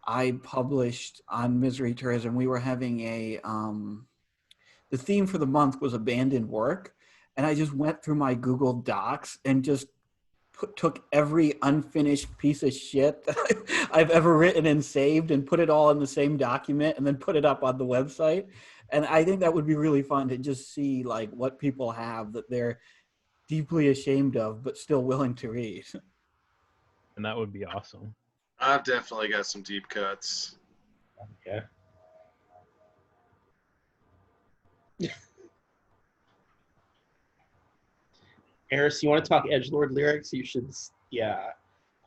I published on Misery Tourism, we were having the theme for the month was abandoned work. And I just went through my Google Docs and just took every unfinished piece of shit that I've ever written and saved and put it all in the same document and then put it up on the website. And I think that would be really fun to just see like what people have that they're deeply ashamed of, but still willing to read.
And that would be awesome.
I've definitely got some deep cuts.
Okay. Eris, you want to talk edgelord lyrics? You should. Yeah,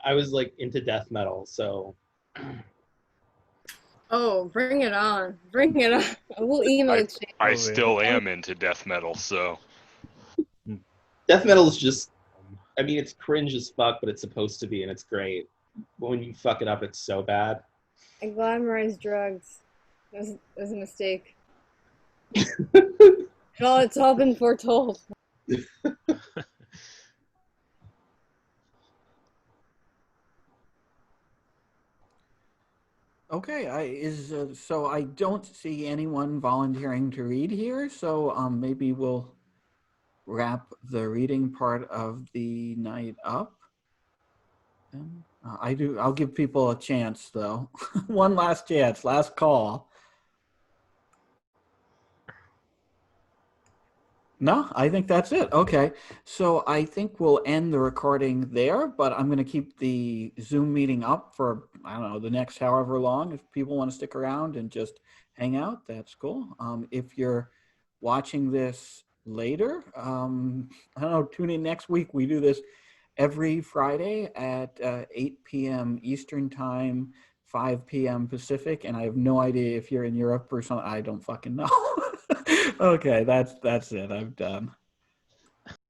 I was like into death metal, so.
Oh, bring it on. Bring it on. We'll email exchange.
I
Oh,
still am into death metal, so
Death metal is just. I mean, it's cringe as fuck, but it's supposed to be, and it's great. But when you fuck it up, it's so bad.
I glamorized drugs. It was a mistake. Well, it's all been foretold.
Okay, so I don't see anyone volunteering to read here, so maybe we'll wrap the reading part of the night up. I'll give people a chance though. One last chance, last call. No, I think that's it. Okay. So I think we'll end the recording there, but I'm going to keep the Zoom meeting up for, I don't know, the next however long. If people want to stick around and just hang out, that's cool. If you're watching this later, I don't know, tune in next week. We do this every Friday at 8 p.m. Eastern Time, 5 p.m. Pacific, and I have no idea if you're in Europe or something. I don't fucking know. Okay, that's it. I'm done.